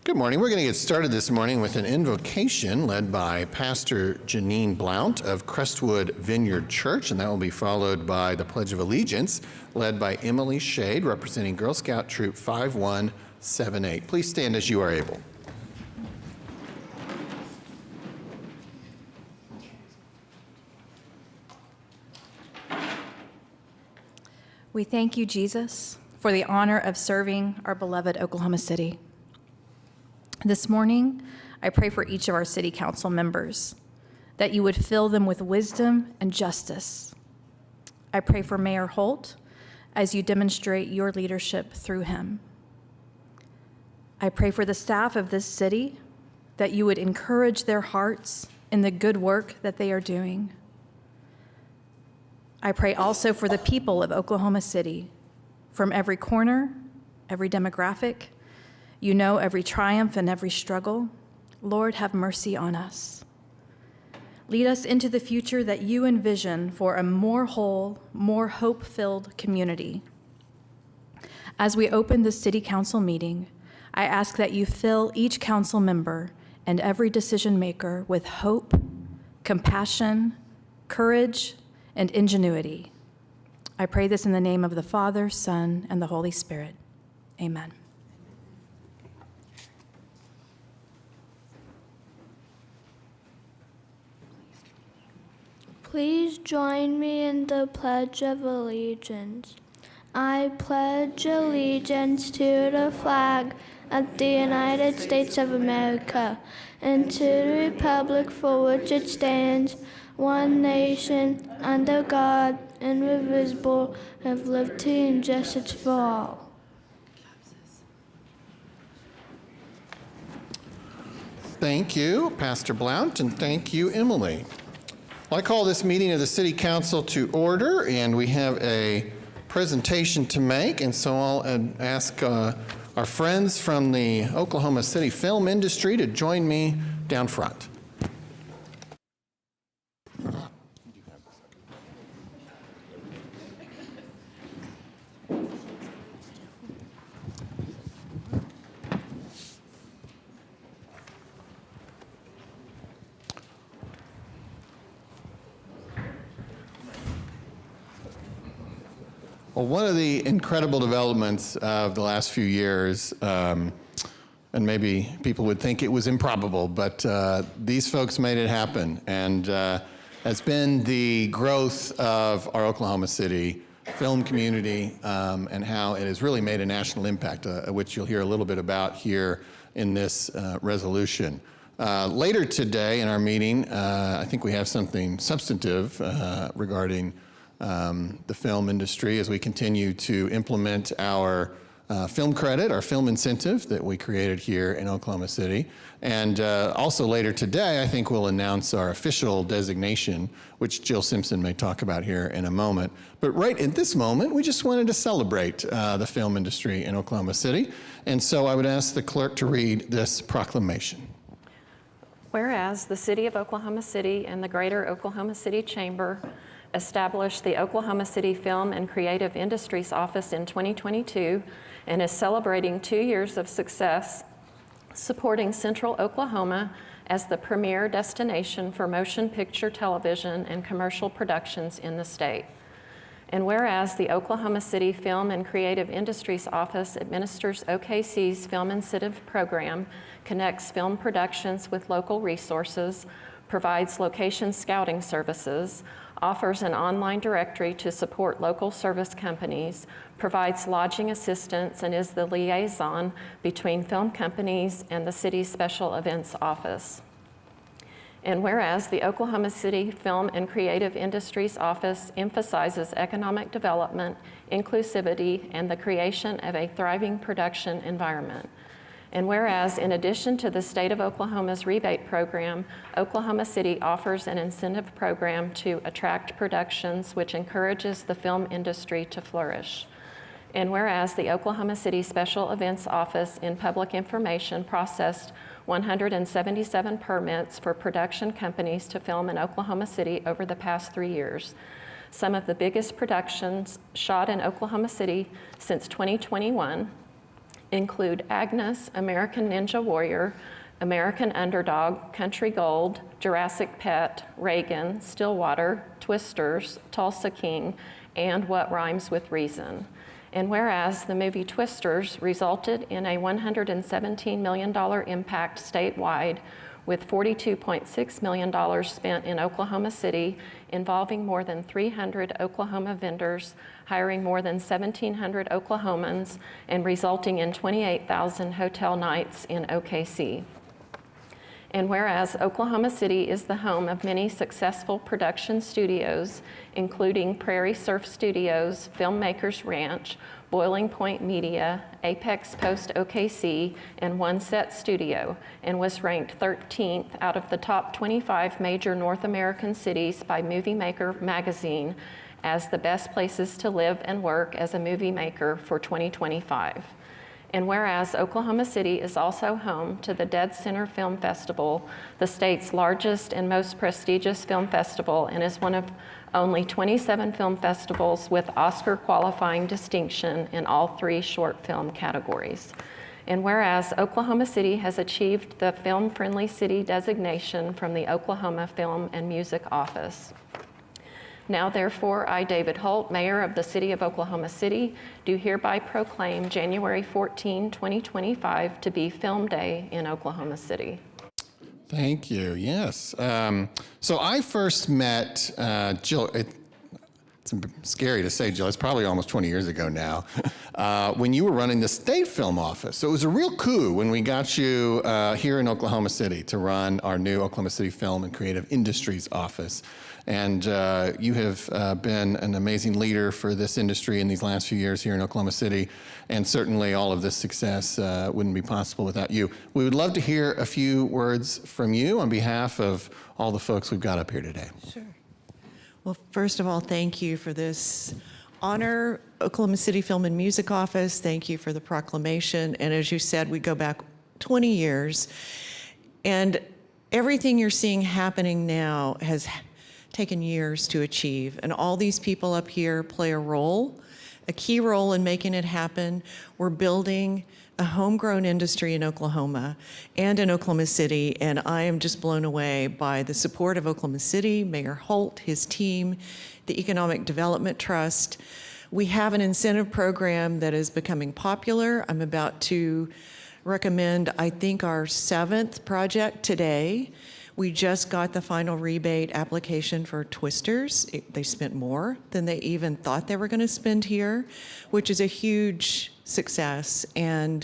Good morning. We're going to get started this morning with an invocation led by Pastor Janine Blount of Crestwood Vineyard Church, and that will be followed by the Pledge of Allegiance led by Emily Shade, representing Girl Scout Troop 5178. Please stand as you are able. We thank you, Jesus, for the honor of serving our beloved Oklahoma City. This morning, I pray for each of our city council members, that you would fill them with wisdom and justice. I pray for Mayor Holt as you demonstrate your leadership through him. I pray for the staff of this city, that you would encourage their hearts in the good work that they are doing. I pray also for the people of Oklahoma City, from every corner, every demographic. You know every triumph and every struggle. Lord, have mercy on us. Lead us into the future that you envision for a more whole, more hope-filled community. As we open this city council meeting, I ask that you fill each council member and every decision maker with hope, compassion, courage, and ingenuity. I pray this in the name of the Father, Son, and the Holy Spirit. Amen. Please join me in the Pledge of Allegiance. I pledge allegiance to the flag of the United States of America and to the republic for which it stands, one nation, under God, indivisible, with liberty and justice for all. Thank you, Pastor Blount, and thank you, Emily. I call this meeting of the City Council to order, and we have a presentation to make, and so I'll ask our friends from the Oklahoma City film industry to join me down front. Well, one of the incredible developments of the last few years, and maybe people would think it was improbable, but these folks made it happen, and has been the growth of our Oklahoma City film community and how it has really made a national impact, which you'll hear a little bit about here in this resolution. Later today in our meeting, I think we have something substantive regarding the film industry as we continue to implement our film credit, our film incentive that we created here in Oklahoma City. And also later today, I think we'll announce our official designation, which Jill Simpson may talk about here in a moment. But right at this moment, we just wanted to celebrate the film industry in Oklahoma City. And so I would ask the clerk to read this proclamation. Whereas the City of Oklahoma City and the Greater Oklahoma City Chamber established the Oklahoma City Film and Creative Industries Office in 2022 and is celebrating 2 years of success supporting Central Oklahoma as the premier destination for motion picture, television, and commercial productions in the state. And whereas the Oklahoma City Film and Creative Industries Office administers OKC's Film Incentive Program, connects film productions with local resources, provides location scouting services, offers an online directory to support local service companies, provides lodging assistance, and is the liaison between film companies and the city's Special Events Office. And whereas the Oklahoma City Film and Creative Industries Office emphasizes economic development, inclusivity, and the creation of a thriving production environment. And whereas, in addition to the state of Oklahoma's rebate program, Oklahoma City offers an incentive program to attract productions which encourages the film industry to flourish. And whereas the Oklahoma City Special Events Office in Public Information processed 177 permits for production companies to film in Oklahoma City over the past 3 years. Some of the biggest productions shot in Oklahoma City since 2021 include Agnes, American Ninja Warrior, American Underdog, Country Gold, Jurassic Pet, Reagan, Stillwater, Twisters, Tulsa King, and What Rhymes with Reason. And whereas the movie Twisters resulted in a $117 million impact statewide, with $42.6 million spent in Oklahoma City, involving more than 300 Oklahoma vendors, hiring more than 1,700 Oklahomans, and resulting in 28,000 hotel nights in OKC. And whereas Oklahoma City is the home of many successful production studios, including Prairie Surf Studios, Filmmakers Ranch, Boiling Point Media, Apex Post OKC, and One Set Studio, and was ranked 13th out of the top 25 major North American cities by Movie Maker magazine as the best places to live and work as a movie maker for 2025. And whereas Oklahoma City is also home to the Dead Center Film Festival, the state's largest and most prestigious film festival, and is one of only 27 film festivals with Oscar qualifying distinction in all 3 short film categories. And whereas Oklahoma City has achieved the Film Friendly City designation from the Oklahoma Film and Music Office. Now therefore, I, David Holt, Mayor of the City of Oklahoma City, do hereby proclaim January 14, 2025 to be Film Day in Oklahoma City. Thank you. Yes. So I first met Jill. It's scary to say, Jill. It's probably almost 20 years ago now, when you were running the state film office. So it was a real coup when we got you here in Oklahoma City to run our new Oklahoma City Film and Creative Industries office. And you have been an amazing leader for this industry in these last few years here in Oklahoma City. And certainly all of this success wouldn't be possible without you. We would love to hear a few words from you on behalf of all the folks we've got up here today. Sure. Well, first of all, thank you for this honor, Oklahoma City Film and Music Office. Thank you for the proclamation. And as you said, we go back 20 years. And everything you're seeing happening now has taken years to achieve. And all these people up here play a key role in making it happen. We're building a homegrown industry in Oklahoma and in Oklahoma City, and I am just blown away by the support of Oklahoma City, Mayor Holt, his team, the Economic Development Trust. We have an incentive program that is becoming popular. I'm about to recommend, I think, our 7th project today. We just got the final rebate application for Twisters. They spent more than they even thought they were going to spend here, which is a huge success. And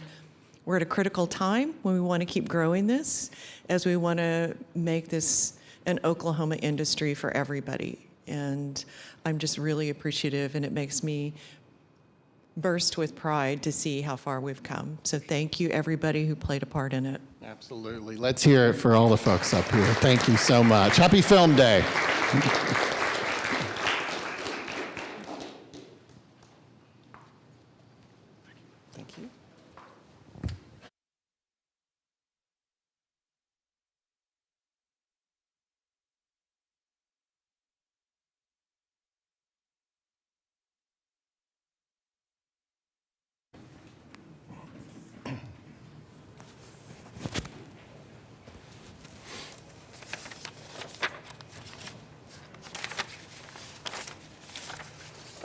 we're at a critical time when we want to keep growing this, as we want to make this an Oklahoma industry for everybody. And I'm just really appreciative, and it makes me burst with pride to see how far we've come. So thank you, everybody who played a part in it. Absolutely. Let's hear it for all the folks up here. Thank you so much. Happy Film Day. Thank you.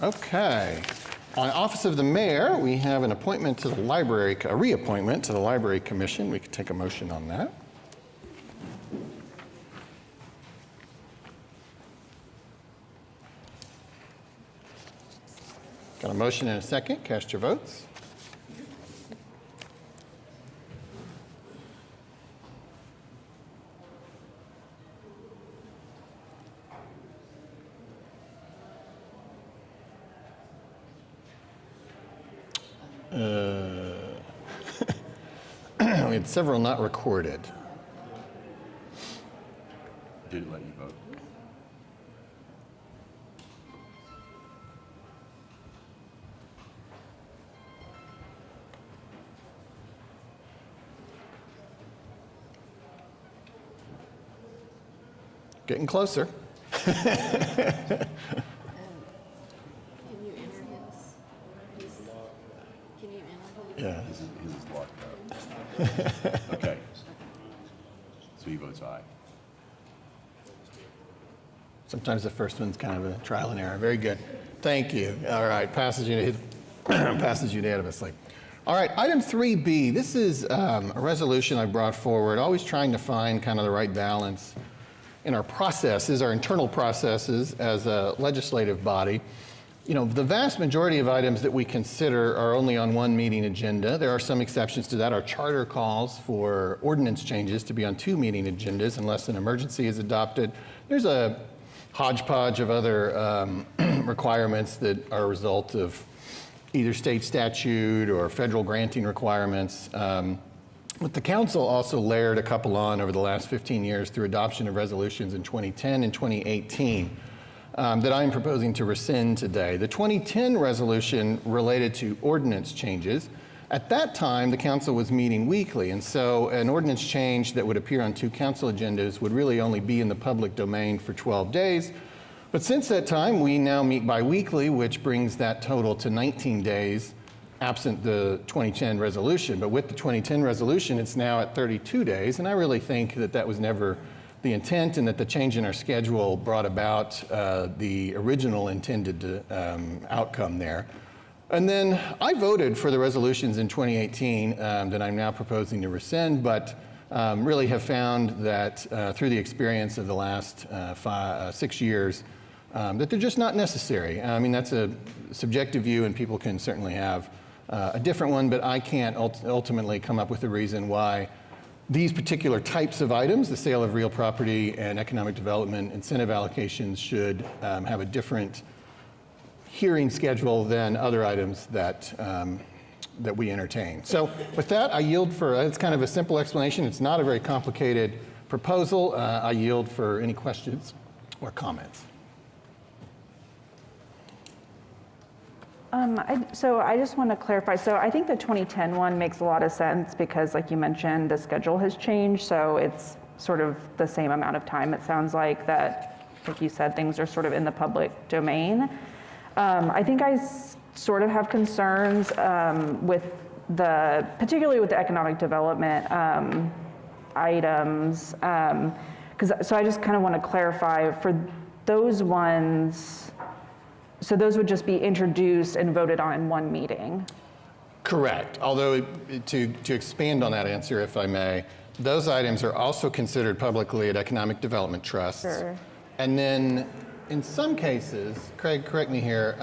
Okay. On Office of the Mayor, we have an appointment to the library, a reappointment to the Library Commission. We could take a motion on that. Got a motion and a second. Cast your votes. We had several not recorded. Did it let you vote? Getting closer. Can you enter his? Can you enter Yeah. His is locked up. Okay. So he votes aye. Sometimes the first one's kind of a trial and error. Very good. Thank you. All right, passes unanimously. All right, item 3B. This is a resolution I brought forward, always trying to find kind of the right balance in our processes, our internal processes as a legislative body. You know, the vast majority of items that we consider are only on one meeting agenda. There are some exceptions to that. Our charter calls for ordinance changes to be on 2 meeting agendas unless an emergency is adopted. There's a hodgepodge of other requirements that are a result of either state statute or federal granting requirements. But the council also layered a couple on over the last 15 years through adoption of resolutions in 2010 and 2018 that I'm proposing to rescind today. The 2010 resolution related to ordinance changes. At that time, the council was meeting weekly, and so an ordinance change that would appear on 2 council agendas would really only be in the public domain for 12 days. But since that time, we now meet bi-weekly, which brings that total to 19 days, absent the 2010 resolution. But with the 2010 resolution, it's now at 32 days, and I really think that that was never the intent, and that the change in our schedule brought about the original intended outcome there. And then I voted for the resolutions in 2018 that I'm now proposing to rescind, but really have found that through the experience of the last 6 years, that they're just not necessary. I mean, that's a subjective view, and people can certainly have a different one, but I can't ultimately come up with a reason why these particular types of items, the sale of real property and economic development incentive allocations, should have a different hearing schedule than other items that that we entertain. So with that, I yield for, it's kind of a simple explanation. It's not a very complicated proposal. I yield for any questions or comments. So I just want to clarify. So I think the 2010 one makes a lot of sense because, like you mentioned, the schedule has changed. So it's sort of the same amount of time. It sounds like that, like you said, things are sort of in the public domain. I think I sort of have concerns particularly with the economic development items. So I just kind of want to clarify for those ones. So those would just be introduced and voted on in one meeting? Correct. Although to expand on that answer, if I may, those items are also considered publicly at economic development trusts. Sure. And then in some cases, Craig, correct me here,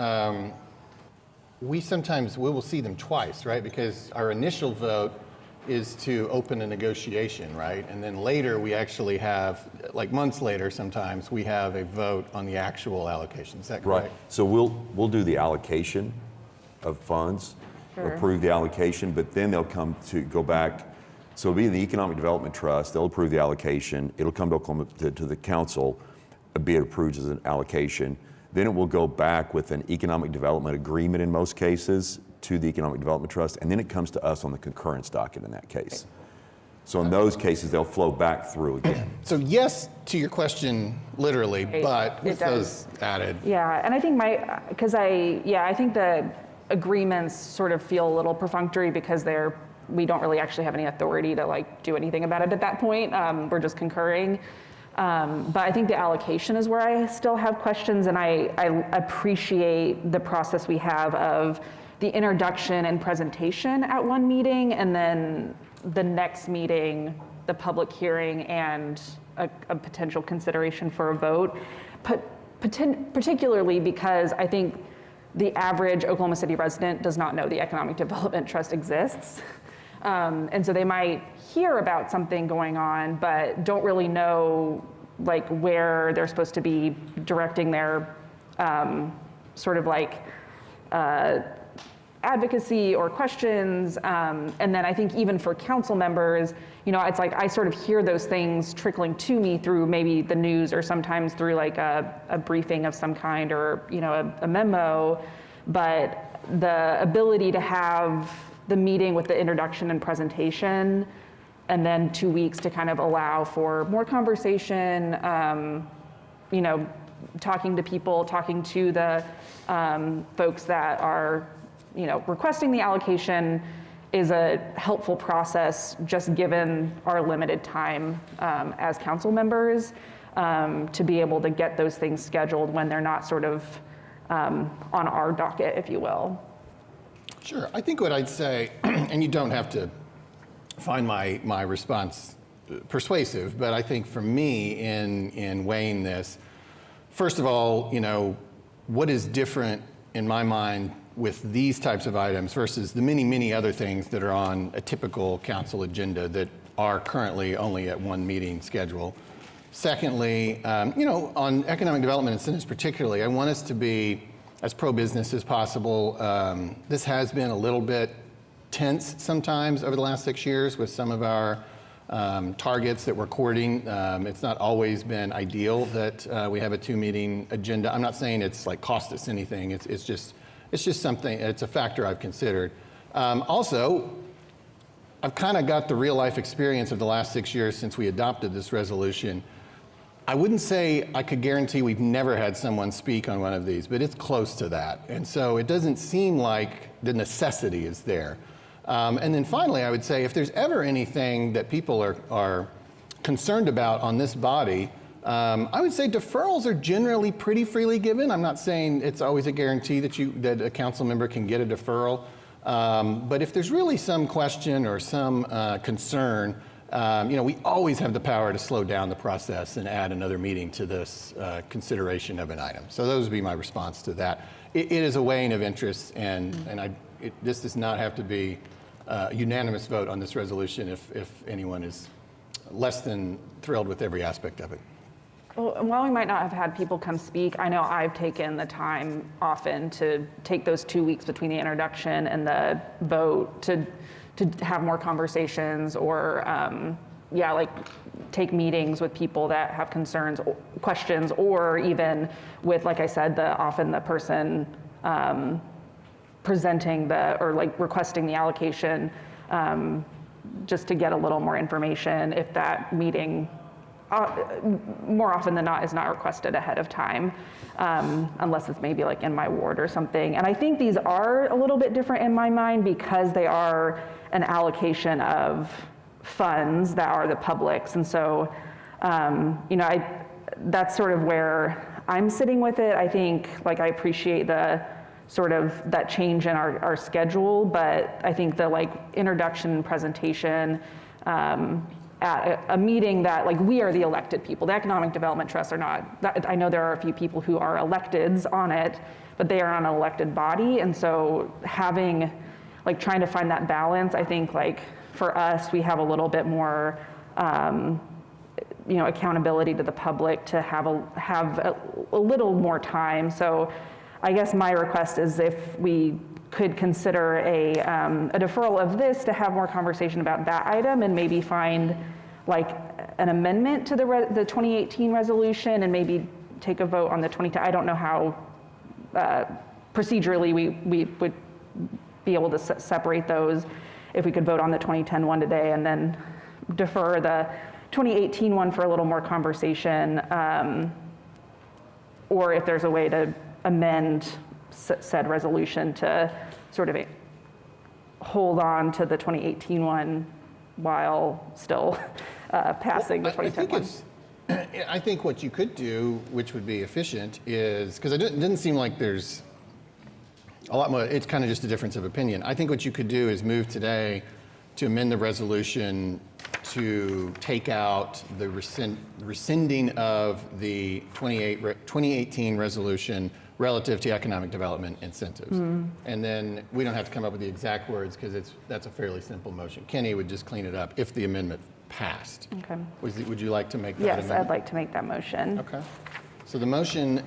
we will see them twice, right? Because our initial vote is to open a negotiation, right? And then later we actually have, like months later sometimes, we have a vote on the actual allocation. Is that correct? Right. So we'll do the allocation of funds, Sure. approve the allocation, but then they'll go back. So it'll be the Economic Development Trust. They'll approve the allocation. It'll come to Oklahoma to the council, be it approved as an allocation. Then it will go back with an economic development agreement in most cases to the Economic Development Trust, and then it comes to us on the concurrence docket in that case. So in those cases, they'll flow back through again. So yes to your question, literally, but with those added. Yeah, and I think I think the agreements sort of feel a little perfunctory because we don't really actually have any authority to like do anything about it at that point. We're just concurring. But I think the allocation is where I still have questions, and I appreciate the process we have of the introduction and presentation at one meeting, and then the next meeting, the public hearing and a potential consideration for a vote, particularly because I think the average Oklahoma City resident does not know the Economic Development Trust exists. And so they might hear about something going on, but don't really know like where they're supposed to be directing their sort of like advocacy or questions. And then I think even for council members, you know, it's like I sort of hear those things trickling to me through maybe the news or sometimes through like a briefing of some kind or, you know, a memo. But the ability to have the meeting with the introduction and presentation and then 2 weeks to kind of allow for more conversation, you know, talking to people, talking to the folks that are, you know, requesting the allocation, is a helpful process, just given our limited time as council members, to be able to get those things scheduled when they're not sort of on our docket, if you will. Sure. I think what I'd say, and you don't have to find my response persuasive, but I think for me in weighing this, first of all, what is different in my mind with these types of items versus the many, many other things that are on a typical council agenda that are currently only at one meeting schedule. Secondly, on economic development incentives particularly, I want us to be as pro-business as possible. This has been a little bit tense sometimes over the last 6 years with some of our targets that we're courting. It's not always been ideal that we have a 2-meeting agenda. I'm not saying it's like cost us anything. It's just something, it's a factor I've considered. Also, I've kind of got the real life experience of the last 6 years since we adopted this resolution. I wouldn't say I could guarantee we've never had someone speak on one of these, but it's close to that. And so it doesn't seem like the necessity is there. And then finally, I would say if there's ever anything that people are concerned about on this body, I would say deferrals are generally pretty freely given. I'm not saying it's always a guarantee that a council member can get a deferral. But if there's really some question or some concern, we always have the power to slow down the process and add another meeting to this consideration of an item. So those would be my response to that. It is a weighing of interests, and this does not have to be a unanimous vote on this resolution if anyone is less than thrilled with every aspect of it. Well, and while we might not have had people come speak, I know I've taken the time often to take those 2 weeks between the introduction and the vote to have more conversations or, take meetings with people that have concerns, or questions, or even with, like I said, often the person presenting requesting the allocation, just to get a little more information if that meeting, more often than not, is not requested ahead of time, unless it's maybe like in my ward or something. And I think these are a little bit different in my mind because they are an allocation of funds that are the public's. And so, that's sort of where I'm sitting with it. I think, I appreciate the sort of that change in our schedule, but I think the introduction and presentation, at a meeting that we are the elected people. The Economic Development Trusts are not. I know there are a few people who are electeds on it, but they are on an elected body. And so having, trying to find that balance, I think for us, we have a little bit more, accountability to the public to have a little more time. So I guess my request is if we could consider a deferral of this to have more conversation about that item and maybe find an amendment to the 2018 resolution and maybe take a vote on the 2010. I don't know how procedurally we would be able to separate those, if we could vote on the 2010 one today and then defer the 2018 one for a little more conversation, or if there's a way to amend said resolution to sort of hold on to the 2018 one while still passing the 2010 one. I think what you could do, which would be efficient, is, because it didn't seem like there's a lot more, it's kind of just a difference of opinion. I think what you could do is move today to amend the resolution to take out the rescinding of the 2018 resolution relative to economic development incentives. And then we don't have to come up with the exact words because that's a fairly simple motion. Kenny would just clean it up if the amendment passed. Okay. Would you like to make that Yes, amendment? I'd like to make that motion. Okay. So the motion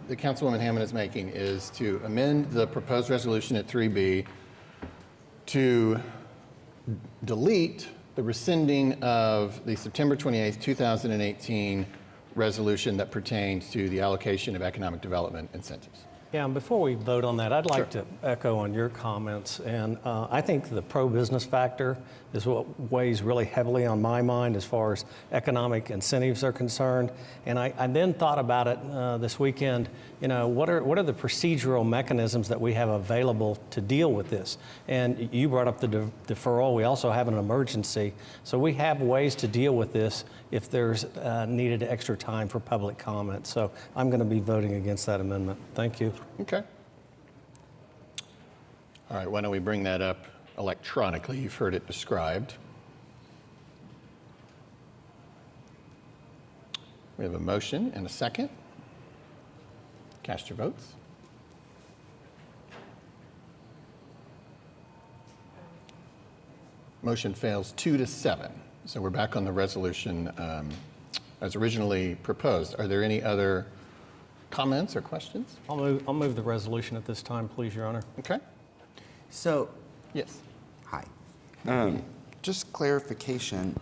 that Councilwoman Hammond is making is to amend the proposed resolution at 3B to delete the rescinding of the September 28th, 2018 resolution that pertains to the allocation of economic development incentives. Yeah, and before we vote on that, I'd like to echo on your comments. And I think the pro-business factor is what weighs really heavily on my mind as far as economic incentives are concerned. And I then thought about it this weekend, what are the procedural mechanisms that we have available to deal with this? And you brought up the deferral. We also have an emergency. So we have ways to deal with this if there's needed extra time for public comment. So I'm going to be voting against that amendment. Thank you. Okay. All right, why don't we bring that up electronically? You've heard it described. We have a motion and a second. Cast your votes. Motion fails 2-7. So we're back on the resolution as originally proposed. Are there any other comments or questions? I'll move the resolution at this time, please, Your Honor. Okay. So, Yes. hi. Just clarification.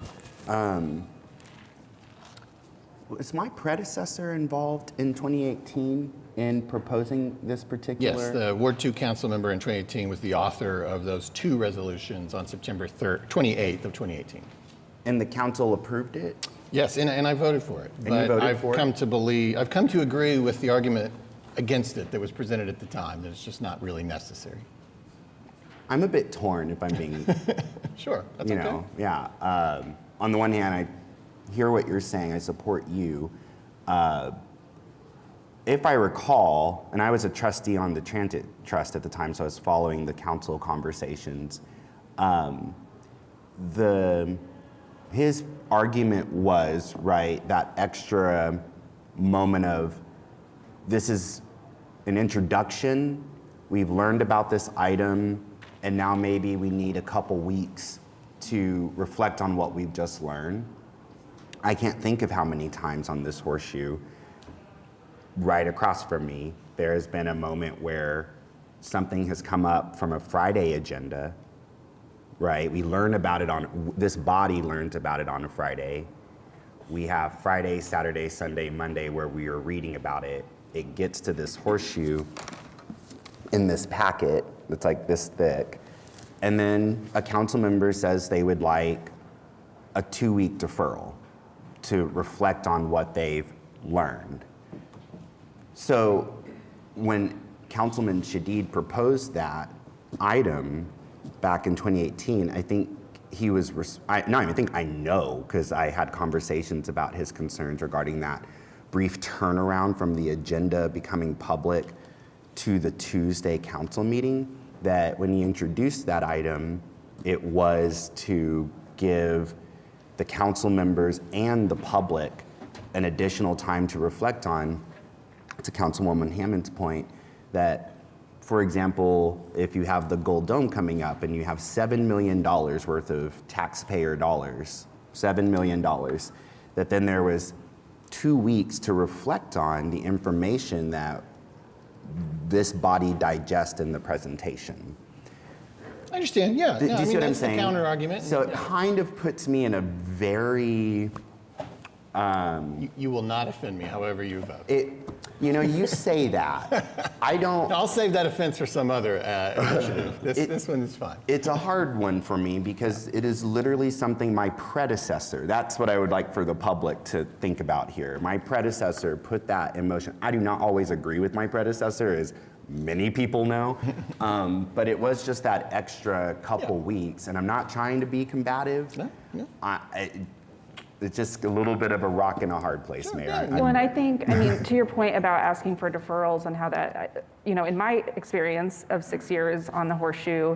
Was my predecessor involved in 2018 in proposing this particular? Yes, the Ward 2 council member in 2018 was the author of those two resolutions on September 28th of 2018. And the council approved it? Yes, and I voted for it. And you voted I've for it? I've come to agree with the argument against it that was presented at the time, that it's just not really necessary. I'm a bit torn, if I'm being, Sure, that's okay. yeah. On the one hand, I hear what you're saying. I support you. If I recall, and I was a trustee on the Transit Trust at the time, so I was following the council conversations. His argument was, right, that extra moment of, this is an introduction, we've learned about this item, and now maybe we need a couple weeks to reflect on what we've just learned. I can't think of how many times on this horseshoe, right across from me, there has been a moment where something has come up from a Friday agenda, right? We learn about it this body learns about it on a Friday. We have Friday, Saturday, Sunday, Monday where we are reading about it. It gets to this horseshoe in this packet that's like this thick. And then a council member says they would like a 2-week deferral to reflect on what they've learned. So when Councilman Shadid proposed that item back in 2018, I think he was, I know, because I had conversations about his concerns regarding that brief turnaround from the agenda becoming public to the Tuesday council meeting, that when he introduced that item, it was to give the council members and the public an additional time to reflect on, to Councilwoman Hammond's point, that, for example, if you have the Gold Dome coming up and you have $7 million worth of taxpayer dollars, $7 million, that then there was 2 weeks to reflect on the information that this body digest in the presentation. I understand, yeah. Do you see what I'm that's saying? the counter argument. So it kind of puts me in a very... You will not offend me, however you vote. You say that. I don't... I'll save that offense for some other initiative. This one is fine. It's a hard one for me because it is literally something my predecessor, that's what I would like for the public to think about here. My predecessor put that in motion. I do not always agree with my predecessor, as many people know, but it was just that extra couple weeks, and I'm not trying to be combative. No. It's just a little bit of a rock and a hard place, Mayor. Well, and I think, to your point about asking for deferrals and how that, in my experience of 6 years on the horseshoe,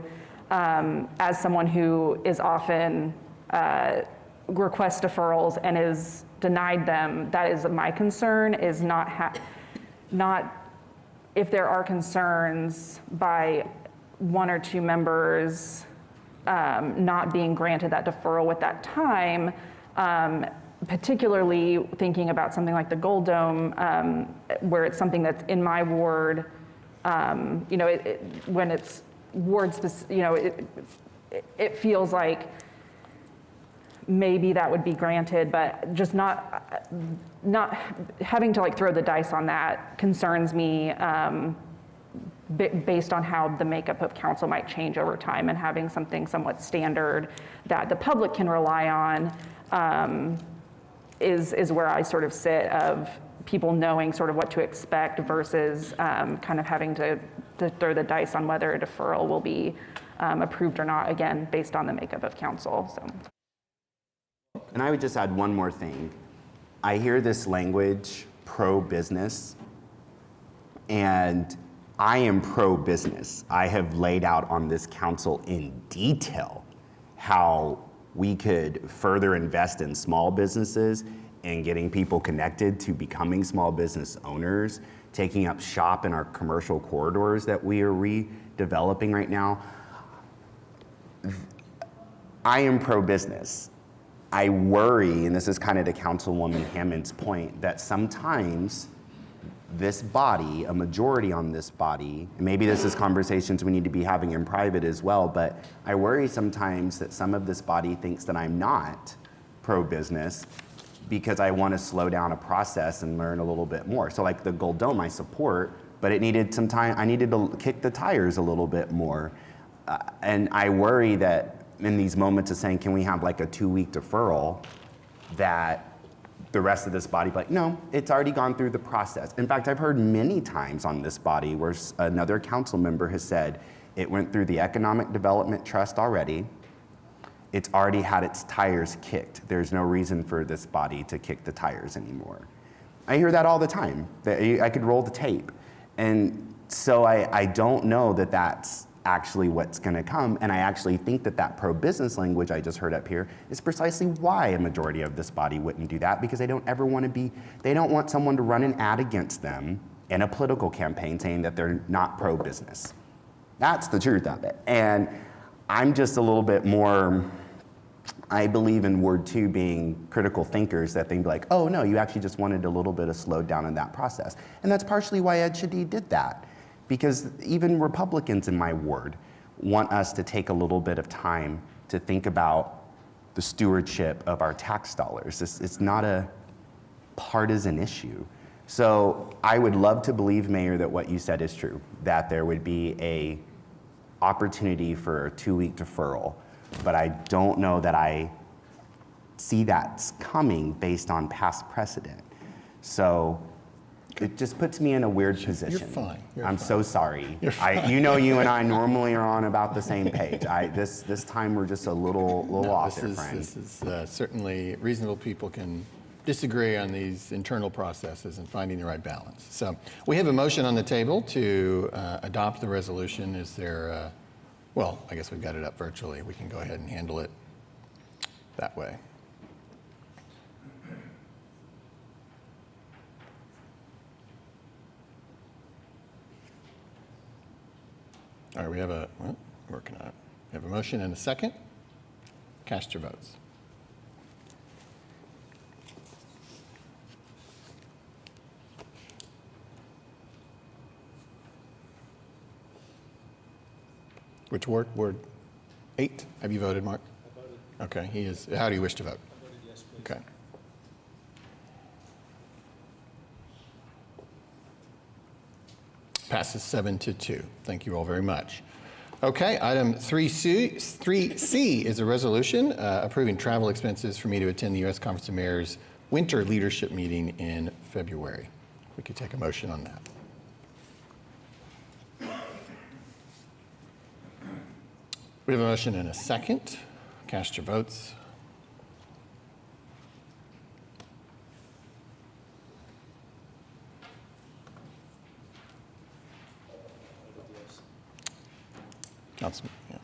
as someone who is often requests deferrals and is denied them, that is my concern, is not if there are concerns by one or two members not being granted that deferral with that time, particularly thinking about something like the Gold Dome, where it's something that's in my ward, when it's ward specific, it feels like maybe that would be granted, but just not having to throw the dice on that concerns me. based on how the makeup of council might change over time, and having something somewhat standard that the public can rely on is where I sort of sit, of people knowing sort of what to expect versus kind of having to throw the dice on whether a deferral will be approved or not, again, based on the makeup of council. So. And I would just add one more thing. I hear this language, pro-business, and I am pro-business. I have laid out on this council in detail how we could further invest in small businesses and getting people connected to becoming small business owners, taking up shop in our commercial corridors that we are redeveloping right now. I am pro-business. I worry, and this is kind of to Councilwoman Hammond's point, that sometimes this body, a majority on this body, and maybe this is conversations we need to be having in private as well, but I worry sometimes that some of this body thinks that I'm not pro-business because I want to slow down a process and learn a little bit more. So like the Gold Dome I support, but it needed some time, I needed to kick the tires a little bit more. And I worry that in these moments of saying, can we have like a 2-week deferral, that the rest of this body be like, no, it's already gone through the process. In fact, I've heard many times on this body where another council member has said, it went through the Economic Development Trust already. It's already had its tires kicked. There's no reason for this body to kick the tires anymore. I hear that all the time. I could roll the tape. And so I don't know that that's actually what's going to come, and I actually think that that pro-business language I just heard up here is precisely why a majority of this body wouldn't do that, because they don't ever want to be, they don't want someone to run an ad against them in a political campaign saying that they're not pro-business. That's the truth of it. And I'm just a little bit more, I believe in Ward 2 being critical thinkers, that they'd be like, oh no, you actually just wanted a little bit of slowdown in that process. And that's partially why Ed Shadid did that. Because even Republicans in my ward want us to take a little bit of time to think about the stewardship of our tax dollars. It's not a partisan issue. So I would love to believe, Mayor, that what you said is true, that there would be a opportunity for a 2-week deferral, but I don't know that I see that's coming based on past precedent. So it just puts me in a weird position. You're fine. I'm so sorry. You're fine. You know, you and I normally are on about the same page. This time we're just a little off there, friend. This is certainly reasonable people can disagree on these internal processes and finding the right balance. So we have a motion on the table to adopt the resolution. Is there, well, I guess we've got it up virtually. We can go ahead and handle it that way. All right, we have working on it. We have a motion and a second. Cast your votes. Which ward? Ward 8? Have you voted, Mark? I voted. Okay, he is. How do you wish to vote? I voted yes, please. Okay. Passes 7-2. Thank you all very much. Okay, item 3C is a resolution approving travel expenses for me to attend the U.S. Conference of Mayors Winter Leadership Meeting in February. We could take a motion on that. We have a motion and a second. Cast your votes. Councilman, yeah.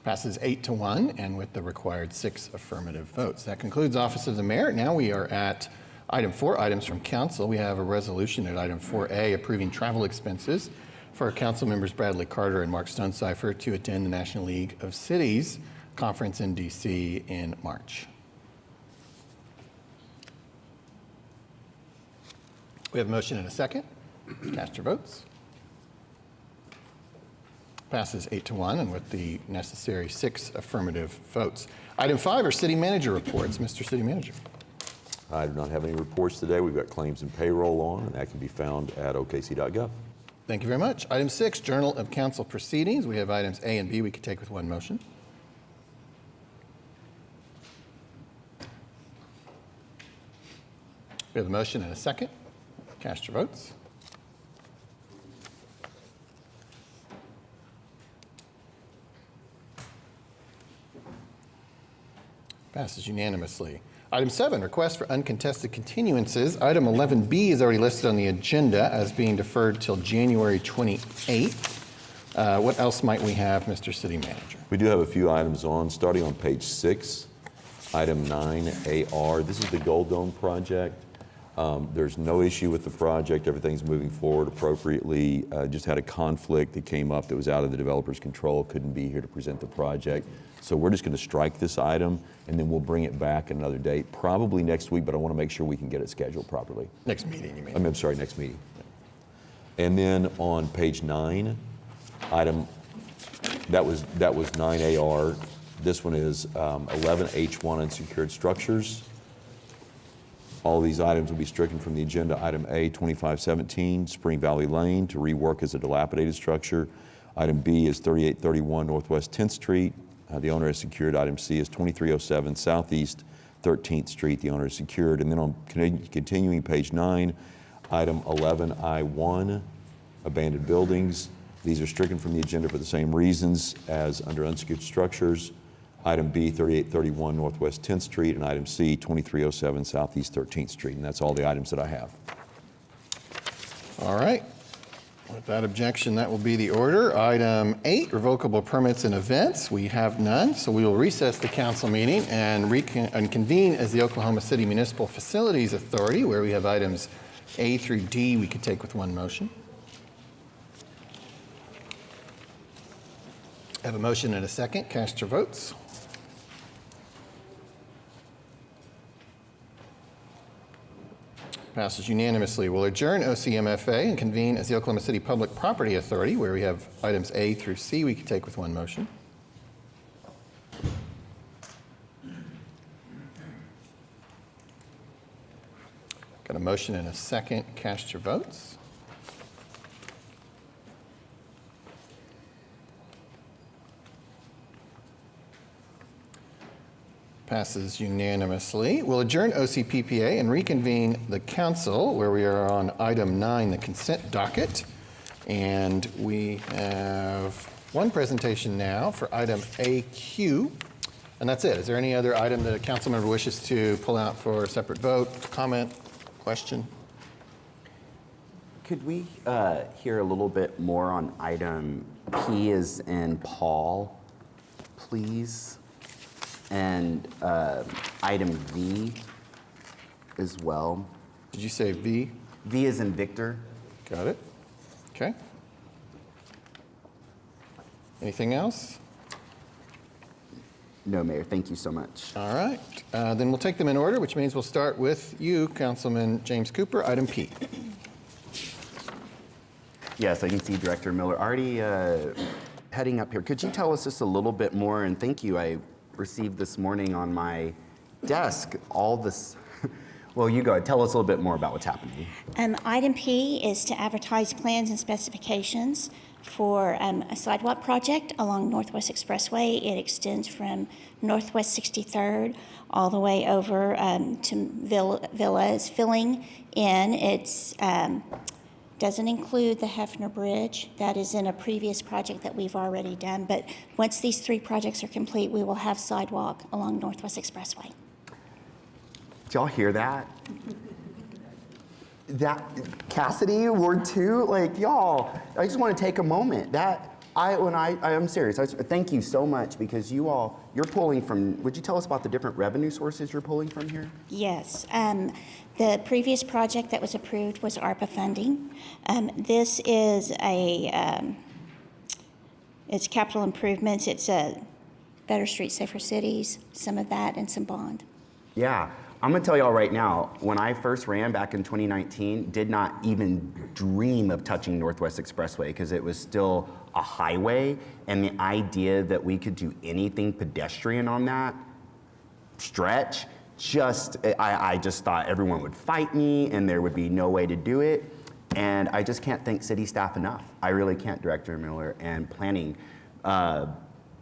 Passes 8-1, and with the required 6 affirmative votes. That concludes Office of the Mayor. Now we are at item 4, items from council. We have a resolution at item 4A approving travel expenses for council members Bradley Carter and Mark Stonecipher to attend the National League of Cities conference in DC in March. We have a motion and a second. Cast your votes. Passes 8-1, and with the necessary 6 affirmative votes. Item 5 are city manager reports. Mr. City Manager. I do not have any reports today. We've got claims and payroll on, and that can be found at okc.gov. Thank you very much. Item 6, Journal of Council Proceedings. We have items A and B we could take with one motion. We have a motion and a second. Cast your votes. Passes unanimously. Item 7, request for uncontested continuances. Item 11B is already listed on the agenda as being deferred till January 28th. What else might we have, Mr. City Manager? We do have a few items on, starting on page 6, item 9AR. This is the Gold Dome project. There's no issue with the project. Everything's moving forward appropriately. Just had a conflict that came up that was out of the developer's control. Couldn't be here to present the project. So we're just going to strike this item, and then we'll bring it back at another date, probably next week, but I want to make sure we can get it scheduled properly. Next meeting, you mean? I'm sorry, next meeting. And then on page 9, item, that was 9AR. This one is 11H1 unsecured structures. All these items will be stricken from the agenda. Item A, 2517 Spring Valley Lane to rework as a dilapidated structure. Item B is 3831 Northwest 10th Street. The owner has secured. Item C is 2307 Southeast 13th Street. The owner is secured. And then on continuing page 9, item 11I1, abandoned buildings. These are stricken from the agenda for the same reasons as under unsecured structures. Item B, 3831 Northwest 10th Street, and item C, 2307 Southeast 13th Street. And that's all the items that I have. All right. With that objection, that will be the order. Item 8, revocable permits and events. We have none, so we will recess the council meeting and convene as the Oklahoma City Municipal Facilities Authority, where we have items A through D we could take with one motion. I have a motion and a second. Cast your votes. Passes unanimously. We'll adjourn OCMFA and convene as the Oklahoma City Public Property Authority, where we have items A through C we can take with one motion. Got a motion and a second. Cast your votes. Passes unanimously. We'll adjourn OCPPA and reconvene the council, where we are on item 9, the consent docket. And we have one presentation now for item AQ, and that's it. Is there any other item that a council member wishes to pull out for a separate vote, comment, question? Could we hear a little bit more on item P as in Paul, please? And item V as well. Did you say V? V as in Victor. Got it. Okay. Anything else? No, Mayor, thank you so much. All right. Then we'll take them in order, which means we'll start with you, Councilman James Cooper, item P. Yes, I can see Director Miller already heading up here. Could you tell us just a little bit more? And thank you. I received this morning on my desk all this. Well, you go ahead. Tell us a little bit more about what's happening. Item P is to advertise plans and specifications for a sidewalk project along Northwest Expressway. It extends from Northwest 63rd all the way over to Villas, filling in. It's doesn't include the Hefner Bridge. That is in a previous project that we've already done. But once these 3 projects are complete, we will have sidewalk along Northwest Expressway. Did y'all hear that? That Cassidy, Ward 2, like y'all, I just want to take a moment. I'm serious. Thank you so much, because you're pulling from, would you tell us about the different revenue sources you're pulling from here? Yes. The previous project that was approved was ARPA funding. This is it's capital improvements. It's a Better Streets, Safer Cities, some of that, and some bond. Yeah. I'm gonna tell y'all right now, when I first ran back in 2019, did not even dream of touching Northwest Expressway because it was still a highway, and the idea that we could do anything pedestrian on that stretch I just thought everyone would fight me and there would be no way to do it. And I just can't thank city staff enough. I really can't, Director Miller, and planning. I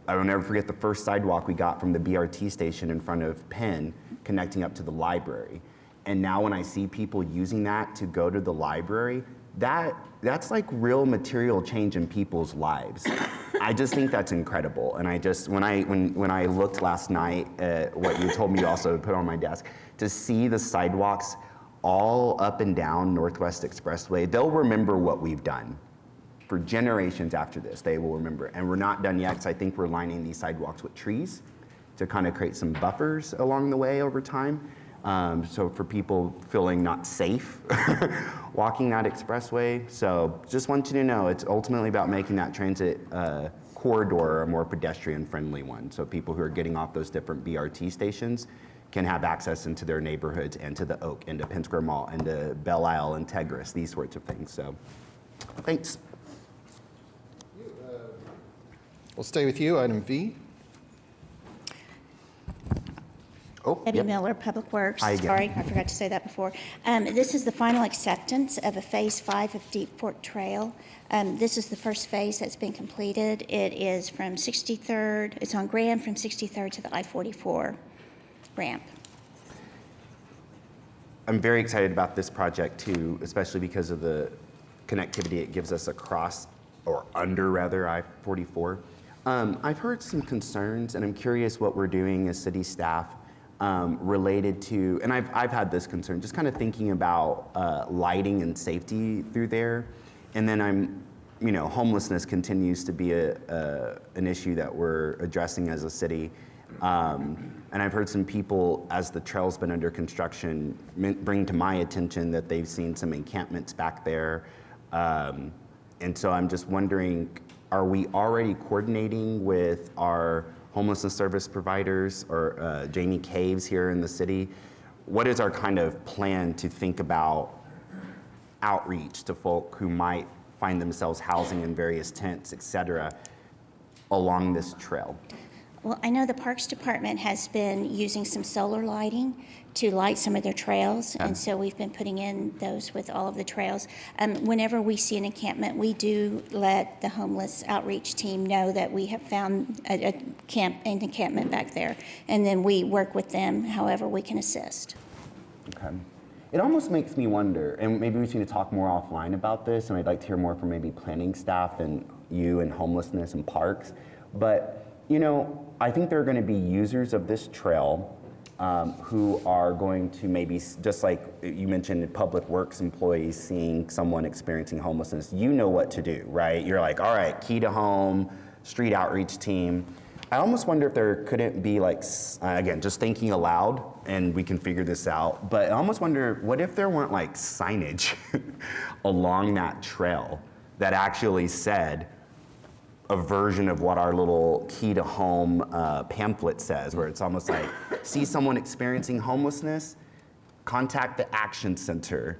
will never forget the first sidewalk we got from the BRT station in front of Penn connecting up to the library. And now when I see people using that to go to the library, that's like real material change in people's lives. I just think that's incredible. And I just, when I looked last night at what you told me to also put on my desk, to see the sidewalks all up and down Northwest Expressway, they'll remember what we've done. For generations after this, they will remember. And we're not done yet, because I think we're lining these sidewalks with trees to kind of create some buffers along the way over time. So for people feeling not safe walking that expressway. So just want you to know, it's ultimately about making that transit corridor a more pedestrian-friendly one. So people who are getting off those different BRT stations can have access into their neighborhoods and to the Oak, into Penn Square Mall, and to Belle Isle and Tegris, these sorts of things. So thanks. We'll stay with you, item V. Oh, Debbie yep. Miller, Public Works. Hi again. Sorry, I forgot to say that before. This is the final acceptance of a Phase 5 of Deep Fork Trail. This is the first phase that's been completed. It is from 63rd, it's on Graham from 63rd to the I-44 ramp. I'm very excited about this project too, especially because of the connectivity it gives us across, or under rather, I-44. I've heard some concerns, and I'm curious what we're doing as city staff related to, and I've had this concern, just kind of thinking about lighting and safety through there. And then homelessness continues to be an issue that we're addressing as a city. And I've heard some people, as the trail's been under construction, bring to my attention that they've seen some encampments back there. And so I'm just wondering, are we already coordinating with our homelessness service providers or Jamie Caves here in the city? What is our kind of plan to think about outreach to folk who might find themselves housing in various tents, et cetera, along this trail? Well, I know the Parks Department has been using some solar lighting to light some of their trails, and so we've been putting in those with all of the trails. Whenever we see an encampment, we do let the homeless outreach team know that we have found an encampment back there, and then we work with them however we can assist. Okay. It almost makes me wonder, and maybe we need to talk more offline about this, and I'd like to hear more from maybe planning staff and you and homelessness and parks, but I think there are going to be users of this trail who are going to maybe, just like you mentioned, public works employees seeing someone experiencing homelessness, you know what to do, right? You're like, all right, key to home, street outreach team. I almost wonder if there couldn't be again, just thinking aloud, and we can figure this out, but I almost wonder, what if there weren't signage along that trail that actually said, a version of what our little key to home pamphlet says, where it's almost like, see someone experiencing homelessness, contact the Action Center.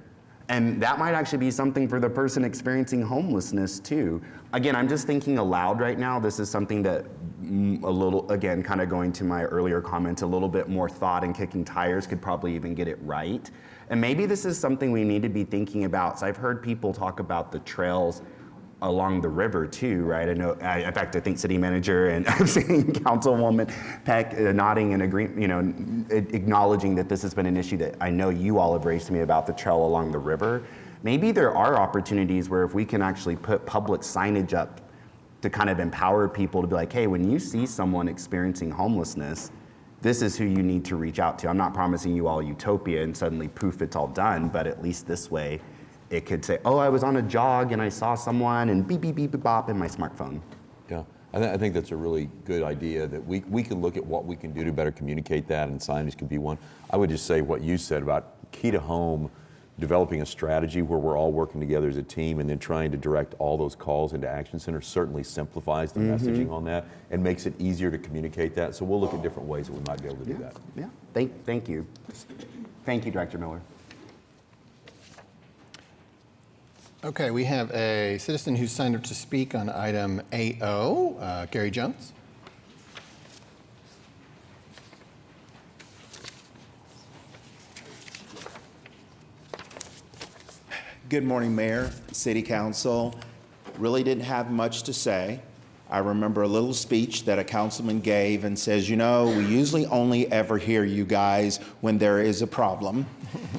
And that might actually be something for the person experiencing homelessness too. Again, I'm just thinking aloud right now. This is something that again, kind of going to my earlier comments, a little bit more thought and kicking tires could probably even get it right. And maybe this is something we need to be thinking about. So I've heard people talk about the trails along the river too, right? I know, in fact, I think city manager and I'm seeing Councilwoman Peck nodding and agreeing, acknowledging that this has been an issue that I know you all have raised to me about the trail along the river. Maybe there are opportunities where if we can actually put public signage up to kind of empower people to be like, hey, when you see someone experiencing homelessness, this is who you need to reach out to. I'm not promising you all utopia and suddenly poof, it's all done, but at least this way, it could say, oh, I was on a jog and I saw someone and beep, beep, beep, beep, bop in my smartphone. Yeah, I think that's a really good idea that we can look at what we can do to better communicate that, and signage can be one. I would just say what you said about key to home, developing a strategy where we're all working together as a team and then trying to direct all those calls into Action Center certainly simplifies the messaging on that and makes it easier to communicate that. So we'll look at different ways that we might be able to do that. Yeah, thank you. Thank you, Director Miller. Okay, we have a citizen who signed up to speak on item AO, Gary Jones. Good morning, Mayor, City Council. Really didn't have much to say. I remember a little speech that a councilman gave and says, you know, we usually only ever hear you guys when there is a problem.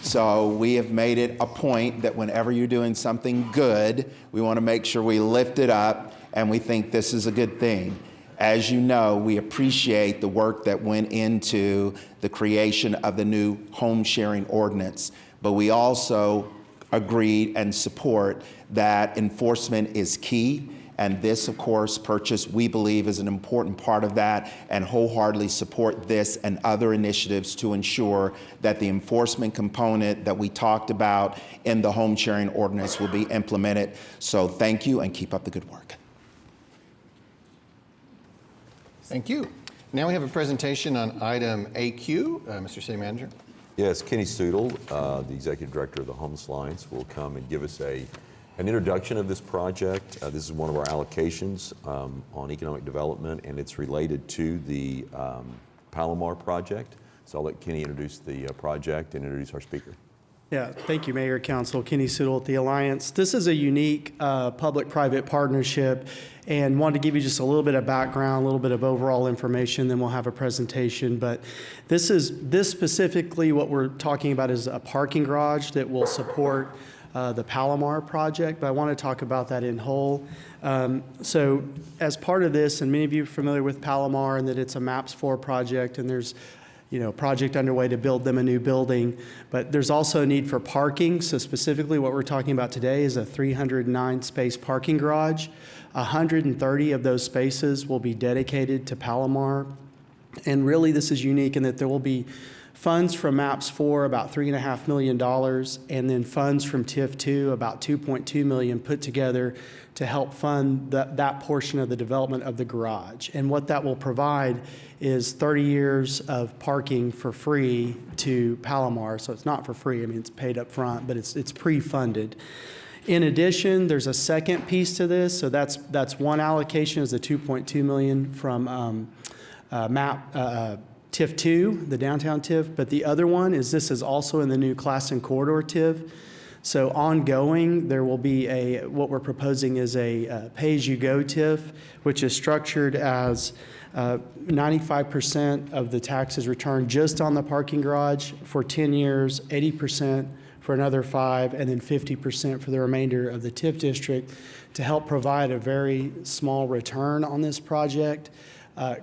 So we have made it a point that whenever you're doing something good, we want to make sure we lift it up and we think this is a good thing. As you know, we appreciate the work that went into the creation of the new home sharing ordinance, but we also agreed and support that enforcement is key. And this, of course, purchase, we believe, is an important part of that, and wholeheartedly support this and other initiatives to ensure that the enforcement component that we talked about in the home sharing ordinance will be implemented. So thank you and keep up the good work. Thank you. Now we have a presentation on item AQ. Mr. City Manager. Yes, Kenny Soodle, the Executive Director of the Homeless Alliance, will come and give us an introduction of this project. This is one of our allocations on economic development, and it's related to the Palomar project. So I'll let Kenny introduce the project and introduce our speaker. Yeah, thank you, Mayor, Council. Kenny Soodle at the Alliance. This is a unique public-private partnership, and wanted to give you just a little bit of background, a little bit of overall information, then we'll have a presentation. But this specifically, what we're talking about is a parking garage that will support the Palomar project, but I want to talk about that in whole. So as part of this, and many of you are familiar with Palomar and that it's a MAPS 4 project, and there's project underway to build them a new building, but there's also a need for parking. So specifically what we're talking about today is a 309 space parking garage. 130 of those spaces will be dedicated to Palomar. And really this is unique in that there will be funds from MAPS 4, about $3.5 million, and then funds from TIF 2, about $2.2 million, put together to help fund that portion of the development of the garage. And what that will provide is 30 years of parking for free to Palomar. So it's not for free, I mean, it's paid up front, but it's pre-funded. In addition, there's a second piece to this. So that's one allocation, is the $2.2 million from TIF 2, the downtown TIF, but the other one is this is also in the new class and corridor TIF. So ongoing, there will be what we're proposing is a pay-as-you-go TIF, which is structured as 95% of the taxes returned just on the parking garage for 10 years, 80% for another 5, and then 50% for the remainder of the TIF district to help provide a very small return on this project.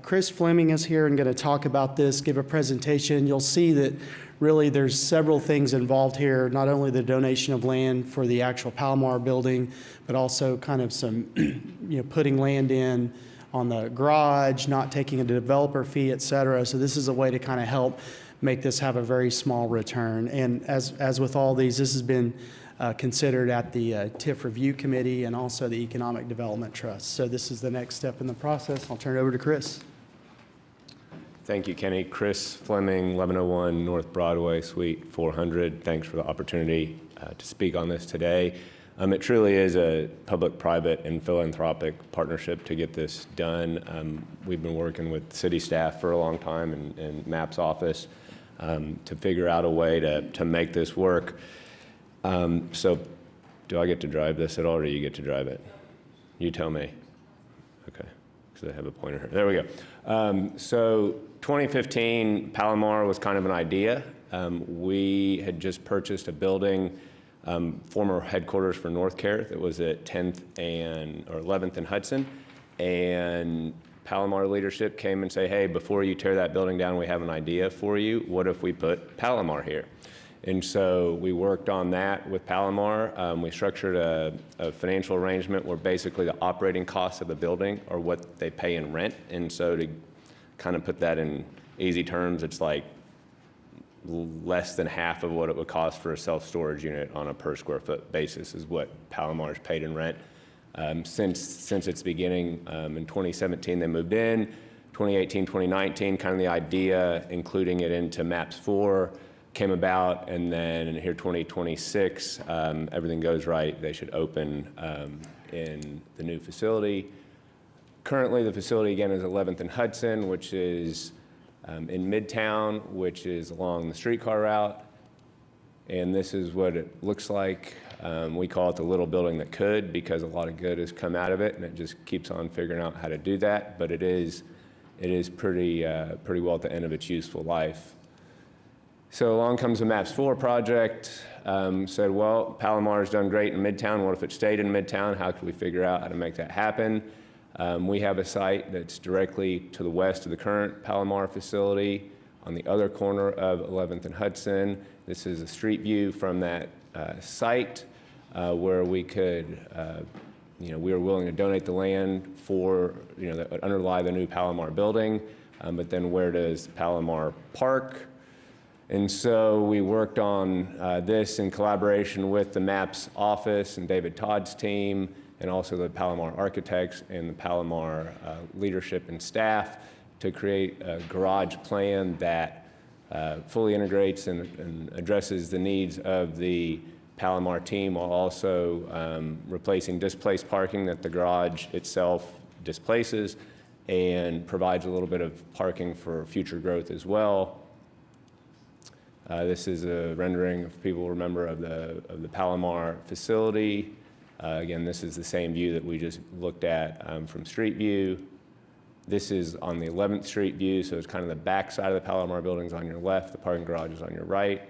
Chris Fleming is here and going to talk about this, give a presentation. You'll see that really there's several things involved here, not only the donation of land for the actual Palomar building, but also kind of some, putting land in on the garage, not taking a developer fee, et cetera. So this is a way to kind of help make this have a very small return. And as with all these, this has been considered at the TIF Review Committee and also the Economic Development Trust. So this is the next step in the process. I'll turn it over to Chris. Thank you, Kenny. Chris Fleming, 1101 North Broadway, Suite 400. Thanks for the opportunity to speak on this today. It truly is a public-private and philanthropic partnership to get this done. We've been working with city staff for a long time and MAP's office to figure out a way to make this work. So do I get to drive this at all, or do you get to drive it? You tell me. Okay, because I have a pointer here. There we go. So 2015, Palomar was kind of an idea. We had just purchased a building, former headquarters for North Care, that was at 10th or 11th and Hudson, and Palomar leadership came and say, hey, before you tear that building down, we have an idea for you. What if we put Palomar here? And so we worked on that with Palomar. We structured a financial arrangement where basically the operating costs of the building are what they pay in rent. And so to kind of put that in easy terms, it's like less than half of what it would cost for a self-storage unit on a per square foot basis is what Palomar's paid in rent. Since its beginning in 2017, they moved in. 2018, 2019, kind of the idea, including it into MAPS 4, came about, and then here 2026, everything goes right, they should open in the new facility. Currently, the facility again is 11th and Hudson, which is in Midtown, which is along the streetcar route. And this is what it looks like We call it the little building that could, because a lot of good has come out of it, and it just keeps on figuring out how to do that. But it is pretty well at the end of its useful life. So along comes the MAPS 4 project. Said, well, Palomar's done great in Midtown. What if it stayed in Midtown? How could we figure out how to make that happen? We have a site that's directly to the west of the current Palomar facility on the other corner of 11th and Hudson. This is a street view from that site where we could, we were willing to donate the land for, that would underlie the new Palomar building, but then where does Palomar park? And so we worked on this in collaboration with the MAPS office and David Todd's team, and also the Palomar architects and the Palomar leadership and staff to create a garage plan that fully integrates and addresses the needs of the Palomar team, while also replacing displaced parking that the garage itself displaces, and provides a little bit of parking for future growth as well. This is a rendering, if people remember, of the Palomar facility. Again, this is the same view that we just looked at from street view. This is on the 11th Street view, so it's kind of the back side of the Palomar buildings on your left, the parking garage is on your right.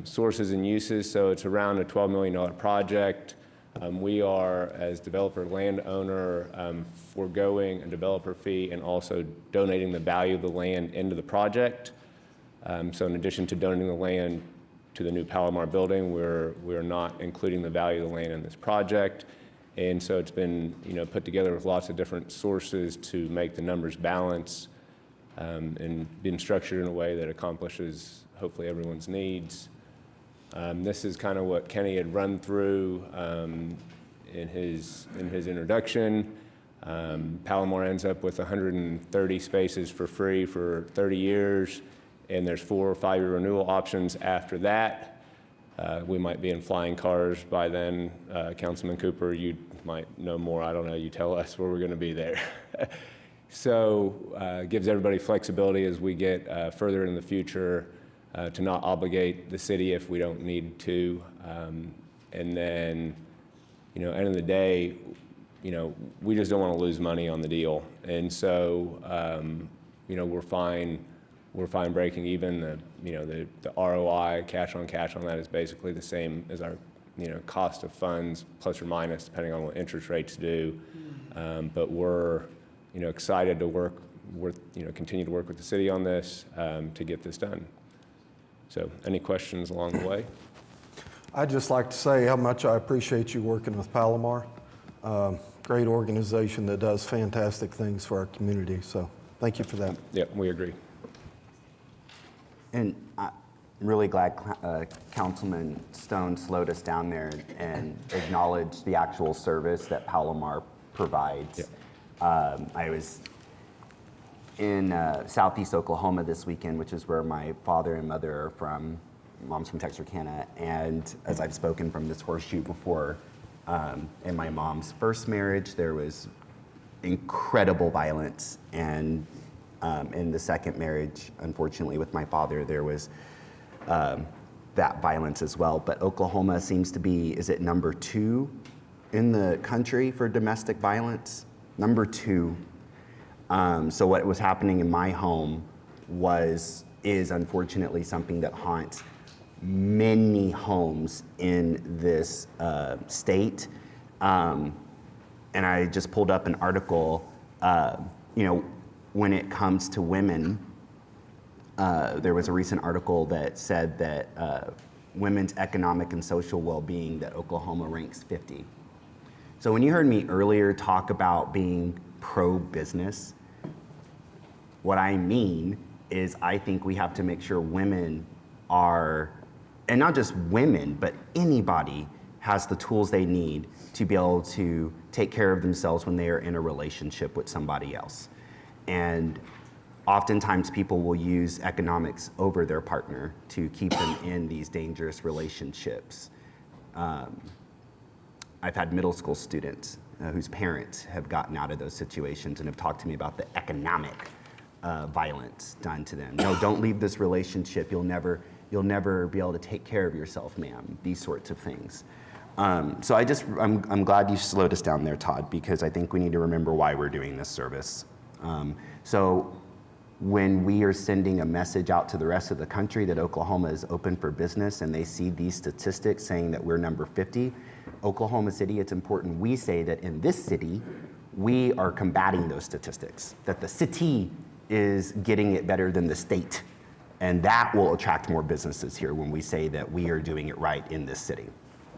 Sources and uses, so it's around a $12 million project. We are, as developer landowner, foregoing a developer fee and also donating the value of the land into the project. So in addition to donating the land to the new Palomar building, we're not including the value of the land in this project. And so it's been put together with lots of different sources to make the numbers balance and been structured in a way that accomplishes hopefully everyone's needs. This is kind of what Kenny had run through in his introduction. Palomar ends up with 130 spaces for free for 30 years. And there's 4 or 5 year renewal options after that. We might be in flying cars by then. Councilman Cooper, you might know more. I don't know. You tell us where we're going to be there. So gives everybody flexibility as we get further in the future to not obligate the city if we don't need to. And then, end of the day, we just don't want to lose money on the deal. And so, we're fine breaking even. The ROI, cash on that, is basically the same as our cost of funds, plus or minus, depending on what interest rates do. But we're excited to continue to work with the city on this to get this done. So, any questions along the way? I'd just like to say how much I appreciate you working with Palomar. Great organization that does fantastic things for our community. So, thank you for that. Yep, we agree. And I'm really glad Councilman Stone slowed us down there and acknowledged the actual service that Palomar provides. Yep. I was in Southeast Oklahoma this weekend, which is where my father and mother are from. Mom's from Texarkana, and as I've spoken from this horseshoe before, in my mom's first marriage, there was incredible violence, and in the second marriage, unfortunately, with my father, there was that violence as well. But Oklahoma seems to be, is it number 2 in the country for domestic violence? Number 2. So what was happening in my home is unfortunately something that haunts many homes in this state. And I just pulled up an article, when it comes to women, there was a recent article that said that women's economic and social well-being, that Oklahoma ranks 50. So when you heard me earlier talk about being pro-business, what I mean is I think we have to make sure women are, and not just women, but anybody has the tools they need to be able to take care of themselves when they are in a relationship with somebody else. And oftentimes people will use economics over their partner to keep them in these dangerous relationships. I've had middle school students whose parents have gotten out of those situations and have talked to me about the economic violence done to them. No, don't leave this relationship. You'll never you'll never be able to take care of yourself, ma'am, these sorts of things. So I'm glad you slowed us down there, Todd, because I think we need to remember why we're doing this service. So when we are sending a message out to the rest of the country that Oklahoma is open for business and they see these statistics saying that we're number 50, Oklahoma City, it's important we say that in this city, we are combating those statistics, that the city is getting it better than the state. And that will attract more businesses here when we say that we are doing it right in this city.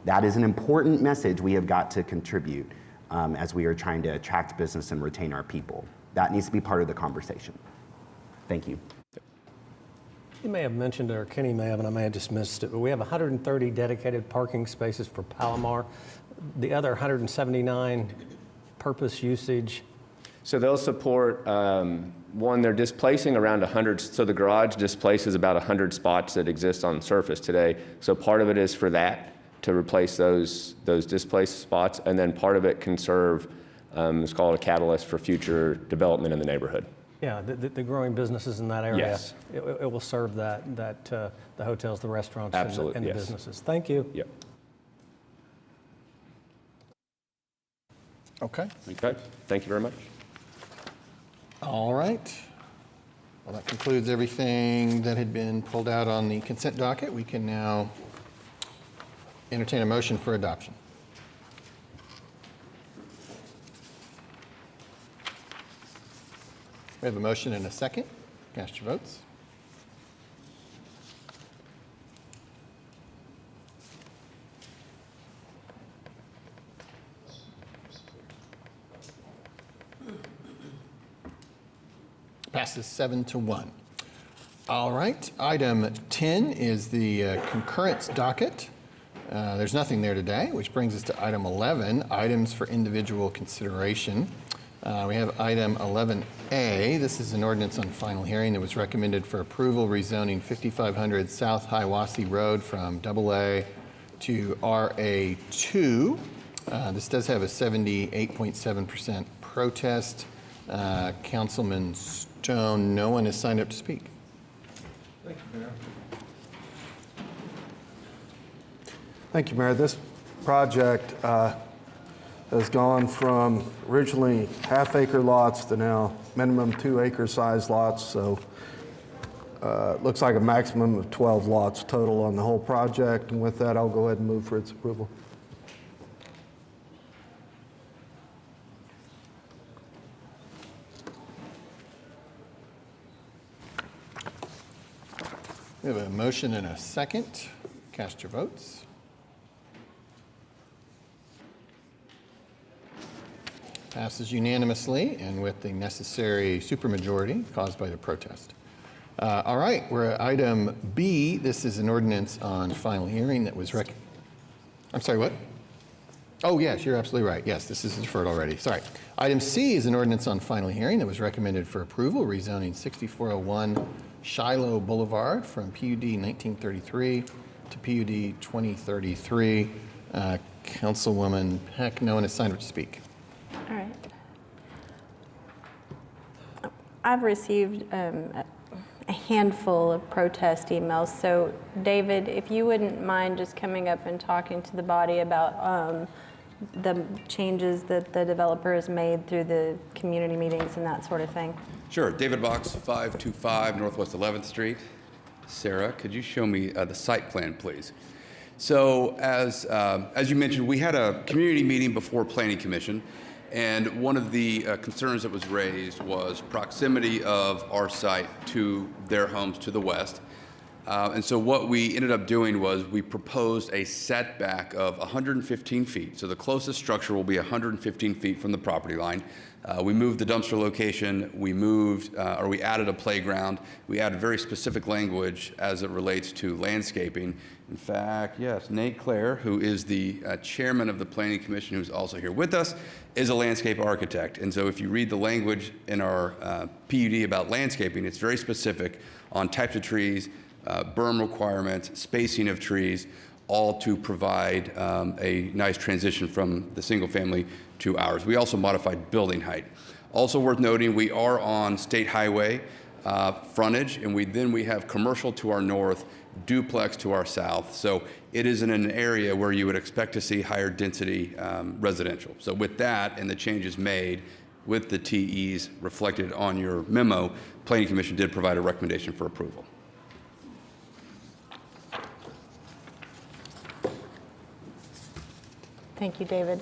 That is an important message we have got to contribute as we are trying to attract business and retain our people. That needs to be part of the conversation. Thank you. You may have mentioned it, or Kenny may have, and I may have just missed it, but we have 130 dedicated parking spaces for Palomar. The other 179 purpose usage. So they'll support, one, they're displacing around 100, so the garage displaces about 100 spots that exist on the surface today. So part of it is for that, to replace those displaced spots, and then part of it can serve, it's called a catalyst for future development in the neighborhood. Yeah, the growing businesses in that area. Yes. It will serve the hotels, the restaurants, Absolutely, and the yes. businesses. Thank you. Yep. Okay. Okay, thank you very much. All right. Well, that concludes everything that had been pulled out on the consent docket. We can now entertain a motion for adoption. We have a motion and a second. Cast your votes. Passes 7-1. All right, item 10 is the concurrence docket. There's nothing there today, which brings us to item 11, items for individual consideration. We have item 11A. This is an ordinance on final hearing that was recommended for approval, rezoning 5500 South Hiawassee Road from AA to RA2. This does have a 78.7% protest. Councilman Stone, no one has signed up to speak. Thank you, Mayor. Thank you, Mayor. This project has gone from originally half-acre lots to now minimum 2-acre size lots. So it looks like a maximum of 12 lots total on the whole project. And with that, I'll go ahead and move for its approval. We have a motion and a second. Cast your votes. Passes unanimously and with the necessary supermajority caused by the protest. All right, we're at item B. This is an ordinance on final hearing that was I'm sorry, what? Oh, yes, you're absolutely right. Yes, this is deferred already. Sorry. Item C is an ordinance on final hearing that was recommended for approval, rezoning 6401 Shiloh Boulevard from PUD 1933 to PUD 2033. Councilwoman Peck, no one has signed up to speak. All right. I've received a handful of protest emails. So, David, if you wouldn't mind just coming up and talking to the body about the changes that the developer has made through the community meetings and that sort of thing. Sure. David Box, 525 Northwest 11th Street. Sarah, could you show me the site plan, please? So, as you mentioned, we had a community meeting before Planning Commission. And one of the concerns that was raised was proximity of our site to their homes to the west. And so what we ended up doing was we proposed a setback of 115 feet. So the closest structure will be 115 feet from the property line. We moved the dumpster location. We added a playground. We added very specific language as it relates to landscaping. In fact, yes, Nate Clare, who is the chairman of the Planning Commission, who's also here with us, is a landscape architect. And so if you read the language in our PUD about landscaping, it's very specific on types of trees, berm requirements, spacing of trees, all to provide a nice transition from the single family to ours. We also modified building height. Also worth noting, we are on State Highway frontage, and we have commercial to our north, duplex to our south. So it is in an area where you would expect to see higher density residential. So with that and the changes made with the TEs reflected on your memo, Planning Commission did provide a recommendation for approval. Thank you, David.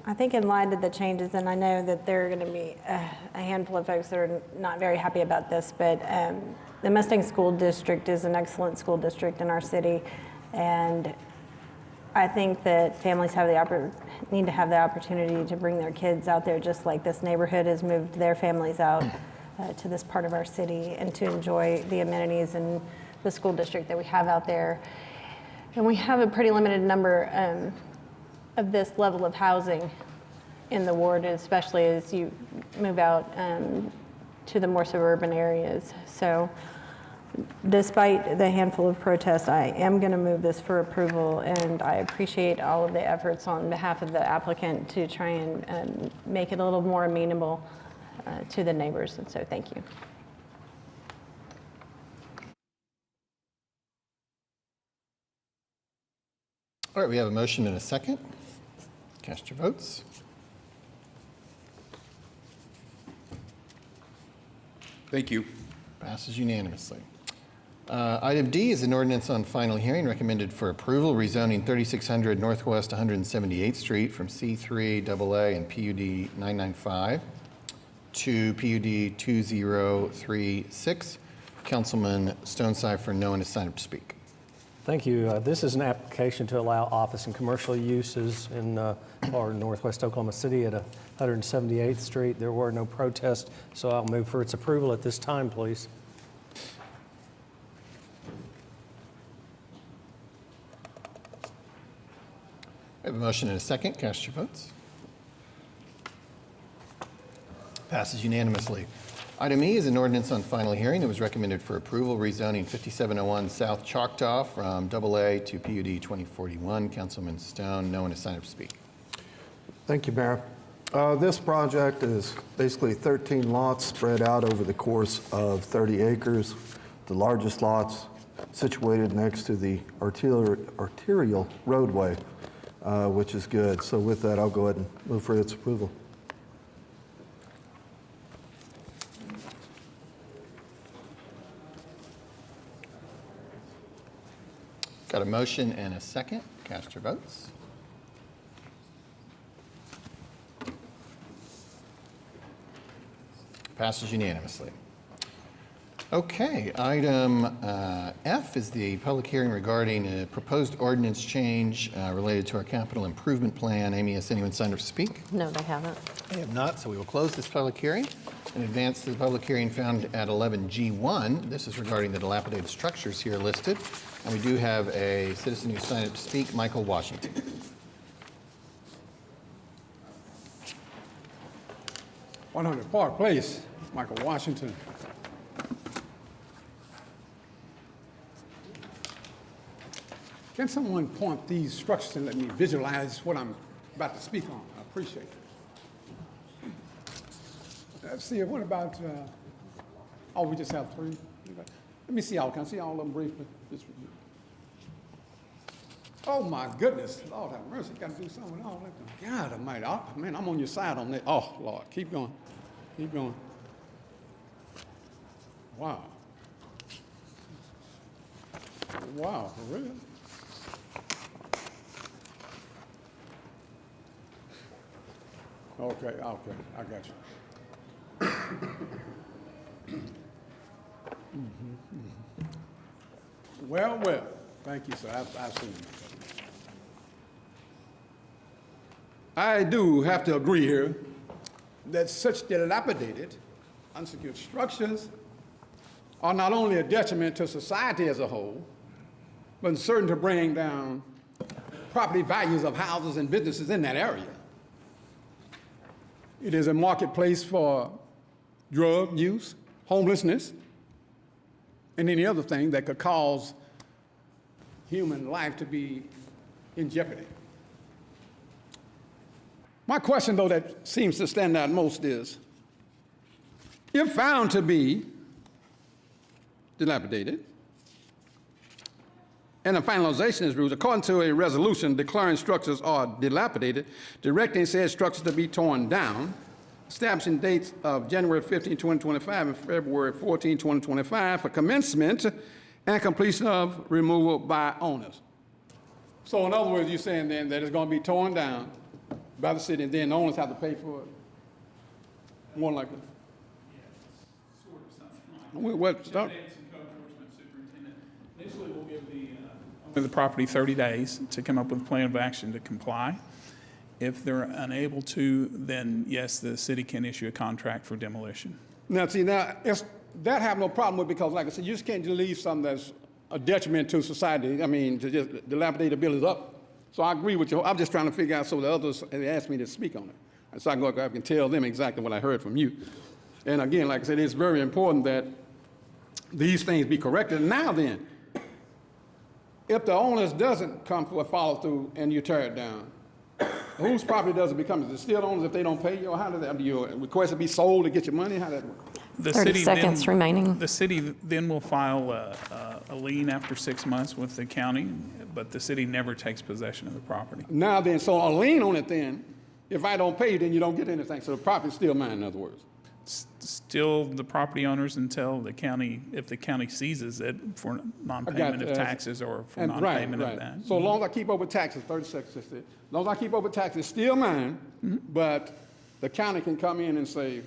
I think in light of the changes, and I know that there are going to be a handful of folks that are not very happy about this, but the Mustang School District is an excellent school district in our city, and I think that families need to have the opportunity to bring their kids out there, just like this neighborhood has moved their families out to this part of our city, and to enjoy the amenities and the school district that we have out there. And we have a pretty limited number of this level of housing in the ward, especially as you move out to the more suburban areas. So despite the handful of protests, I am going to move this for approval, and I appreciate all of the efforts on behalf of the applicant to try and make it a little more amenable to the neighbors, and so thank you. All right, we have a motion and a second. Cast your votes. Thank you. Passes unanimously. Item D is an ordinance on final hearing recommended for approval, rezoning 3600 Northwest 178th Street from C3 AA and PUD 995 to PUD 2036. Councilman Stonecipher, no one is signed up to speak. Thank you. This is an application to allow office and commercial uses in our Northwest Oklahoma City at 178th Street. There were no protests, so I'll move for its approval at this time, please. We have a motion and a second. Cast your votes. Passes unanimously. Item E is an ordinance on final hearing that was recommended for approval, rezoning 5701 South Choctaw from AA to PUD 2041. Councilman Stone, no one is signed up to speak. Thank you, Mayor. This project is basically 13 lots spread out over the course of 30 acres. The largest lots situated next to the arterial roadway, which is good. So with that, I'll go ahead and move for its approval. Got a motion and a second. Cast your votes. Passes unanimously. Okay, item F is the public hearing regarding a proposed ordinance change related to our capital improvement plan. Amy, has anyone signed up to speak? No, they haven't. They have not, so we will close this public hearing and advance to the public hearing found at 11G1. This is regarding the dilapidated structures here listed. And we do have a citizen who signed up to speak, Michael Washington. "100 Park Place, Michael Washington. Can someone point these structures and let me visualize what I'm about to speak on? I appreciate it. Let's see, what about, oh, we just have 3? Let me see all, can I see all of them briefly? Oh my goodness, Lord have mercy, got to do something with all that. God almighty, man, I'm on your side on that. Oh, Lord, keep going, keep going. Wow. Wow, for real? Okay, I got you. Well, thank you, sir. I've seen it. I do have to agree here that such dilapidated, unsecured structures are not only a detriment to society as a whole, but certain to bring down property values of houses and businesses in that area. It is a marketplace for drug use, homelessness, and any other thing that could cause human life to be in jeopardy. My question, though, that seems to stand out most is, if found to be dilapidated, and the finalization is rules, according to a resolution declaring structures are dilapidated, directing said structures to be torn down, establishing dates of January 15, 2025 and February 14, 2025 for commencement and completion of removal by owners. So in other words, you're saying then that it's going to be torn down by the city and then the owners have to pay for it? More like that? What? Initially, we'll give the property 30 days to come up with a plan of action to comply. If they're unable to, then yes, the city can issue a contract for demolition. Now, see, that I have no problem with because, like I said, you just can't just leave something that's a detriment to society. I mean, to just dilapidate the buildings up. So I agree with you. I'm just trying to figure out so the others, they asked me to speak on it. And so I can tell them exactly what I heard from you. And again, like I said, it's very important that these things be corrected. Now then, if the owners doesn't come for a follow through and you tear it down, whose property does it become? Is it still the owners if they don't pay you, or how does that? Do you request it be sold to get your money? How does that work? The 30 city seconds then, remaining. The city then will file a lien after 6 months with the county, but the city never takes possession of the property. Now then, so a lien on it then, if I don't pay you, then you don't get anything. So the property's still mine, in other words. Still the property owners until the county, if the county seizes it for non-payment of taxes or for non-payment of that. So as long as I keep up with taxes, 36, as long as I keep up with taxes, it's still mine, but the county can come in and say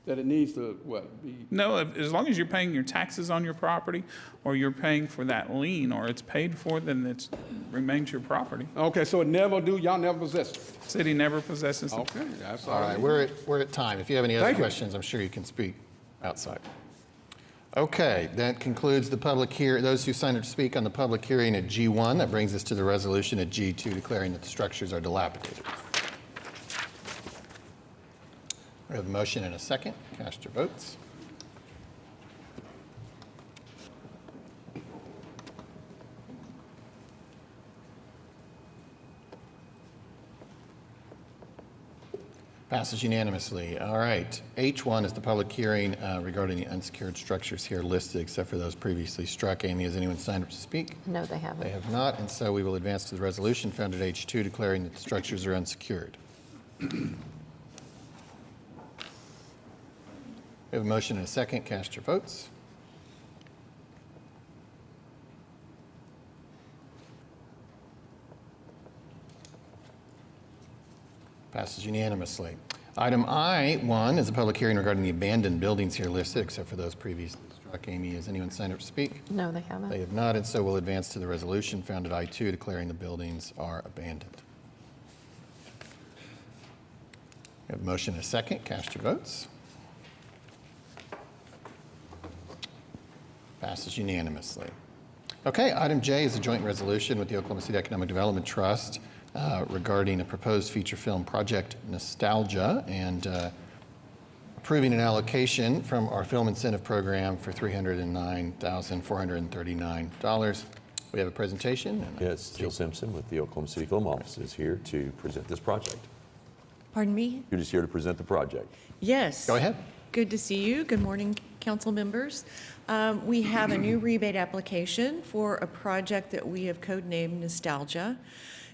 that it needs to, be? No, as long as you're paying your taxes on your property or you're paying for that lien or it's paid for, then it remains your property. Okay, so y'all never possess it? City never possesses it. Okay, that's All right, we're at time. If you have any other questions, I'm sure you can speak outside. Okay, that concludes the public hearing. Those who signed up to speak on the public hearing at G1, that brings us to the resolution at G2 declaring that the structures are dilapidated. We have a motion and a second. Cast your votes. Passes unanimously. All right. H1 is the public hearing regarding the unsecured structures here listed, except for those previously struck. Amy, has anyone signed up to speak? No, they haven't. They have not, and so we will advance to the resolution found at H2 declaring that the structures are unsecured. We have a motion and a second. Cast your votes. Passes unanimously. Item I1 is a public hearing regarding the abandoned buildings here listed, except for those previously struck. Amy, has anyone signed up to speak? No, they haven't. They have not, and so we'll advance to the resolution found at I2 declaring the buildings are abandoned. We have a motion and a second. Cast your votes. Passes unanimously. Okay, item J is a joint resolution with the Oklahoma City Economic Development Trust regarding a proposed feature film project Nostalgia and approving an allocation from our film incentive program for $309,439. We have a presentation. Yes, Jill Simpson with the Oklahoma City Film Office is here to present this project. Pardon me? You're just here to present the project. Yes. Go ahead. Good to see you. Good morning, council members. We have a new rebate application for a project that we have codenamed Nostalgia.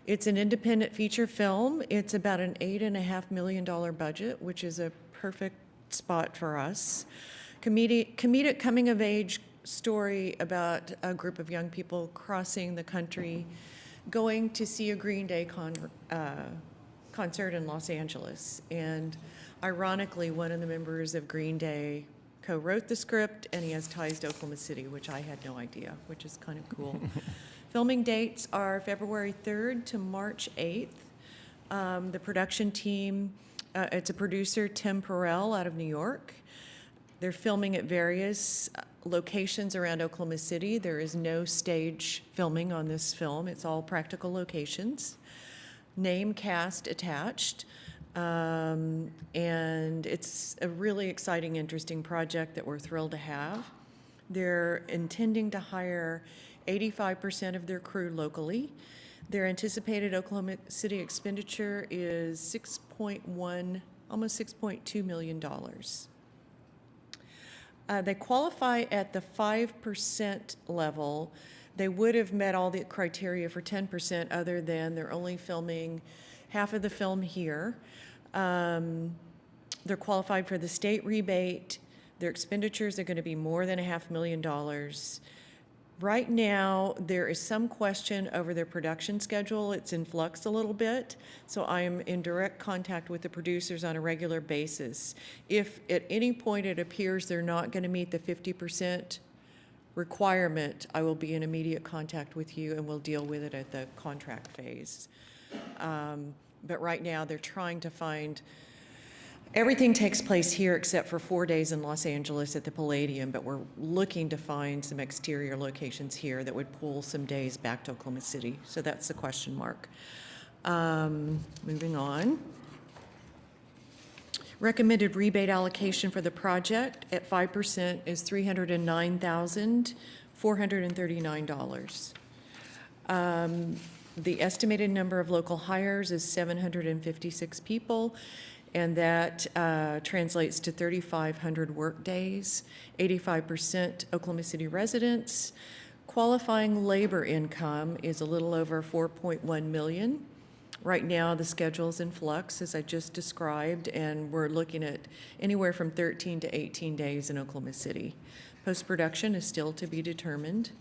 It's an independent feature film. It's about an $8.5 million budget, which is a perfect spot for us. Comedic coming-of-age story about a group of young people crossing the country, going to see a Green Day concert in Los Angeles. And ironically, one of the members of Green Day co-wrote the script, and he has ties to Oklahoma City, which I had no idea, which is kind of cool. Filming dates are February 3rd to March 8th. The production team, it's a producer, Tim Perrell, out of New York. They're filming at various locations around Oklahoma City. There is no stage filming on this film. It's all practical locations. Name cast attached. And it's a really exciting, interesting project that we're thrilled to have. They're intending to hire 85% of their crew locally. Their anticipated Oklahoma City expenditure is almost $6.2 million. They qualify at the 5% level. They would have met all the criteria for 10% other than they're only filming half of the film here. They're qualified for the state rebate. Their expenditures are going to be more than $500,000. Right now, there is some question over their production schedule. It's in flux a little bit, so I am in direct contact with the producers on a regular basis. If at any point it appears they're not going to meet the 50% requirement, I will be in immediate contact with you and we'll deal with it at the contract phase. But right now, they're trying to find. Everything takes place here except for 4 days in Los Angeles at the Palladium, but we're looking to find some exterior locations here that would pull some days back to Oklahoma City. So that's the question mark. Moving on. Recommended rebate allocation for the project at 5% is $309,439. The estimated number of local hires is 756 people. And that translates to 3,500 work days, 85% Oklahoma City residents. Qualifying labor income is a little over $4.1 million. Right now, the schedule is in flux, as I just described, and we're looking at anywhere from 13 to 18 days in Oklahoma City. Post-production is still to be determined.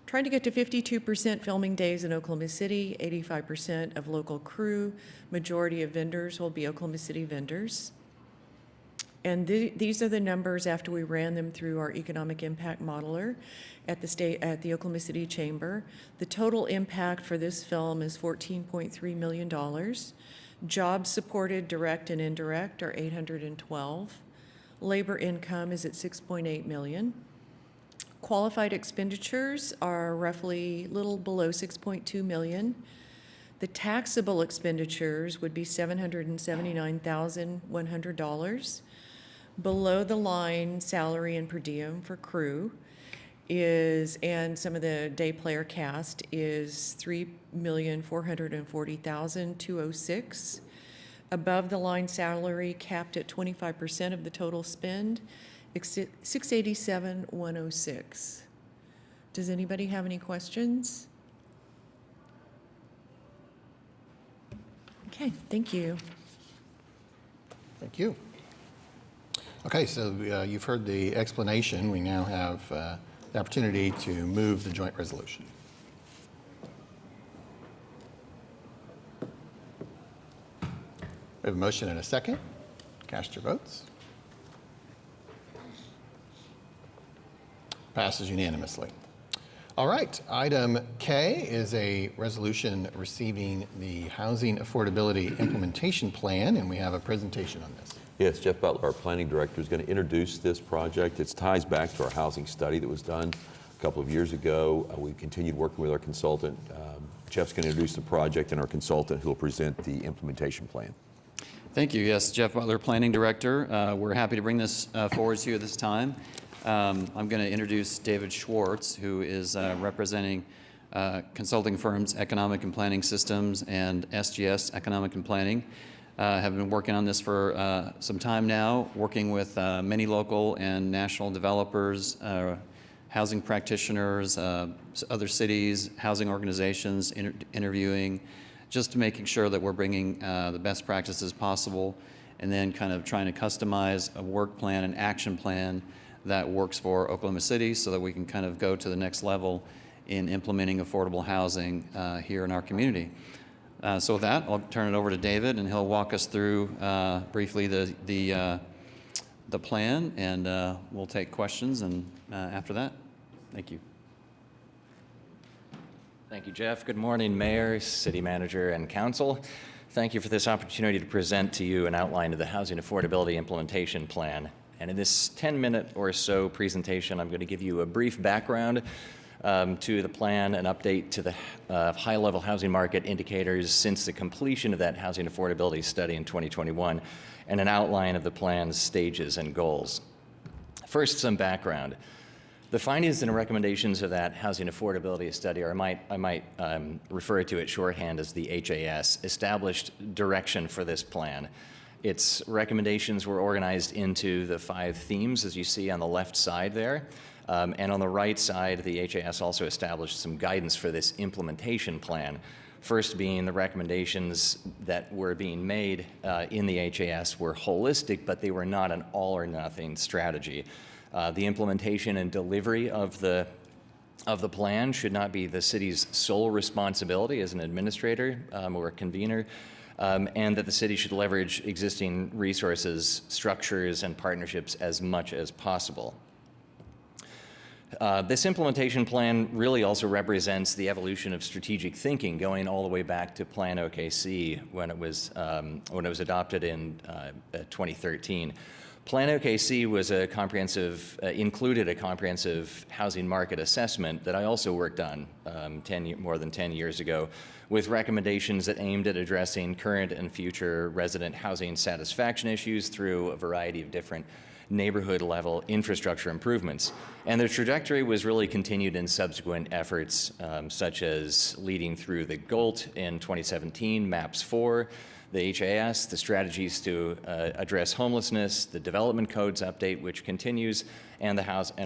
Trying to get to 52% filming days in Oklahoma City, 85% of local crew, majority of vendors will be Oklahoma City vendors. And these are the numbers after we ran them through our economic impact modeler at the Oklahoma City Chamber. The total impact for this film is $14.3 million. Jobs supported, direct and indirect, are 812. Labor income is at $6.8 million. Qualified expenditures are roughly a little below $6.2 million. The taxable expenditures would be $779,100. Below the line salary and per diem for crew and some of the day player cast is $3,440,206. Above the line salary capped at 25% of the total spend, $687,106. Does anybody have any questions? Okay, thank you. Thank you. Okay, so you've heard the explanation. We now have the opportunity to move the joint resolution. We have a motion and a second. Cast your votes. Passes unanimously. All right, item K is a resolution receiving the Housing Affordability Implementation Plan, and we have a presentation on this. Yes, Jeff Butler, our planning director, is going to introduce this project. It ties back to our housing study that was done a couple of years ago. We continued working with our consultant. Jeff's going to introduce the project, and our consultant who will present the implementation plan. Thank you. Yes, Jeff Butler, planning director. We're happy to bring this forward to you this time. I'm going to introduce David Schwartz, who is representing consulting firms Economic and Planning Systems and SGS Economic and Planning. Have been working on this for some time now, working with many local and national developers, housing practitioners, other cities, housing organizations, interviewing, just making sure that we're bringing the best practices possible, and then kind of trying to customize a work plan, an action plan that works for Oklahoma City so that we can kind of go to the next level in implementing affordable housing here in our community. So with that, I'll turn it over to David, and he'll walk us through briefly the plan, and we'll take questions and after that. Thank you. Thank you, Jeff. Good morning, Mayor, City Manager, and Council. Thank you for this opportunity to present to you an outline of the Housing Affordability Implementation Plan. And in this 10-minute or so presentation, I'm going to give you a brief background to the plan, an update to the high-level housing market indicators since the completion of that housing affordability study in 2021, and an outline of the plan's stages and goals. First, some background. The findings and recommendations of that housing affordability study, or I might refer to it shorthand as the HAS, established direction for this plan. Its recommendations were organized into the 5 themes, as you see on the left side there. And on the right side, the HAS also established some guidance for this implementation plan. First being the recommendations that were being made in the HAS were holistic, but they were not an all or nothing strategy. The implementation and delivery of the plan should not be the city's sole responsibility as an administrator or a convener, and that the city should leverage existing resources, structures, and partnerships as much as possible. This implementation plan really also represents the evolution of strategic thinking, going all the way back to Plan OKC when it was adopted in 2013. Plan OKC was a comprehensive, included a comprehensive housing market assessment that I also worked on more than 10 years ago, with recommendations that aimed at addressing current and future resident housing satisfaction issues through a variety of different neighborhood level infrastructure improvements. And the trajectory was really continued in subsequent efforts, such as leading through the GOLT in 2017, MAPS 4, the HAS, the strategies to address homelessness, the development codes update, which continues, and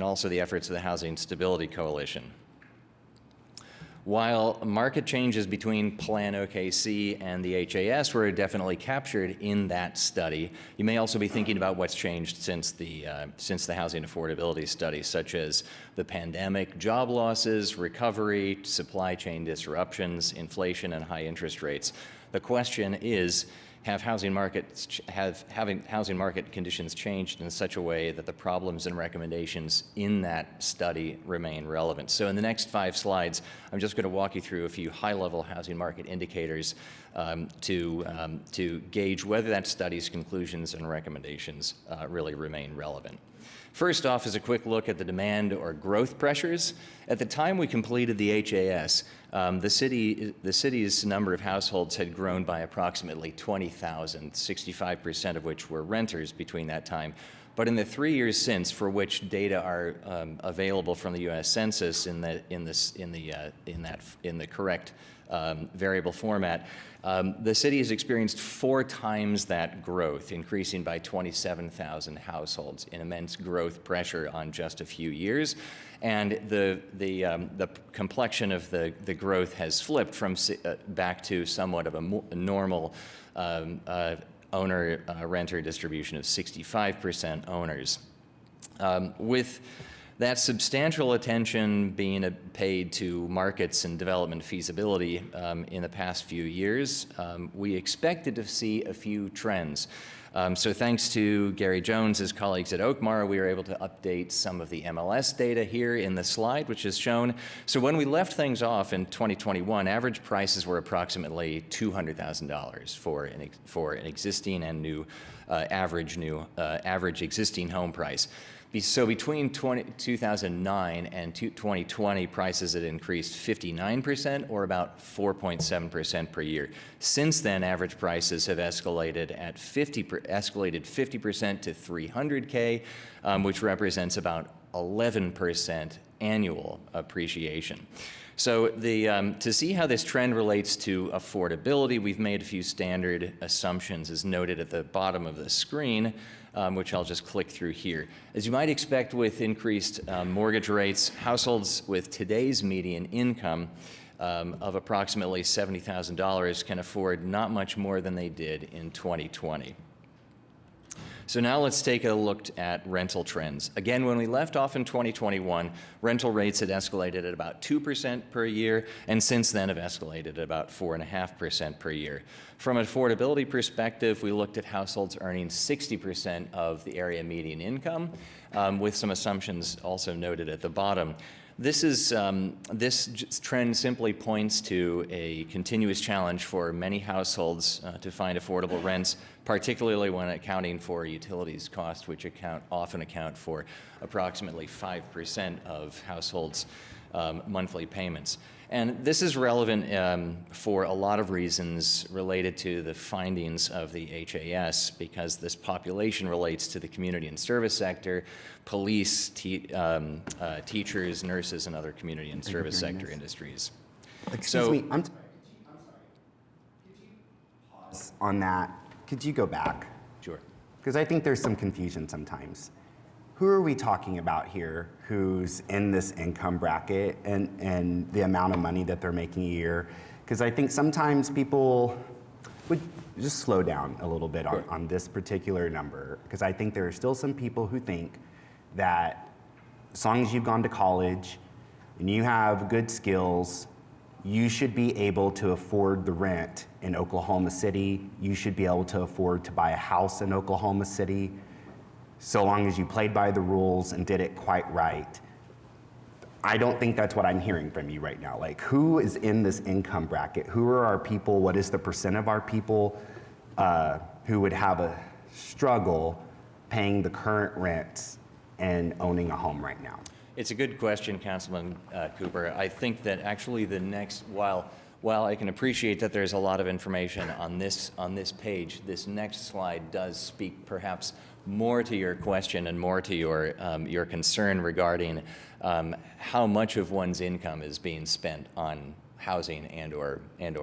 also the efforts of the Housing Stability Coalition. While market changes between Plan OKC and the HAS were definitely captured in that study, you may also be thinking about what's changed since the housing affordability study, such as the pandemic, job losses, recovery, supply chain disruptions, inflation, and high interest rates. The question is, have housing market conditions changed in such a way that the problems and recommendations in that study remain relevant? So in the next 5 slides, I'm just going to walk you through a few high-level housing market indicators to gauge whether that study's conclusions and recommendations really remain relevant. First off is a quick look at the demand or growth pressures. At the time we completed the HAS, the city's number of households had grown by approximately 20,000, 65% of which were renters between that time. But in the 3 years since, for which data are available from the U.S. Census in the correct variable format, the city has experienced 4 times that growth, increasing by 27,000 households, in immense growth pressure on just a few years. And the complexion of the growth has flipped from back to somewhat of a normal owner-renter distribution of 65% owners. With that substantial attention being paid to markets and development feasibility in the past few years, we expected to see a few trends. So thanks to Gary Jones, his colleagues at Oakmar, we were able to update some of the MLS data here in the slide, which is shown. So when we left things off in 2021, average prices were approximately $200,000 for an existing and new average existing home price. So between 2009 and 2020, prices had increased 59%, or about 4.7% per year. Since then, average prices have escalated 50% to $300K, which represents about 11% annual appreciation. So to see how this trend relates to affordability, we've made a few standard assumptions as noted at the bottom of the screen, which I'll just click through here. As you might expect with increased mortgage rates, households with today's median income of approximately $70,000 can afford not much more than they did in 2020. So now let's take a look at rental trends. Again, when we left off in 2021, rental rates had escalated at about 2% per year, and since then have escalated at about 4.5% per year. From an affordability perspective, we looked at households earning 60% of the area median income, with some assumptions also noted at the bottom. This trend simply points to a continuous challenge for many households to find affordable rents, particularly when accounting for utilities costs, which often account for approximately 5% of households' monthly payments. And this is relevant for a lot of reasons related to the findings of the HAS, because this population relates to the community and service sector, police, teachers, nurses, and other community and service sector industries. Excuse me, I'm sorry. Could you pause on that? Could you go back? Sure. Because I think there's some confusion sometimes. Who are we talking about here who's in this income bracket and the amount of money that they're making a year? Because I think sometimes people would just slow down a little bit on this particular number, because I think there are still some people who think that as long as you've gone to college and you have good skills, you should be able to afford the rent in Oklahoma City. You should be able to afford to buy a house in Oklahoma City, so long as you played by the rules and did it quite right. I don't think that's what I'm hearing from you right now. Like, who is in this income bracket? Who are our people? What is the percent of our people who would have a struggle paying the current rents and owning a home right now? It's a good question, Councilman Cooper. I think that actually the next, while I can appreciate that there's a lot of information on this page, this next slide does speak perhaps more to your question and more to your concern regarding how much of one's income is being spent on housing and or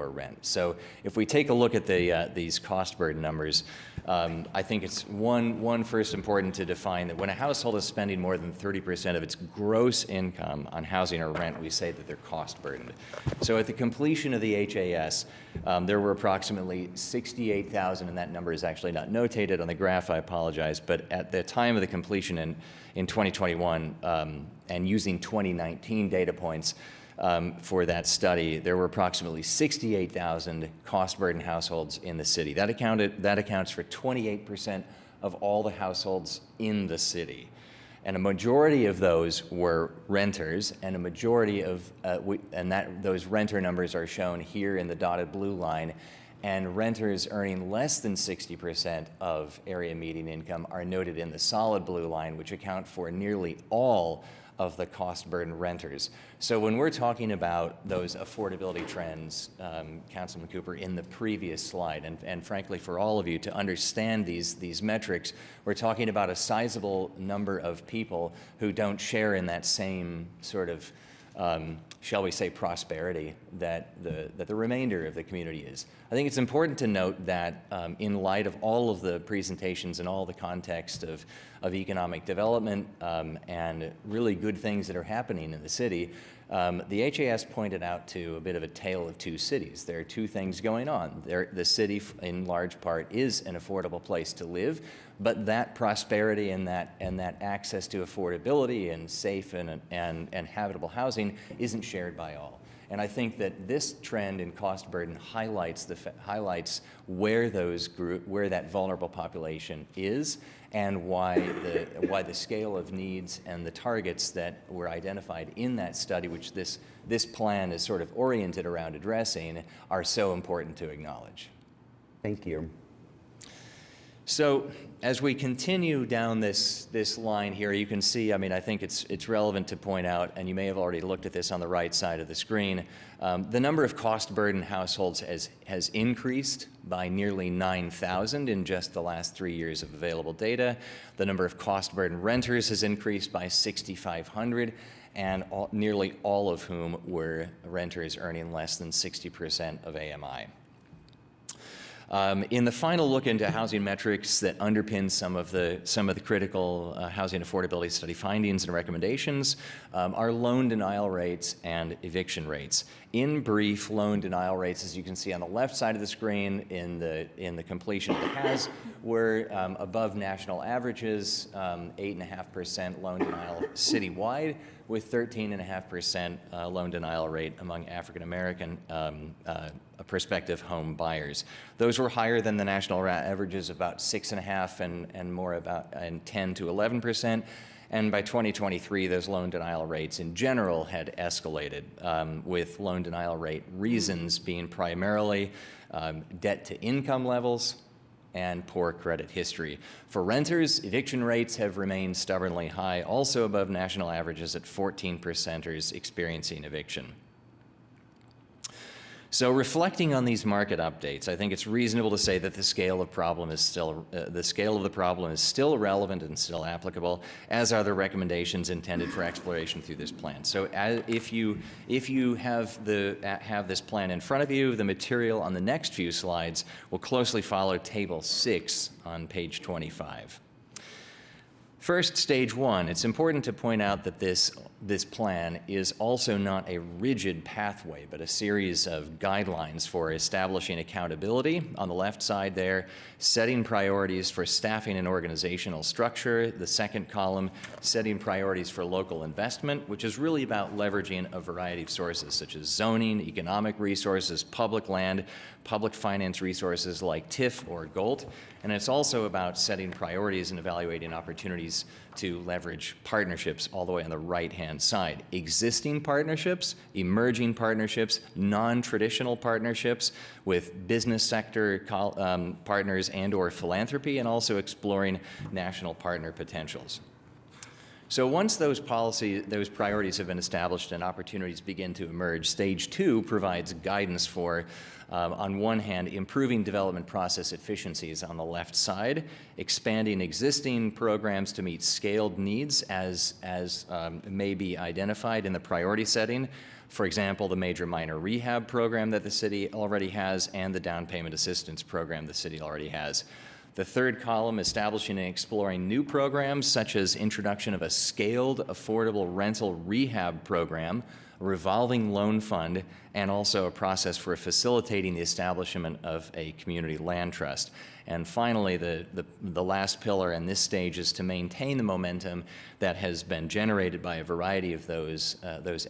rent. So if we take a look at these cost burden numbers, I think it's first important to define that when a household is spending more than 30% of its gross income on housing or rent, we say that they're cost burdened. So at the completion of the HAS, there were approximately 68,000, and that number is actually not notated on the graph, I apologize, but at the time of the completion in 2021, and using 2019 data points, for that study, there were approximately 68,000 cost burden households in the city. That accounts for 28% of all the households in the city. And a majority of those were renters, and a majority of, those renter numbers are shown here in the dotted blue line, and renters earning less than 60% of area median income are noted in the solid blue line, which account for nearly all of the cost burden renters. So when we're talking about those affordability trends, Councilman Cooper, in the previous slide, and frankly for all of you to understand these metrics, we're talking about a sizable number of people who don't share in that same sort of, shall we say, prosperity that the remainder of the community is. I think it's important to note that in light of all of the presentations and all the context of economic development and really good things that are happening in the city, the HAS pointed out to a bit of a tale of two cities. There are two things going on. The city, in large part, is an affordable place to live, but that prosperity and that access to affordability and safe and habitable housing isn't shared by all. And I think that this trend in cost burden highlights where that vulnerable population is, and why the scale of needs and the targets that were identified in that study, which this plan is sort of oriented around addressing, are so important to acknowledge. Thank you. So as we continue down this line here, you can see, I mean, I think it's relevant to point out, and you may have already looked at this on the right side of the screen, the number of cost burden households has increased by nearly 9,000 in just the last 3 years of available data. The number of cost burden renters has increased by 6,500, and nearly all of whom were renters earning less than 60% of AMI. In the final look into housing metrics that underpin some of the critical housing affordability study findings and recommendations are loan denial rates and eviction rates. In brief, loan denial rates, as you can see on the left side of the screen in the completion of the HAS, were above national averages, 8.5% loan denial citywide, with 13.5% loan denial rate among African American prospective home buyers. Those were higher than the national averages, about 6.5% and more about 10 to 11%. And by 2023, those loan denial rates in general had escalated, with loan denial rate reasons being primarily debt to income levels and poor credit history. For renters, eviction rates have remained stubbornly high, also above national averages at 14% experiencing eviction. So reflecting on these market updates, I think it's reasonable to say that the scale of the problem is still relevant and still applicable, as are the recommendations intended for exploration through this plan. So if you have this plan in front of you, the material on the next few slides will closely follow Table 6 on page 25. First, stage one. It's important to point out that this plan is also not a rigid pathway, but a series of guidelines for establishing accountability. On the left side there, setting priorities for staffing and organizational structure. The second column, setting priorities for local investment, which is really about leveraging a variety of sources such as zoning, economic resources, public land, public finance resources like TIF or GOLT. And it's also about setting priorities and evaluating opportunities to leverage partnerships all the way on the right-hand side. Existing partnerships, emerging partnerships, non-traditional partnerships with business sector partners and or philanthropy, and also exploring national partner potentials. So once those priorities have been established and opportunities begin to emerge, stage two provides guidance for, on one hand, improving development process efficiencies on the left side, expanding existing programs to meet scaled needs as may be identified in the priority setting. For example, the major minor rehab program that the city already has and the down payment assistance program the city already has. The third column, establishing and exploring new programs such as introduction of a scaled, affordable rental rehab program, a revolving loan fund, and also a process for facilitating the establishment of a community land trust. And finally, the last pillar in this stage is to maintain the momentum that has been generated by a variety of those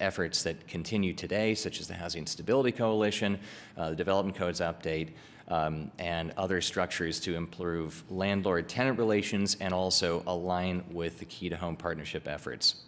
efforts that continue today, such as the Housing Stability Coalition, the Development Codes update, and other structures to improve landlord-tenant relations and also align with the Key to Home partnership efforts.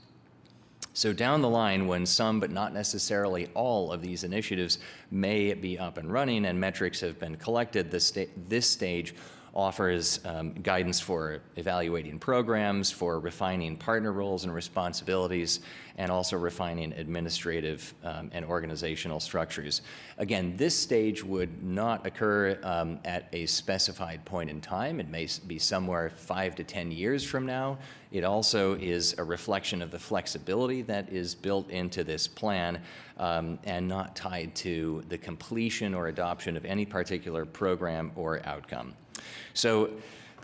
So down the line, when some but not necessarily all of these initiatives may be up and running and metrics have been collected, this stage offers guidance for evaluating programs, for refining partner roles and responsibilities, and also refining administrative and organizational structures. Again, this stage would not occur at a specified point in time. It may be somewhere 5 to 10 years from now. It also is a reflection of the flexibility that is built into this plan and not tied to the completion or adoption of any particular program or outcome. So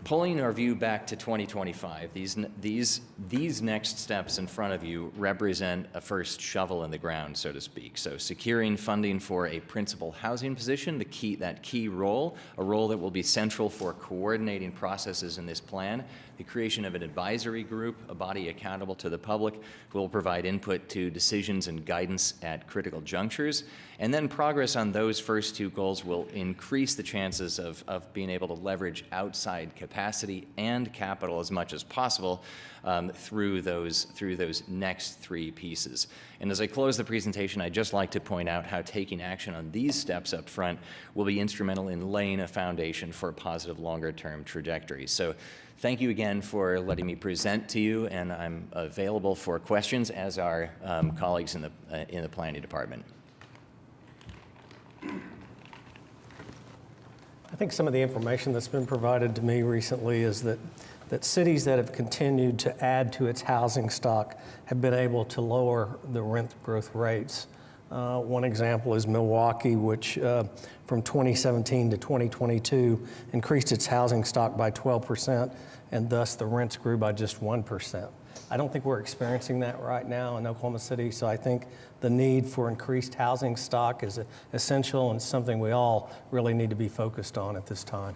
pulling our view back to 2025, these next steps in front of you represent a first shovel in the ground, so to speak. So securing funding for a principal housing position, that key role, a role that will be central for coordinating processes in this plan, the creation of an advisory group, a body accountable to the public, who will provide input to decisions and guidance at critical junctures. And then progress on those first two goals will increase the chances of being able to leverage outside capacity and capital as much as possible through those next three pieces. And as I close the presentation, I'd just like to point out how taking action on these steps up front will be instrumental in laying a foundation for a positive longer-term trajectory. So thank you again for letting me present to you, and I'm available for questions, as are colleagues in the planning department. I think some of the information that's been provided to me recently is that cities that have continued to add to its housing stock have been able to lower the rent growth rates. One example is Milwaukee, which from 2017 to 2022 increased its housing stock by 12%, and thus the rents grew by just 1%. I don't think we're experiencing that right now in Oklahoma City, so I think the need for increased housing stock is essential and something we all really need to be focused on at this time.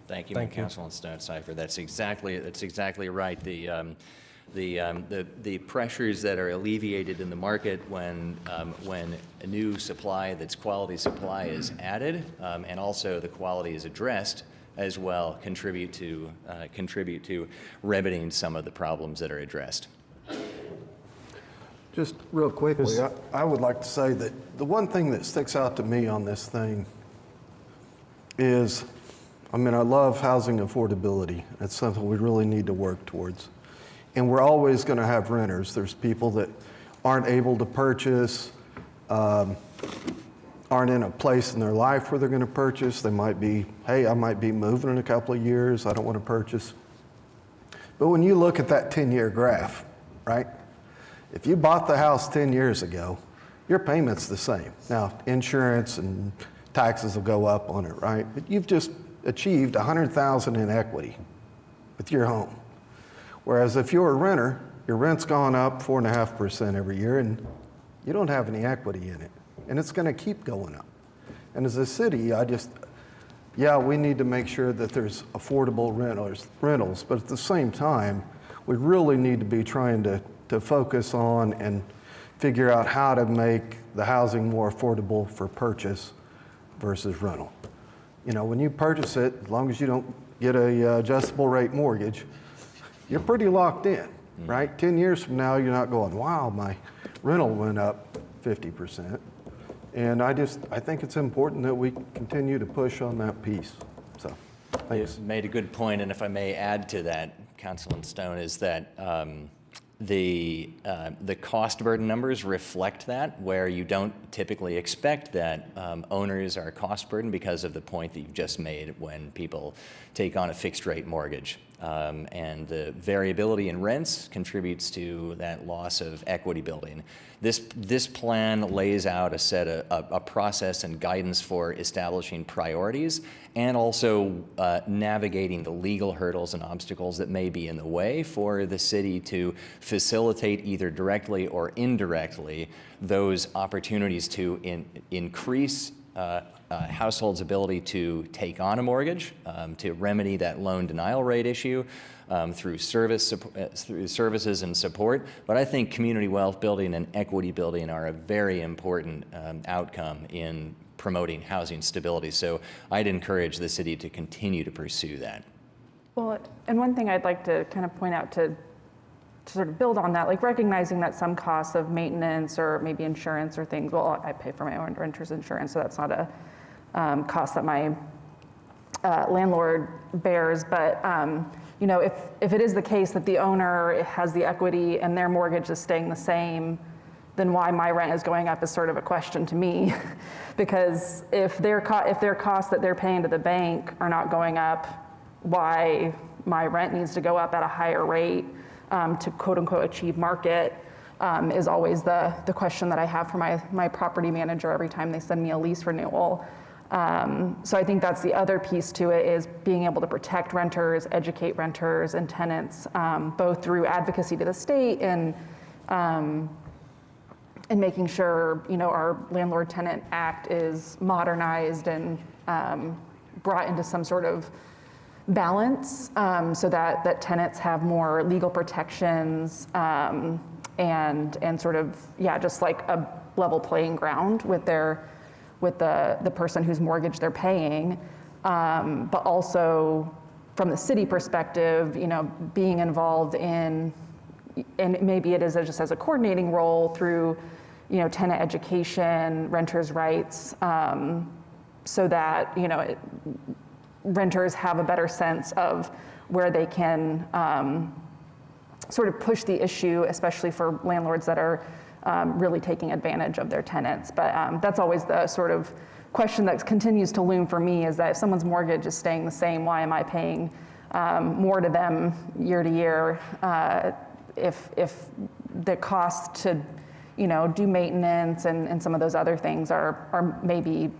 Thank you, Councilman Stone-Cipher. That's exactly right. The pressures that are alleviated in the market when a new supply that's quality supply is added, and also the quality is addressed as well, contribute to remedying some of the problems that are addressed. Just real quickly, I would like to say that the one thing that sticks out to me on this thing is I mean, I love housing affordability. It's something we really need to work towards. And we're always going to have renters. There's people that aren't able to purchase, aren't in a place in their life where they're going to purchase. They might be, hey, I might be moving in a couple of years. I don't want to purchase. But when you look at that 10-year graph, right? If you bought the house 10 years ago, your payment's the same. Now, insurance and taxes will go up on it, right? But you've just achieved $100,000 in equity with your home. Whereas if you're a renter, your rent's gone up 4.5% every year, and you don't have any equity in it. And it's going to keep going up. And as a city, we need to make sure that there's affordable rentals, but at the same time, we really need to be trying to focus on and figure out how to make the housing more affordable for purchase versus rental. You know, when you purchase it, as long as you don't get a adjustable rate mortgage, you're pretty locked in, right? 10 years from now, you're not going, wow, my rental went up 50%. And I think it's important that we continue to push on that piece. So, thanks. You made a good point, and if I may add to that, Councilman Stone, is that the cost burden numbers reflect that, where you don't typically expect that owners are cost burden because of the point that you've just made when people take on a fixed rate mortgage. And the variability in rents contributes to that loss of equity building. This plan lays out a process and guidance for establishing priorities and also navigating the legal hurdles and obstacles that may be in the way for the city to facilitate either directly or indirectly those opportunities to increase households' ability to take on a mortgage, to remedy that loan denial rate issue through services and support. But I think community wealth building and equity building are a very important outcome in promoting housing stability. So I'd encourage the city to continue to pursue that. Well, and one thing I'd like to kind of point out to sort of build on that, like recognizing that some costs of maintenance or maybe insurance or things, well, I pay for my own renter's insurance, so that's not a cost that my landlord bears. But you know, if it is the case that the owner has the equity and their mortgage is staying the same, then why my rent is going up is sort of a question to me. Because if their costs that they're paying to the bank are not going up, why my rent needs to go up at a higher rate to quote unquote achieve market is always the question that I have for my property manager every time they send me a lease renewal. So I think that's the other piece to it, is being able to protect renters, educate renters and tenants, both through advocacy to the state and making sure, you know, our Landlord-Tenant Act is modernized and brought into some sort of balance, so that tenants have more legal protections and sort of, just like a level playing ground with the person whose mortgage they're paying, but also from the city perspective, you know, being involved in, and maybe it is just as a coordinating role through, you know, tenant education, renters' rights, so that, you know, renters have a better sense of where they can sort of push the issue, especially for landlords that are really taking advantage of their tenants. But that's always the sort of question that continues to loom for me, is that if someone's mortgage is staying the same, why am I paying more to them year to year if the cost to, you know, do maintenance and some of those other things are maybe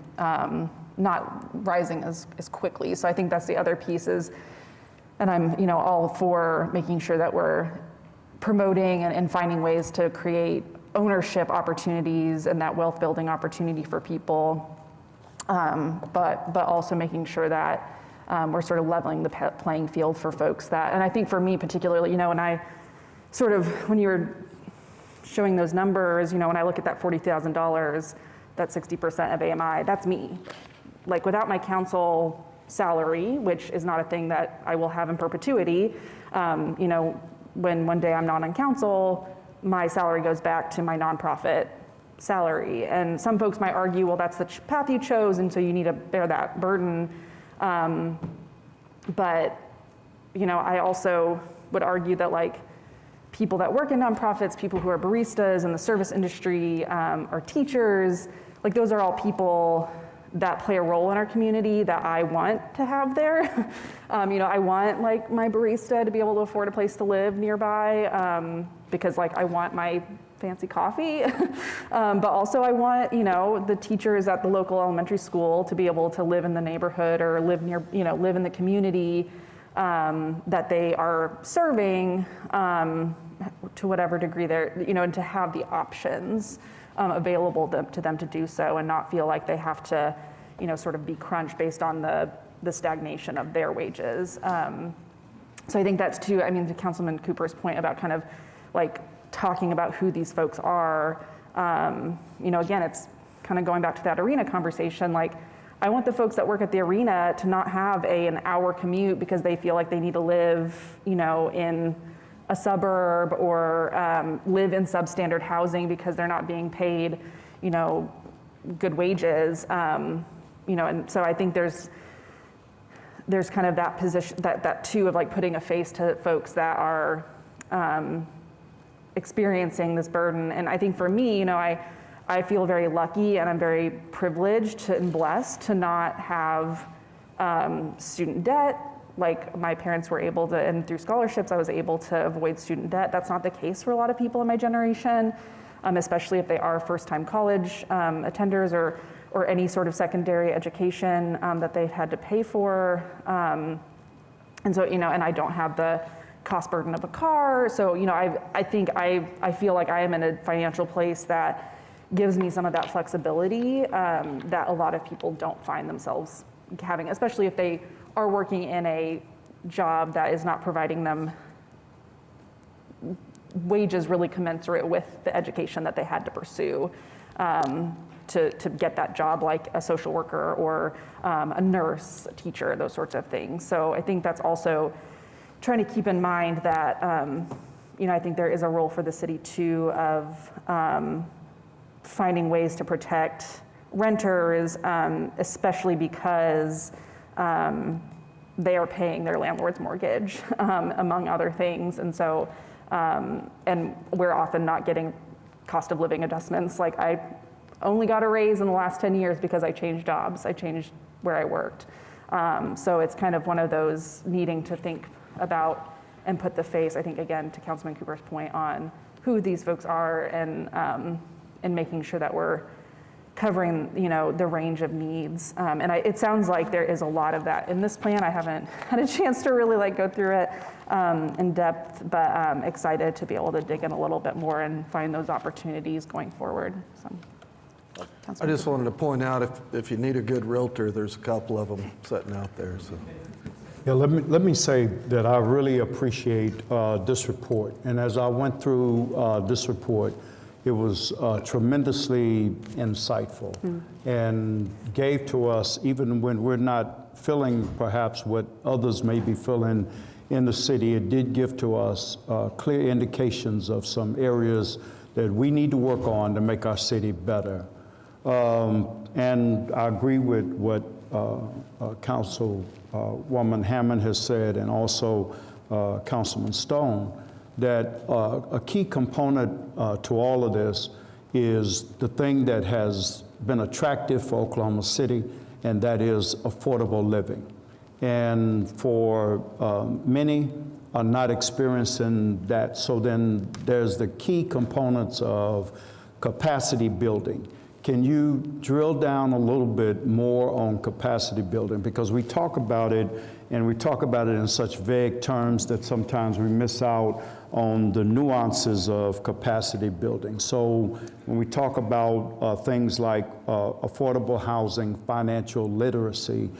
not rising as quickly. So I think that's the other piece is, and I'm, you know, all for making sure that we're promoting and finding ways to create ownership opportunities and that wealth building opportunity for people, but also making sure that we're sort of leveling the playing field for folks that, and I think for me particularly, you know, when I sort of, when you were showing those numbers, you know, when I look at that $40,000, that 60% of AMI, that's me. Like without my council salary, which is not a thing that I will have in perpetuity, you know, when one day I'm not on council, my salary goes back to my nonprofit salary. And some folks might argue, well, that's the path you chose, and so you need to bear that burden. But, you know, I also would argue that like people that work in nonprofits, people who are baristas in the service industry, or teachers, like those are all people that play a role in our community that I want to have there. You know, I want like my barista to be able to afford a place to live nearby, because like I want my fancy coffee, but also I want, you know, the teachers at the local elementary school to be able to live in the neighborhood or live near, you know, live in the community that they are serving, to whatever degree they're, you know, and to have the options available to them to do so, and not feel like they have to, you know, sort of be crunched based on the stagnation of their wages. So I think that's too, I mean, to Councilman Cooper's point about kind of like talking about who these folks are, you know, again, it's kind of going back to that arena conversation. Like, I want the folks that work at the arena to not have an hour commute because they feel like they need to live, you know, in a suburb or live in substandard housing because they're not being paid, you know, good wages. You know, and so I think there's kind of that position, that too, of like putting a face to folks that are experiencing this burden. And I think for me, you know, I feel very lucky and I'm very privileged and blessed to not have student debt. Like my parents were able to, and through scholarships, I was able to avoid student debt. That's not the case for a lot of people in my generation, especially if they are first-time college attenders or any sort of secondary education that they've had to pay for. And so, you know, and I don't have the cost burden of a car. So, you know, I think I feel like I am in a financial place that gives me some of that flexibility that a lot of people don't find themselves having, especially if they are working in a job that is not providing them wages really commensurate with the education that they had to pursue to get that job, like a social worker or a nurse, a teacher, those sorts of things. So I think that's also trying to keep in mind that, you know, I think there is a role for the city too of finding ways to protect renters, especially because they are paying their landlord's mortgage, among other things. And so, and we're often not getting cost of living adjustments. Like I only got a raise in the last 10 years because I changed jobs. I changed where I worked. So it's kind of one of those needing to think about and put the face, I think, again, to Councilman Cooper's point on who these folks are and making sure that we're covering, you know, the range of needs. And it sounds like there is a lot of that in this plan. I haven't had a chance to really like go through it in depth, but excited to be able to dig in a little bit more and find those opportunities going forward. So, I just wanted to point out, if you need a good realtor, there's a couple of them sitting out there. So. Yeah, let me say that I really appreciate this report. And as I went through this report, it was tremendously insightful and gave to us, even when we're not feeling perhaps what others may be feeling in the city, it did give to us clear indications of some areas that we need to work on to make our city better. And I agree with what Councilwoman Hammond has said, and also Councilman Stone, that a key component to all of this is the thing that has been attractive for Oklahoma City, and that is affordable living. And for many are not experiencing that. So then there's the key components of capacity building. Can you drill down a little bit more on capacity building? Because we talk about it, and we talk about it in such vague terms that sometimes we miss out on the nuances of capacity building. So when we talk about things like affordable housing, financial literacy,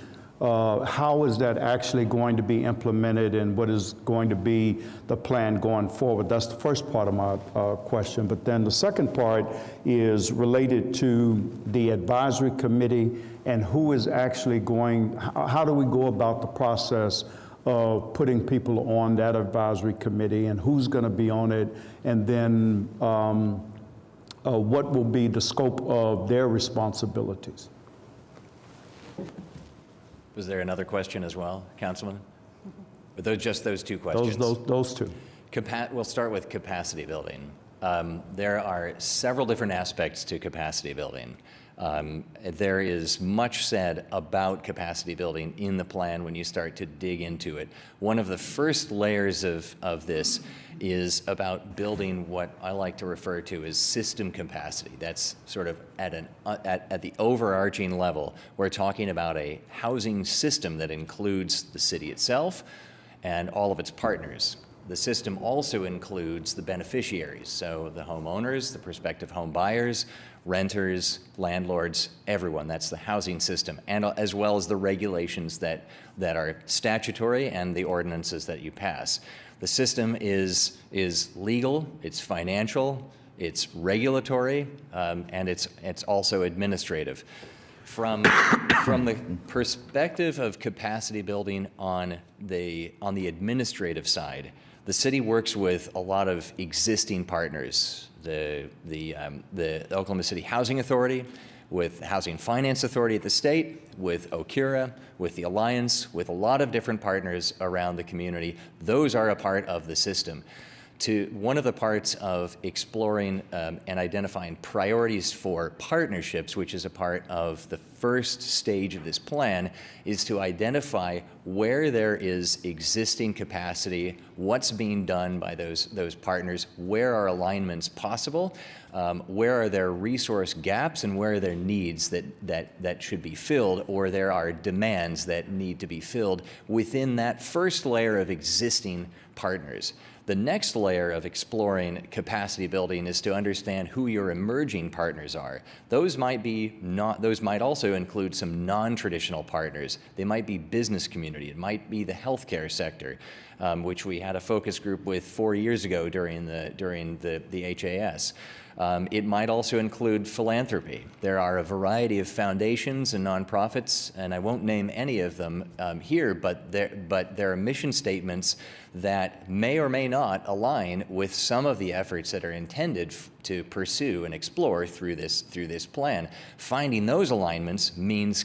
how is that actually going to be implemented, and what is going to be the plan going forward? That's the first part of my question. But then the second part is related to the advisory committee and who is actually going, how do we go about the process of putting people on that advisory committee, and who's going to be on it, and then what will be the scope of their responsibilities? Was there another question as well, Councilman? But just those two questions? Those two. We'll start with capacity building. There are several different aspects to capacity building. There is much said about capacity building in the plan when you start to dig into it. One of the first layers of this is about building what I like to refer to as system capacity. That's sort of at the overarching level. We're talking about a housing system that includes the city itself and all of its partners. The system also includes the beneficiaries, so the homeowners, the prospective home buyers, renters, landlords, everyone. That's the housing system, and as well as the regulations that are statutory and the ordinances that you pass. The system is legal, it's financial, it's regulatory, and it's also administrative. From the perspective of capacity building on the administrative side, the city works with a lot of existing partners, the Oklahoma City Housing Authority, with Housing Finance Authority at the state, with OCURA, with the Alliance, with a lot of different partners around the community. Those are a part of the system. One of the parts of exploring and identifying priorities for partnerships, which is a part of the first stage of this plan, is to identify where there is existing capacity, what's being done by those partners, where are alignments possible, where are there resource gaps, and where are there needs that should be filled, or there are demands that need to be filled within that first layer of existing partners. The next layer of exploring capacity building is to understand who your emerging partners are. Those might also include some non-traditional partners. They might be business community. It might be the healthcare sector, which we had a focus group with 4 years ago during the HAS. It might also include philanthropy. There are a variety of foundations and nonprofits, and I won't name any of them here, but there are mission statements that may or may not align with some of the efforts that are intended to pursue and explore through this plan. Finding those alignments means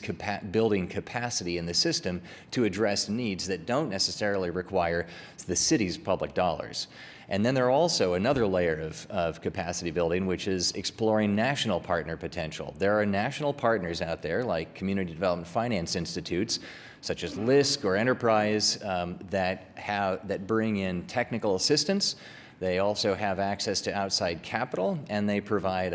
building capacity in the system to address needs that don't necessarily require the city's public dollars. And then there are also another layer of capacity building, which is exploring national partner potential. There are national partners out there, like community development finance institutes, such as LISC or Enterprise, that bring in technical assistance. They also have access to outside capital, and they provide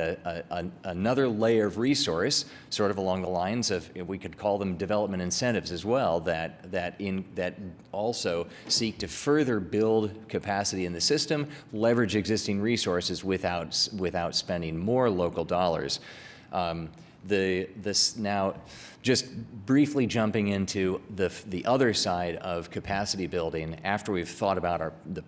another layer of resource, sort of along the lines of, we could call them development incentives as well, that also seek to further build capacity in the system, leverage existing resources without spending more local dollars. Now, just briefly jumping into the other side of capacity building, after we've thought about the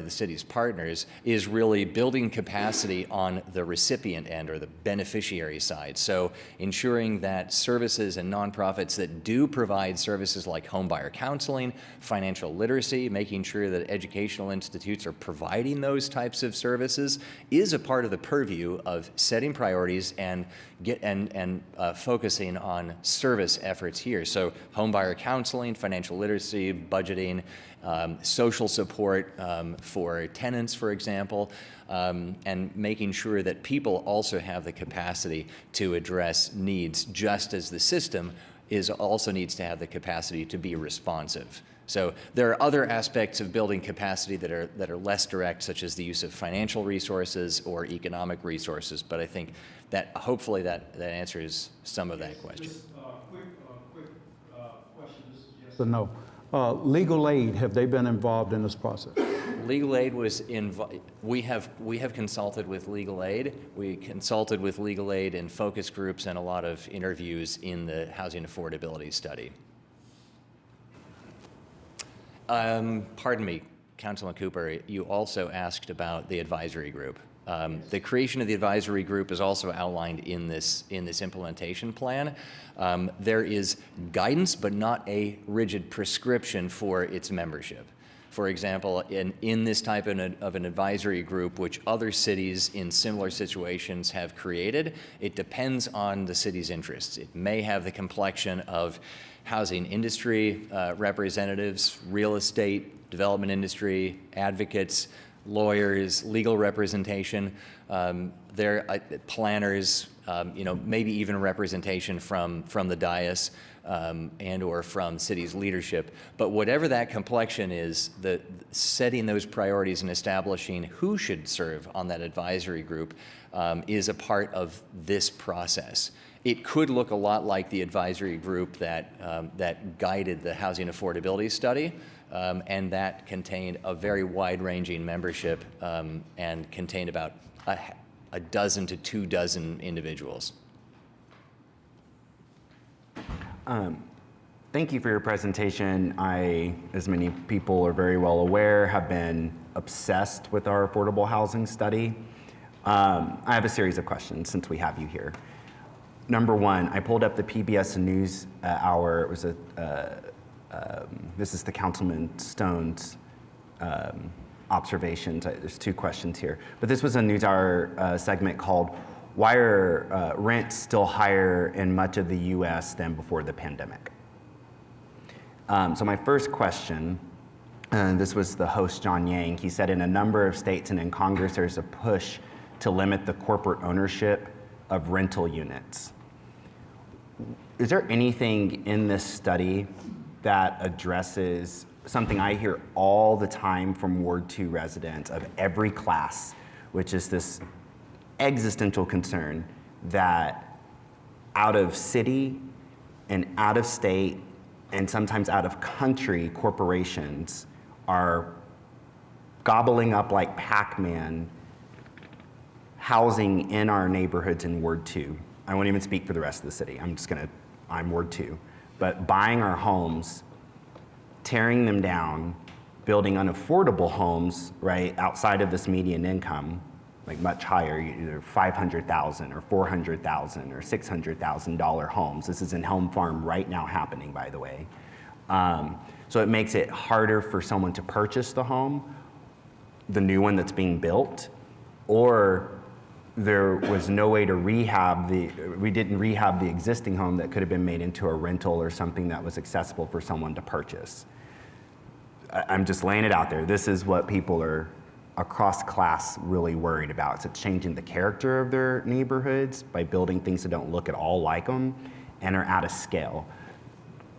city's partners, is really building capacity on the recipient end, or the beneficiary side. So ensuring that services and nonprofits that do provide services like homebuyer counseling, financial literacy, making sure that educational institutes are providing those types of services, is a part of the purview of setting priorities and focusing on service efforts here. So homebuyer counseling, financial literacy, budgeting, social support for tenants, for example, and making sure that people also have the capacity to address needs, just as the system also needs to have the capacity to be responsive. So there are other aspects of building capacity that are less direct, such as the use of financial resources or economic resources, but I think that hopefully that answers some of that question. Just quick question, this is yes or no. Legal aid, have they been involved in this process? Legal aid was we have consulted with legal aid. We consulted with legal aid in focus groups and a lot of interviews in the housing affordability study. Pardon me, Councilman Cooper, you also asked about the advisory group. The creation of the advisory group is also outlined in this implementation plan. There is guidance, but not a rigid prescription for its membership. For example, in this type of an advisory group, which other cities in similar situations have created, it depends on the city's interests. It may have the complexion of housing industry representatives, real estate, development industry, advocates, lawyers, legal representation, planners, maybe even representation from the dais and or from city's leadership. But whatever that complexion is, setting those priorities and establishing who should serve on that advisory group is a part of this process. It could look a lot like the advisory group that guided the housing affordability study, and that contained a very wide-ranging membership and contained about a dozen to 2 dozen individuals. Thank you for your presentation. I, as many people are very well aware, have been obsessed with our affordable housing study. I have a series of questions since we have you here. Number one, I pulled up the PBS News Hour. It was this is the Councilman Stone's observations. There's 2 questions here. But this was a News Hour segment called "Why Are Rents Still Higher in Much of the U.S. Than Before the Pandemic?" So my first question, and this was the host, John Yang, he said in a number of states and in Congress there's a push to limit the corporate ownership of rental units. Is there anything in this study that addresses something I hear all the time from Ward 2 residents of every class, which is this existential concern that out of city and out of state and sometimes out of country corporations are gobbling up like Pac-Man housing in our neighborhoods in Ward 2. I won't even speak for the rest of the city. I'm Ward 2. But buying our homes, tearing them down, building unaffordable homes, right, outside of this median income, like much higher, either $500,000 or $400,000 or $600,000 homes. This is in Helm Farm right now happening, by the way. So it makes it harder for someone to purchase the home, the new one that's being built, or there was no way to we didn't rehab the existing home that could have been made into a rental or something that was accessible for someone to purchase. I'm just laying it out there. This is what people are across class really worried about. So it's changing the character of their neighborhoods by building things that don't look at all like them and are out of scale.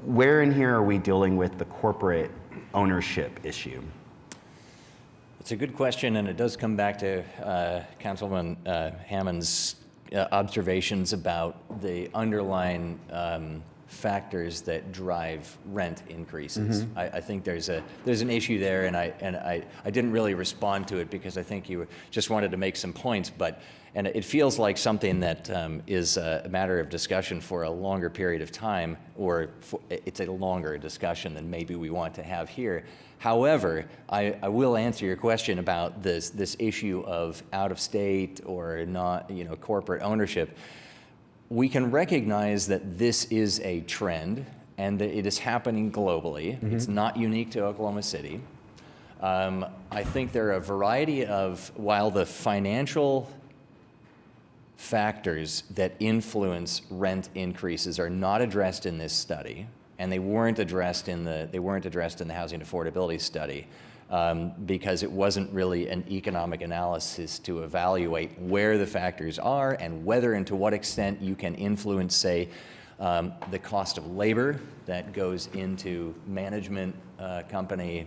Where in here are we dealing with the corporate ownership issue? It's a good question, and it does come back to Councilman Hammond's observations about the underlying factors that drive rent increases. Mm-hmm. I think there's an issue there, and I didn't really respond to it because I think you just wanted to make some points, and it feels like something that is a matter of discussion for a longer period of time, or it's a longer discussion than maybe we want to have here. However, I will answer your question about this issue of out-of-state or not, corporate ownership. We can recognize that this is a trend and that it is happening globally. Mm-hmm. It's not unique to Oklahoma City. I think there are a variety of, while the financial factors that influence rent increases are not addressed in this study, and they weren't addressed in the housing affordability study because it wasn't really an economic analysis to evaluate where the factors are and whether and to what extent you can influence, say, the cost of labor that goes into management company,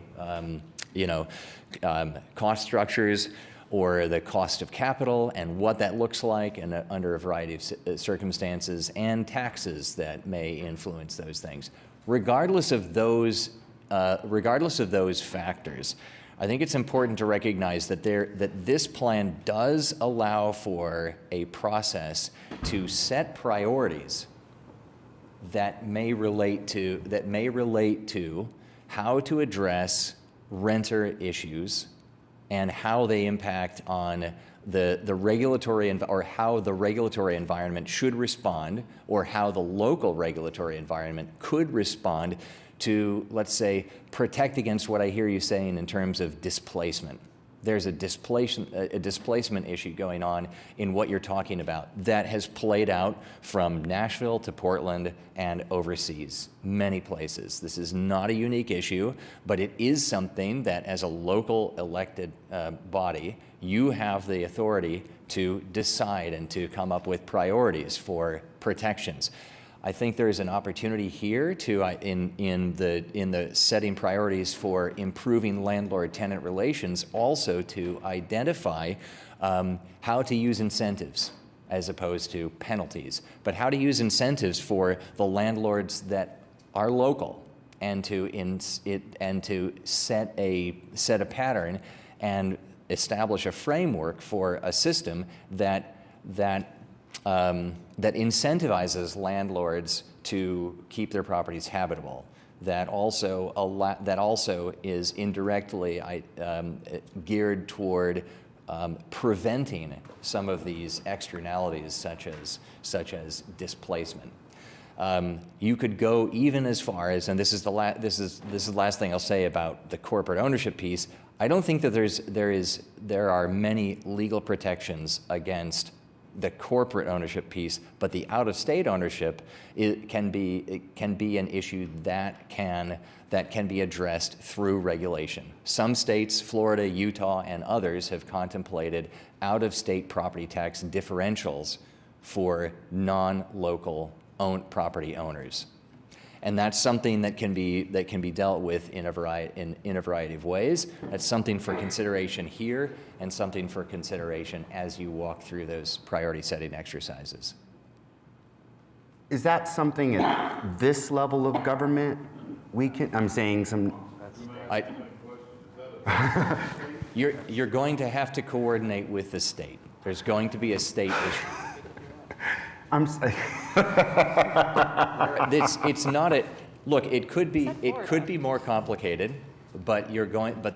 cost structures, or the cost of capital and what that looks like and under a variety of circumstances, and taxes that may influence those things. Regardless of those factors, I think it's important to recognize that this plan does allow for a process to set priorities that may relate to how to address renter issues and how they impact on the regulatory or how the regulatory environment should respond, or how the local regulatory environment could respond to, let's say, protect against what I hear you saying in terms of displacement. There's a displacement issue going on in what you're talking about that has played out from Nashville to Portland and overseas, many places. This is not a unique issue, but it is something that as a local elected body, you have the authority to decide and to come up with priorities for protections. I think there is an opportunity here to, in the setting priorities for improving landlord-tenant relations, also to identify how to use incentives as opposed to penalties, but how to use incentives for the landlords that are local, and to set a pattern and establish a framework for a system that incentivizes landlords to keep their properties habitable, that also is indirectly geared toward preventing some of these externalities, such as displacement. You could go even as far as, and this is the last thing I'll say about the corporate ownership piece. I don't think that there are many legal protections against the corporate ownership piece, but the out-of-state ownership can be an issue that can be addressed through regulation. Some states, Florida, Utah, and others, have contemplated out-of-state property tax differentials for non-local property owners. And that's something that can be dealt with in a variety of ways. That's something for consideration here, and something for consideration as you walk through those priority setting exercises. Is that something at this level of government we can? I'm saying some. You're going to have to coordinate with the state. There's going to be a state issue. It's not a look. It could be more complicated, but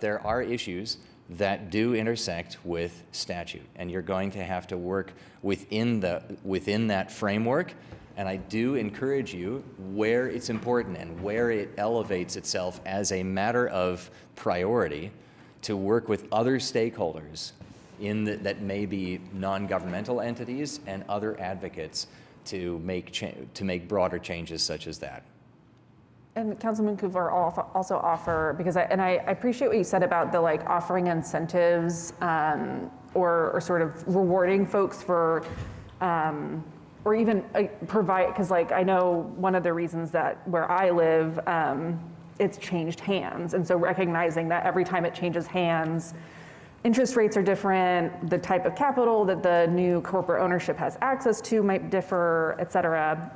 there are issues that do intersect with statute, and you're going to have to work within that framework. And I do encourage you, where it's important and where it elevates itself as a matter of priority, to work with other stakeholders that may be non-governmental entities and other advocates to make broader changes such as that. And Councilman Cooper also offer, because I appreciate what you said about the offering incentives or sort of rewarding folks for, or even provide, because I know one of the reasons that where I live, it's changed hands. And so recognizing that every time it changes hands, interest rates are different, the type of capital that the new corporate ownership has access to might differ, et cetera.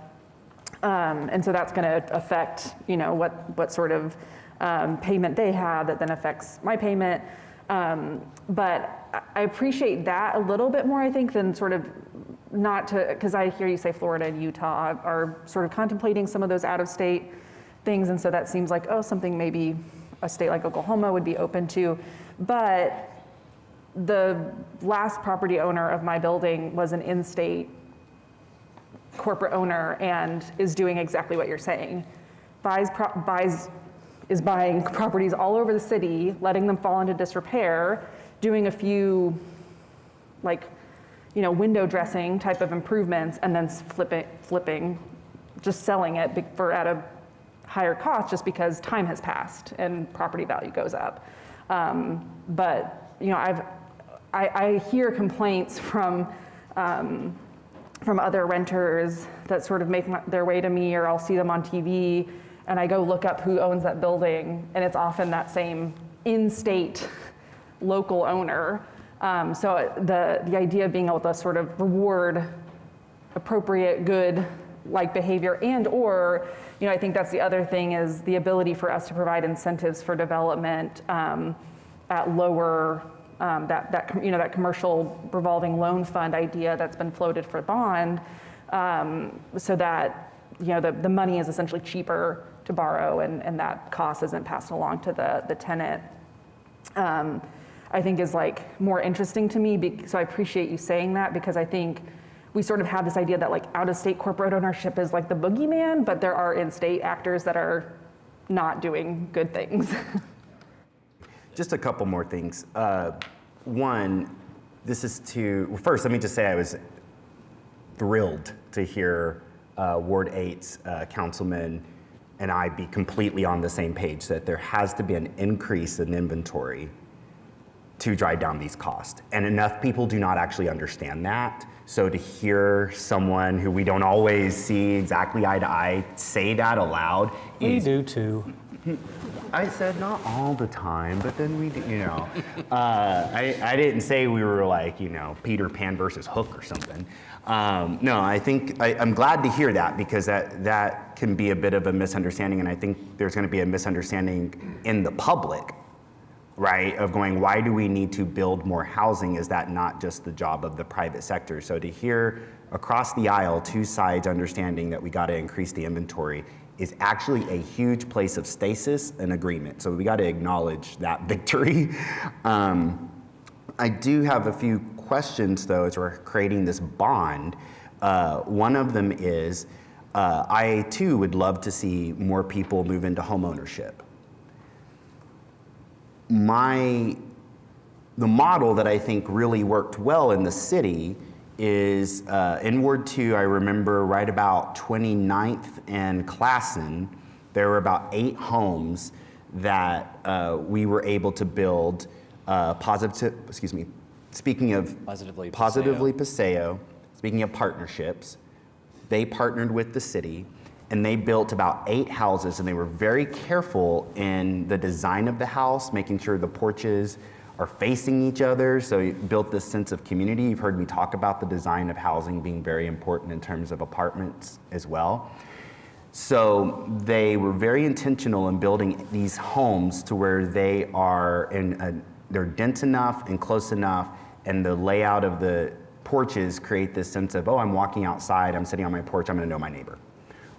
And so that's going to affect, what sort of payment they have that then affects my payment. But I appreciate that a little bit more, I think, than sort of not to, because I hear you say Florida and Utah are sort of contemplating some of those out-of-state things. And so that seems like, something maybe a state like Oklahoma would be open to. But the last property owner of my building was an in-state corporate owner and is doing exactly what you're saying. Is buying properties all over the city, letting them fall into disrepair, doing a few window dressing type of improvements, and then flipping, just selling it at a higher cost just because time has passed and property value goes up. But I hear complaints from other renters that sort of make their way to me, or I'll see them on TV, and I go look up who owns that building, and it's often that same in-state local owner. So the idea of being able to sort of reward appropriate good behavior, and or I think that's the other thing, is the ability for us to provide incentives for development at lower that commercial revolving loan fund idea that's been floated for bond, so that the money is essentially cheaper to borrow, and that cost isn't passed along to the tenant. I think is like more interesting to me. So I appreciate you saying that, because I think we sort of have this idea that like out-of-state corporate ownership is like the boogeyman, but there are in-state actors that are not doing good things. Just a couple more things. One, first, let me just say I was thrilled to hear Ward 8's councilman and I be completely on the same page that there has to be an increase in inventory to drive down these costs. And enough people do not actually understand that. So to hear someone who we don't always see exactly eye to eye say that aloud We do too. I said not all the time, but then we do, I didn't say we were like, Peter Pan versus Hook or something. No, I think I'm glad to hear that, because that can be a bit of a misunderstanding, and I think there's going to be a misunderstanding in the public, right, of going, why do we need to build more housing? Is that not just the job of the private sector? So to hear across the aisle, two sides understanding that we got to increase the inventory is actually a huge place of stasis and agreement. So we got to acknowledge that victory. I do have a few questions, though, as we're creating this bond. One of them is, I too would love to see more people move into home ownership. The model that I think really worked well in the city is in Ward 2, I remember right about 29th and Classen, there were about 8 homes that we were able to build speaking of Positively Paseo, speaking of partnerships, they partnered with the city and they built about 8 houses, and they were very careful in the design of the house, making sure the porches are facing each other, so it built this sense of community. You've heard me talk about the design of housing being very important in terms of apartments as well. So they were very intentional in building these homes to where they are they're dense enough and close enough, and the layout of the porches create this sense of, oh, I'm walking outside, I'm sitting on my porch, I'm gonna know my neighbor,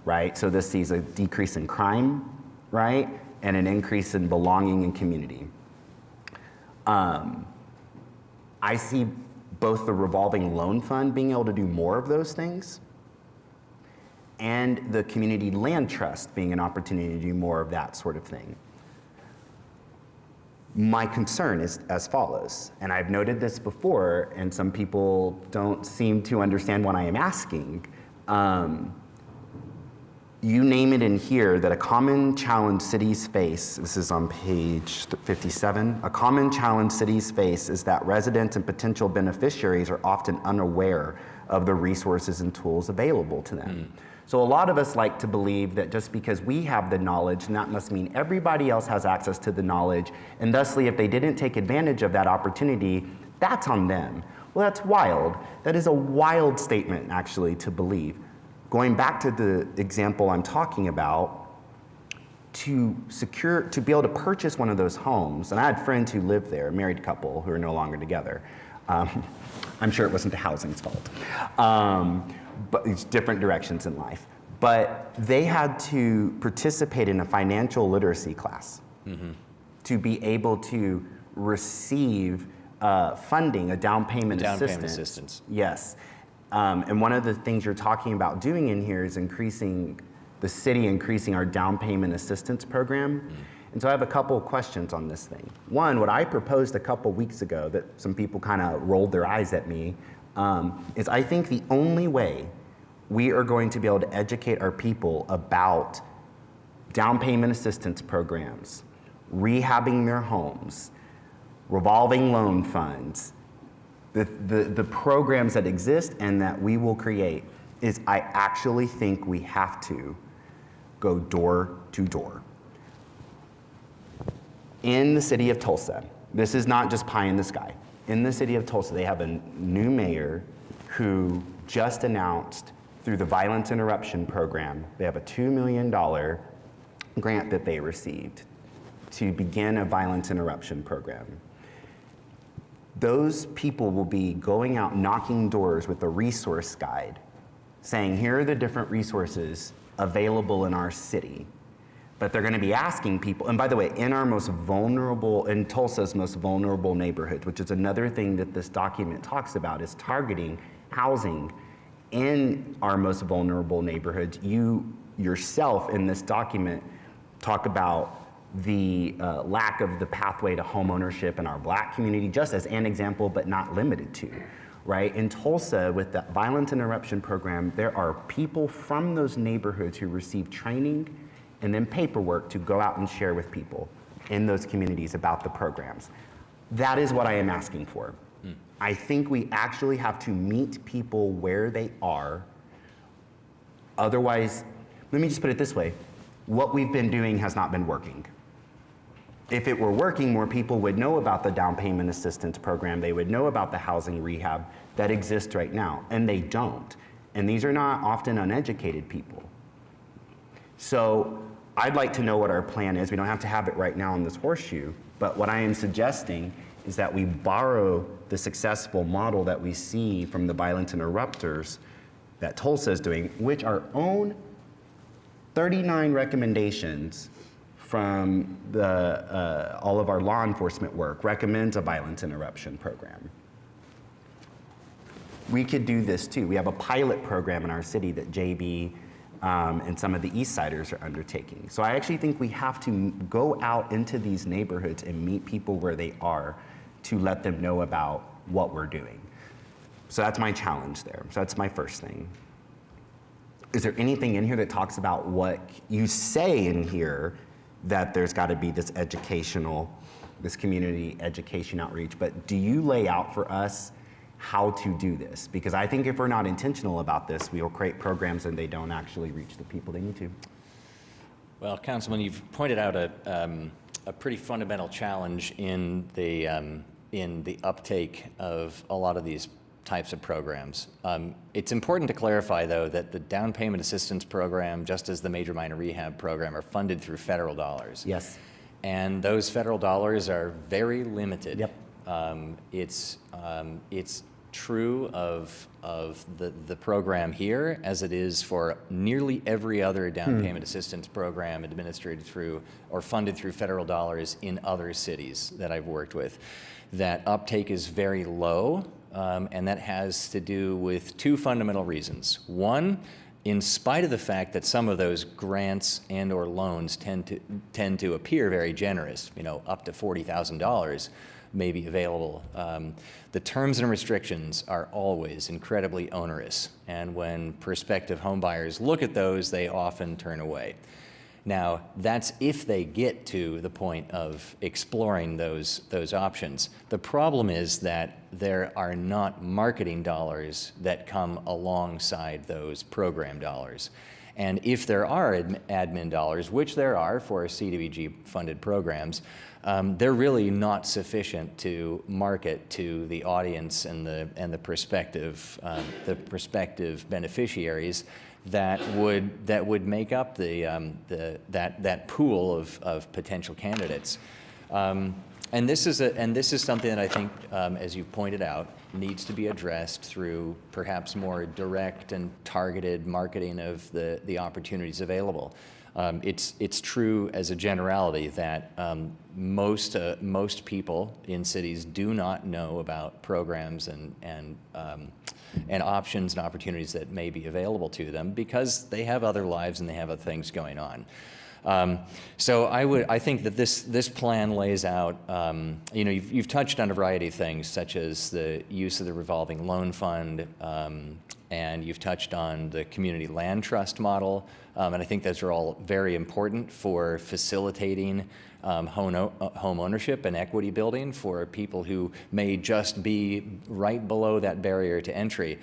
right? So this sees a decrease in crime, right? And an increase in belonging and community. I see both the revolving loan fund being able to do more of those things, and the community land trust being an opportunity to do more of that sort of thing. My concern is as follows, and I've noted this before, and some people don't seem to understand what I am asking. You name it in here that a common challenge cities face, this is on page 57, a common challenge cities face is that residents and potential beneficiaries are often unaware of the resources and tools available to them. So a lot of us like to believe that just because we have the knowledge, and that must mean everybody else has access to the knowledge, and thusly if they didn't take advantage of that opportunity, that's on them. Well, that's wild. That is a wild statement, actually, to believe. Going back to the example I'm talking about, to be able to purchase one of those homes, and I had friends who lived there, a married couple who are no longer together. I'm sure it wasn't the housing's fault, but it's different directions in life. But they had to participate in a financial literacy class to be able to receive funding, a down payment assistance. Yes. And one of the things you're talking about doing in here is increasing our down payment assistance program. And so I have a couple of questions on this thing. One, what I proposed a couple weeks ago that some people kind of rolled their eyes at me, is I think the only way we are going to be able to educate our people about down payment assistance programs, rehabbing their homes, revolving loan funds, the programs that exist and that we will create, is I actually think we have to go door to door. In the city of Tulsa, this is not just pie in the sky. In the city of Tulsa, they have a new mayor who just announced through the Violence Interruption Program, they have a $2 million grant that they received to begin a violence interruption program. Those people will be going out knocking doors with a resource guide saying, here are the different resources available in our city But they're going to be asking people, and by the way, in our most vulnerable, in Tulsa's most vulnerable neighborhoods, which is another thing that this document talks about, is targeting housing in our most vulnerable neighborhoods. You yourself in this document talk about the lack of the pathway to home ownership in our Black community, just as an example, but not limited to, right? In Tulsa, with the violence interruption program, there are people from those neighborhoods who receive training and then paperwork to go out and share with people in those communities about the programs. That is what I am asking for. I think we actually have to meet people where they are. Otherwise, let me just put it this way. What we've been doing has not been working. If it were working, more people would know about the down payment assistance program. They would know about the housing rehab that exists right now, and they don't. And these are not often uneducated people. So I'd like to know what our plan is. We don't have to have it right now on this horseshoe, but what I am suggesting is that we borrow the successful model that we see from the violence interrupters that Tulsa is doing, which our own 39 recommendations from all of our law enforcement work recommends a violence interruption program. We could do this too. We have a pilot program in our city that JB and some of the East Siders are undertaking. So I actually think we have to go out into these neighborhoods and meet people where they are to let them know about what we're doing. So that's my challenge there. So that's my first thing. Is there anything in here that talks about what you say in here, that there's got to be this community education outreach, but do you lay out for us how to do this? Because I think if we're not intentional about this, we will create programs and they don't actually reach the people they need to. Well, Councilman, you've pointed out a pretty fundamental challenge in the uptake of a lot of these types of programs. It's important to clarify, though, that the down payment assistance program, just as the major minor rehab program, are funded through federal dollars. Yes. And those federal dollars are very limited. Yep. It's true of the program here as it is for nearly every other down payment assistance program administered through or funded through federal dollars in other cities that I've worked with. That uptake is very low, and that has to do with two fundamental reasons. One, in spite of the fact that some of those grants and or loans tend to appear very generous, up to $40,000 may be available, the terms and restrictions are always incredibly onerous, and when prospective home buyers look at those, they often turn away. Now, that's if they get to the point of exploring those options. The problem is that there are not marketing dollars that come alongside those program dollars. And if there are admin dollars, which there are for CDBG-funded programs, they're really not sufficient to market to the audience and the prospective beneficiaries that would make up that pool of potential candidates. And this is something that I think, as you pointed out, needs to be addressed through perhaps more direct and targeted marketing of the opportunities available. It's true as a generality that most people in cities do not know about programs and options and opportunities that may be available to them because they have other lives and they have other things going on. So I think that this plan lays out, you've touched on a variety of things, such as the use of the revolving loan fund, and you've touched on the community land trust model, and I think those are all very important for facilitating home ownership and equity building for people who may just be right below that barrier to entry.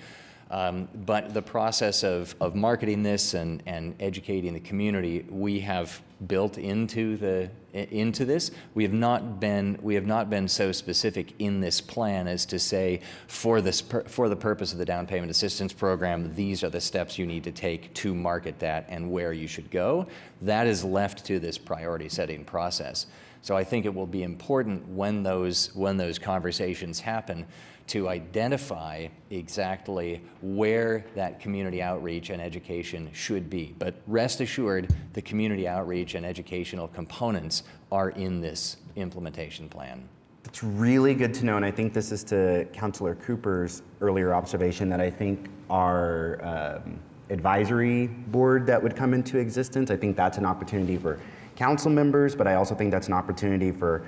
But the process of marketing this and educating the community, we have built into this. We have not been so specific in this plan as to say, for the purpose of the down payment assistance program, these are the steps you need to take to market that and where you should go. That is left to this priority setting process. So I think it will be important when those conversations happen to identify exactly where that community outreach and education should be. But rest assured, the community outreach outreach and educational components are in this implementation plan. It's really good to know, and I think this is to Councilor Cooper's earlier observation that I think our advisory board that would come into existence, I think that's an opportunity for council members, but I also think that's an opportunity for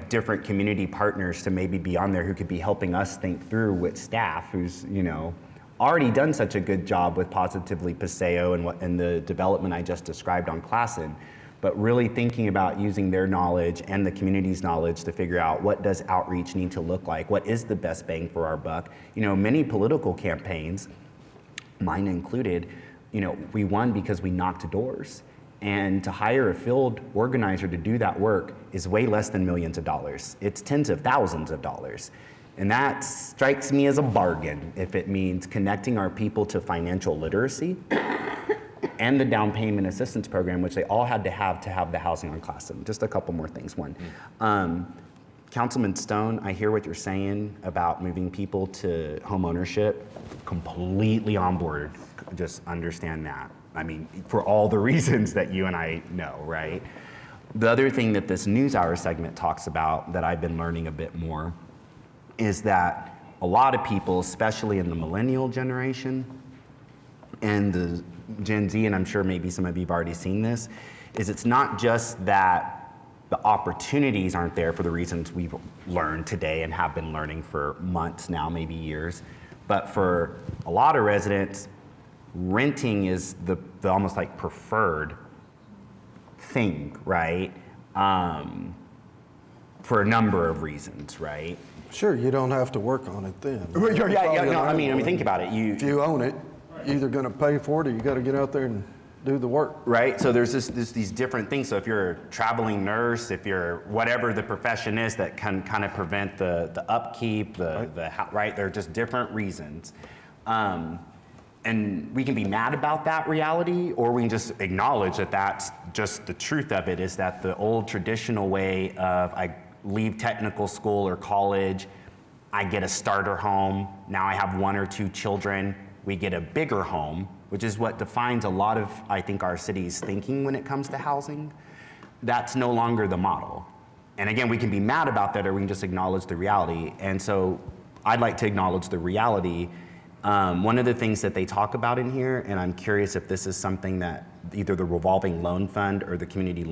different community partners to maybe be on there who could be helping us think through with staff who's, already done such a good job with Positively Paseo and the development I just described on Classen, but really thinking about using their knowledge and the community's knowledge to figure out what does outreach need to look like, what is the best bang for our buck. Many political campaigns, mine included, we won because we knocked doors. And to hire a field organizer to do that work is way less than millions of dollars. It's tens of thousands of dollars. And that strikes me as a bargain if it means connecting our people to financial literacy and the down payment assistance program, which they all had to have the housing on Classen. Just a couple more things. One, Councilman Stone, I hear what you're saying about moving people to home ownership. Completely on board. Just understand that. I mean, for all the reasons that you and I know, right? The other thing that this NewsHour segment talks about that I've been learning a bit more is that a lot of people, especially in the millennial generation and the Gen Z, and I'm sure maybe some of you have already seen this, is it's not just that the opportunities aren't there for the reasons we've learned today and have been learning for months now, maybe years, but for a lot of residents, renting is the almost like preferred thing, right? For a number of reasons, right? Sure, you don't have to work on it then. I mean, think about it. If you own it, you're either going to pay for it or you got to get out there and do the work. Right, so there's these different things. So if you're a traveling nurse, if you're whatever the profession is that can kind of prevent the upkeep, right, there are just different reasons. And we can be mad about that reality, or we can just acknowledge that that's just the truth of it, is that the old traditional way of I leave technical school or college, I get a starter home, now I have 1 or 2 children, we get a bigger home, which is what defines a lot of, I think, our city's thinking when it comes to housing. That's no longer the model. And again, we can be mad about that, or we can just acknowledge the reality. And so I'd like to acknowledge the reality. One of the things that they talk about in here, and I'm curious if this is something that either the revolving loan fund or the community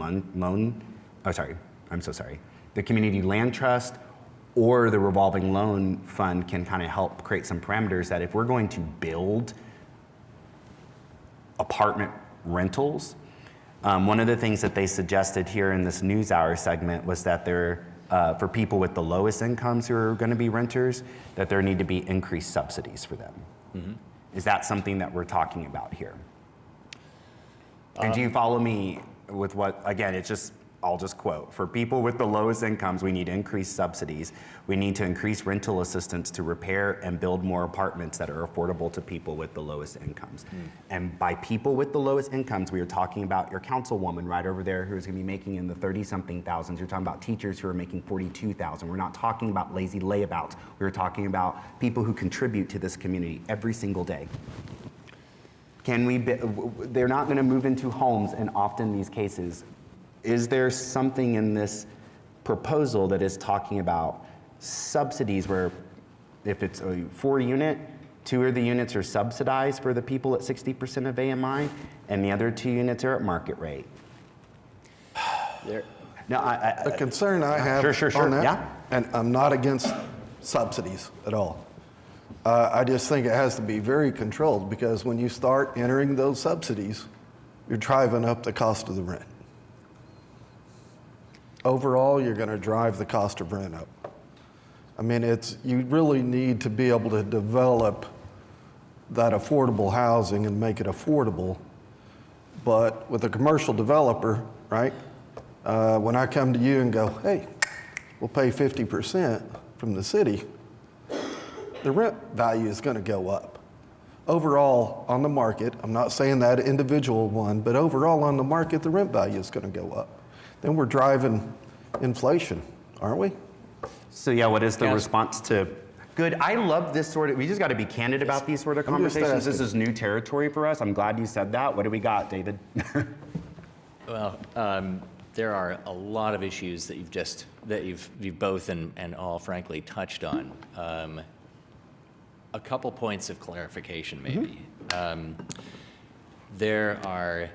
the community land trust or the revolving loan fund can kind of help create some parameters that if we're going to build apartment rentals, one of the things that they suggested here in this NewsHour segment was that for people with the lowest incomes who are going to be renters, that there need to be increased subsidies for them. Mm-hmm. Is that something that we're talking about here? And do you follow me with what, again, I'll just quote, for people with the lowest incomes, we need increased subsidies. We need to increase rental assistance to repair and build more apartments that are affordable to people with the lowest incomes. And by people with the lowest incomes, we are talking about your councilwoman right over there who's gonna be making in the 30-something thousands. You're talking about teachers who are making 42,000. We're not talking about lazy layabouts. We're talking about people who contribute to this community every single day. They're not gonna move into homes in often these cases. Is there something in this proposal that is talking about subsidies where if it's a 4-unit, 2 of the units are subsidized for the people at 60% of AMI and the other 2 units are at market rate? The concern I have on that, and I'm not against subsidies at all. I just think it has to be very controlled because when you start entering those subsidies, you're driving up the cost of the rent. Overall, you're going to drive the cost of rent up. I mean, you really need to be able to develop that affordable housing and make it affordable. But with a commercial developer, right, when I come to you and go, hey, we'll pay 50% from the city, the rent value is going to go up. Overall, on the market, I'm not saying that individual one, but overall on the market, the rent value is going to go up. Then we're driving inflation, aren't we? So yeah, what is the response to, good, I love this sort of, we just got to be candid about these sort of conversations. This is new territory for us. I'm glad you said that. What do we got, David? Well, there are a lot of issues that you've both and all frankly touched on. A couple points of clarification, maybe.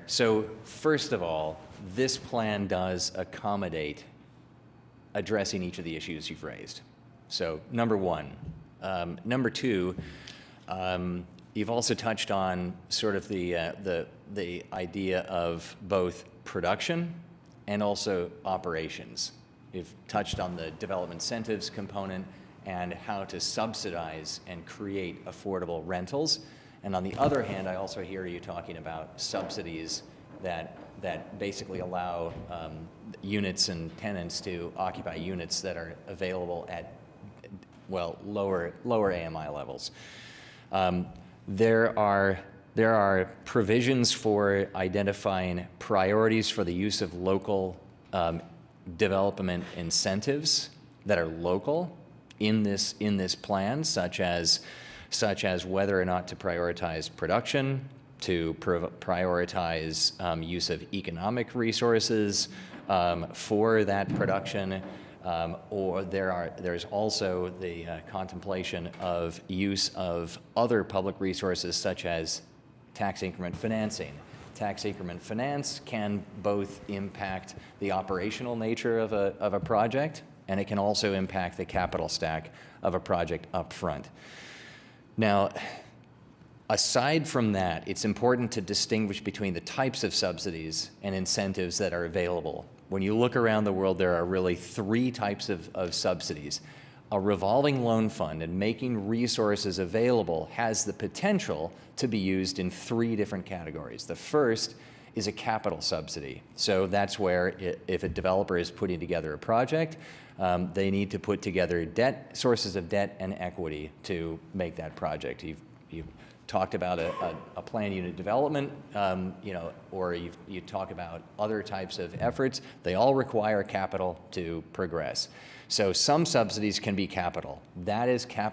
So first of all, this plan does accommodate addressing each of the issues you've raised. So number one. Number two, you've also touched on sort of the idea of both production and also operations. You've touched on the development incentives component and how to subsidize and create affordable rentals. And on the other hand, I also hear you talking about subsidies that basically allow units and tenants to occupy units that are available at, well, lower AMI levels. There are provisions for identifying priorities for the use of local development incentives that are local in this plan, such as whether or not to prioritize production, to prioritize use of economic resources for that production, or there's also the contemplation of use of other public resources such as tax increment financing. Tax increment finance can both impact the operational nature of a project, and it can also impact the capital stack of a project up front. Now, aside from that, it's important to distinguish between the types of subsidies and incentives that are available. When you look around the world, there are really three types of subsidies. A revolving loan fund and making resources available has the potential to be used in three different categories. The first is a capital subsidy. So that's where if a developer is putting together a project, they need to put together sources of debt and equity to make that project. You've talked about a planned unit development, or you talk about other types of efforts. They all require capital to progress. So some subsidies can be capital. That is by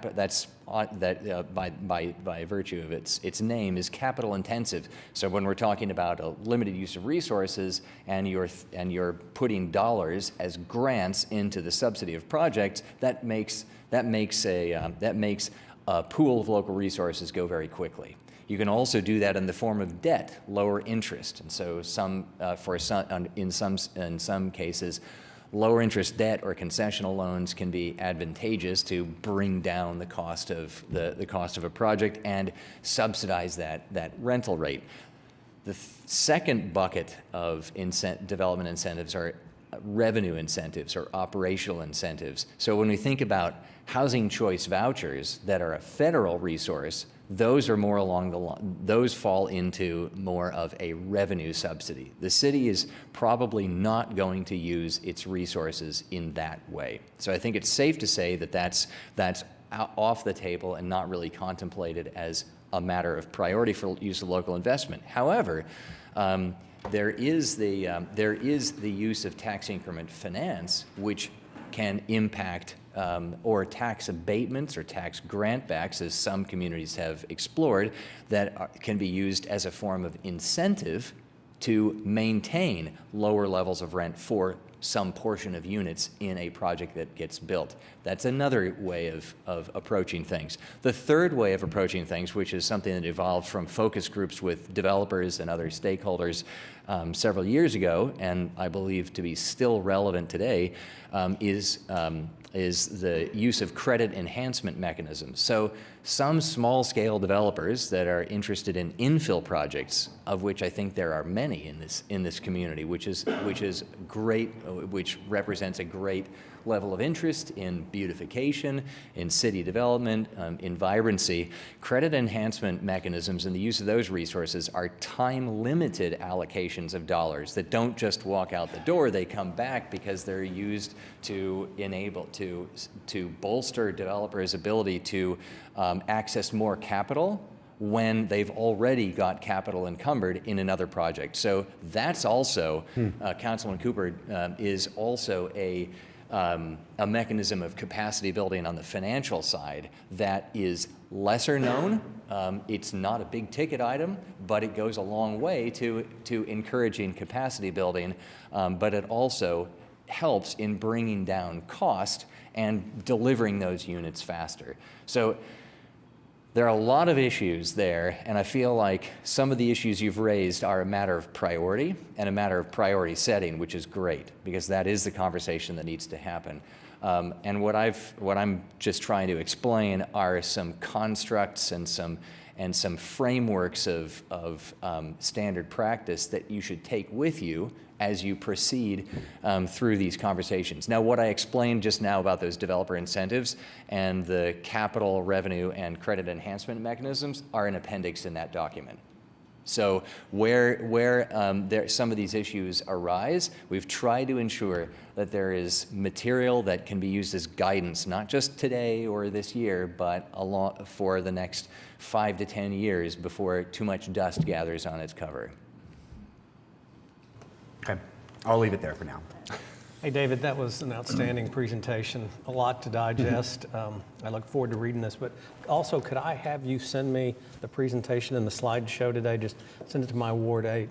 virtue of its name is capital intensive. So when we're talking about a limited use of resources and you're putting dollars as grants into the subsidy of projects, that makes a pool of local resources go very quickly. You can also do that in the form of debt, lower interest, and so in some cases, lower interest debt or concessional loans can be advantageous to bring down the cost of the cost of a project and subsidize that rental rate. The second bucket of development incentives are revenue incentives or operational incentives. So when we think about housing choice vouchers that are a federal resource, those are more those fall into more of a revenue subsidy. The city is probably not going to use its resources in that way. So I think it's safe to say that that's off the table and not really contemplated as a matter of priority for use of local investment. However, there is the use of tax increment finance, which can impact or tax abatements or tax grant backs, as some communities have explored, that can be used as a form of incentive to maintain lower levels of rent for some portion of units in a project that gets built. That's another way of approaching things. The third way of approaching things, which is something that evolved from focus groups with developers and other stakeholders several years ago, and I believe to be still relevant today, is the use of credit enhancement mechanisms. So some small-scale developers that are interested in infill projects, of which I think there are many in this community, which is great, which represents a great level of interest in beautification, in city development, in vibrancy. Credit enhancement mechanisms and the use of those resources are time-limited allocations of dollars that don't just walk out the door. They come back because they're used to enable, to bolster developers' ability to access more capital when they've already got capital encumbered in another project. So that's also, Councilman Cooper, is also a mechanism of capacity building on the financial side that is lesser known. It's not a big ticket item, but it goes a long way to encouraging capacity building, but it also helps in bringing down cost and delivering those units faster. So there are a lot of issues there, and I feel like some of the issues you've raised are a matter of priority and a matter of priority setting, which is great, because that is the conversation that needs to happen. And what I'm just trying to explain are some constructs and some frameworks of standard practice that you should take with you as you proceed through these conversations. Now, what I explained just now about those developer incentives and the capital, revenue, and credit enhancement mechanisms are an appendix in that document. So where some of these issues arise, we've tried to ensure that there is material that can be used as guidance, not just today or this year, but for the next 5 to 10 years before too much dust gathers on its cover. Okay, I'll leave it there for now. Hey, David, that was an outstanding presentation, a lot to digest. I look forward to reading this, but also could I have you send me the presentation and the slideshow today? Just send it to my Ward 8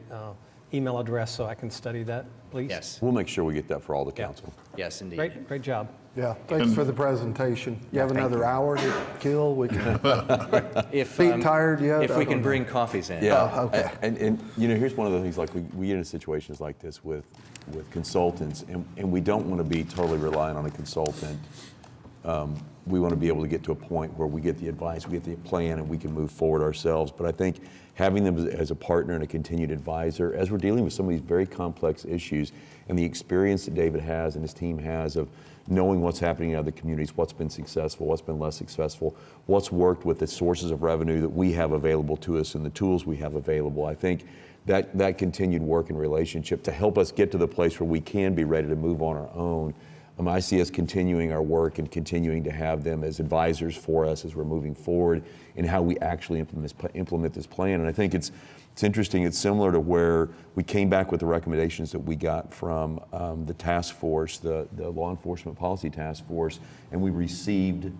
email address so I can study that, please. Yes. We'll make sure we get that for all the council. Yes, indeed. Great job. Yeah, thanks for the presentation. You have another hour to kill? We can. Feet tired yet? If we can bring coffees in. Yeah. Oh, okay. And here's one of the things, like we get into situations like this with consultants, and we don't want to be totally reliant on a consultant. We want to be able to get to a point where we get the advice, we get the plan, and we can move forward ourselves. But I think having them as a partner and a continued advisor, as we're dealing with some of these very complex issues, and the experience that David has and his team has of knowing what's happening in other communities, what's been successful, what's been less successful, what's worked with the sources of revenue that we have available to us and the tools we have available. I think that continued work and relationship to help us get to the place where we can be ready to move on our own. I see us continuing our work and continuing to have them as advisors for us as we're moving forward in how we actually implement this plan. And I think it's interesting. It's similar to where we came back with the recommendations that we got from the task force, the Law Enforcement Policy Task Force, and we received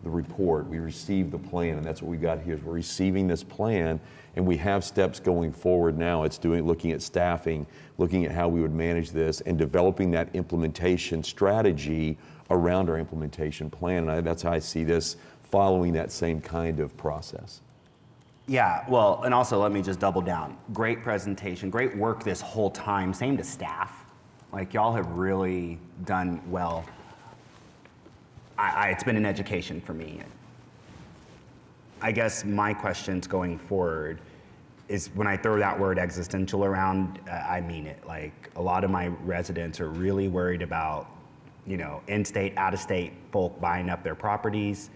the report, we received the plan, and that's what we got here. Is we're receiving this plan, and we have steps going forward now. It's looking at staffing, looking at how we would manage this, and developing that implementation strategy around our implementation plan. And that's how I see this following that same kind of process. Yeah, well, and also let me just double down. Great presentation, great work this whole time. Same to staff. Like, y'all have really done well. It's been an education for me. I guess my questions going forward is when I throw that word existential around, I mean it. Like, a lot of my residents are really worried about, in-state, out-of-state folk buying up their properties,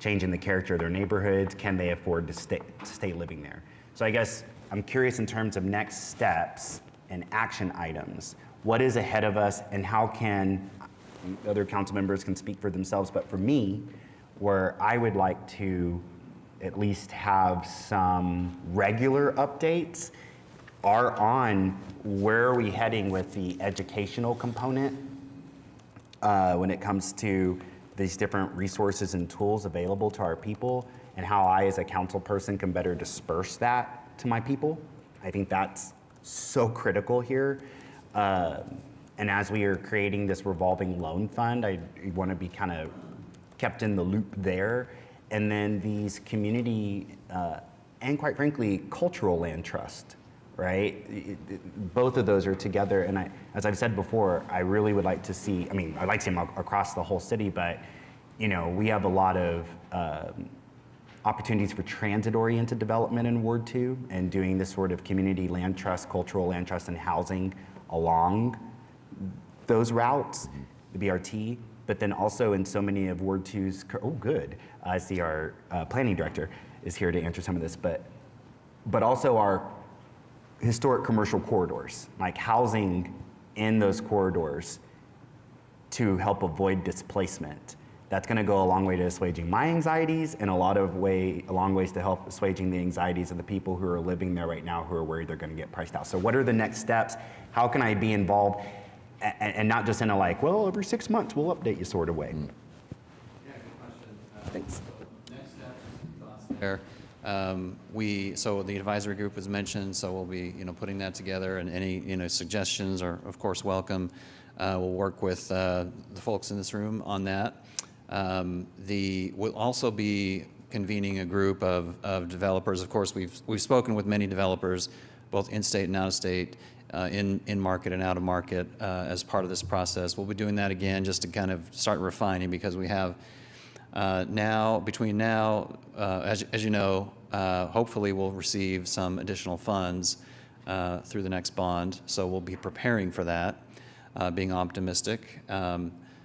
changing the character of their neighborhoods. Can they afford to stay living there? So I guess I'm curious in terms of next steps and action items. What is ahead of us, and how can other council members can speak for themselves, but for me, where I would like to at least have some regular updates are on where are we heading with the educational component when it comes to these different resources and tools available to our people, and how I as a council person can better disperse that to my people. I think that's so critical here. And as we are creating this revolving loan fund, I want to be kind of kept in the loop there. And then these community and quite frankly, cultural land trust, right? Both of those are together. And as I've said before, I really would like to see, I'd like to see them across the whole city, but we have a lot of opportunities for transit-oriented development in Ward 2 and doing this sort of community land trust, cultural land trust, and housing along those routes, the BRT, but then also in so many of Ward 2's, I see our planning director is here to answer some of this, but also our historic commercial corridors, like housing in those corridors to help avoid displacement. That's gonna go a long way to assuaging my anxieties, and a long ways to help assuaging the anxieties of the people who are living there right now who are worried they're gonna get priced out. So what are the next steps? How can I be involved? And not just in a every 6 months we'll update you sort of way. Yeah, good question. Thanks. Next step is there. So the advisory group was mentioned, so we'll be, putting that together, and any, suggestions are, of course, welcome. We'll work with the folks in this room on that. We'll also be convening a group of developers. Of course, we've spoken with many developers, both in-state and out-of-state, in market and out of market as part of this process. We'll be doing that again just to kind of start refining, because we have between now, as you know, hopefully we'll receive some additional funds through the next bond. So we'll be preparing for that, being optimistic.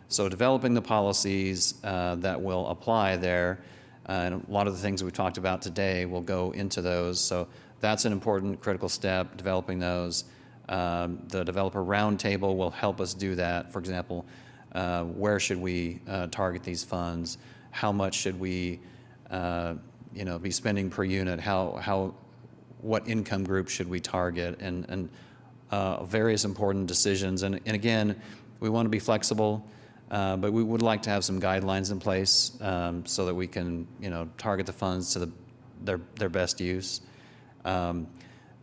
So developing the policies that will apply there, and a lot of the things we've talked about today will go into those. So that's an important critical step, developing those. The developer roundtable will help us do that. For example, where should we target these funds? How much should we, be spending per unit? What income group should we target? And various important decisions. And again, we want to be flexible, but we would like to have some guidelines in place so that we can, target the funds to their best use.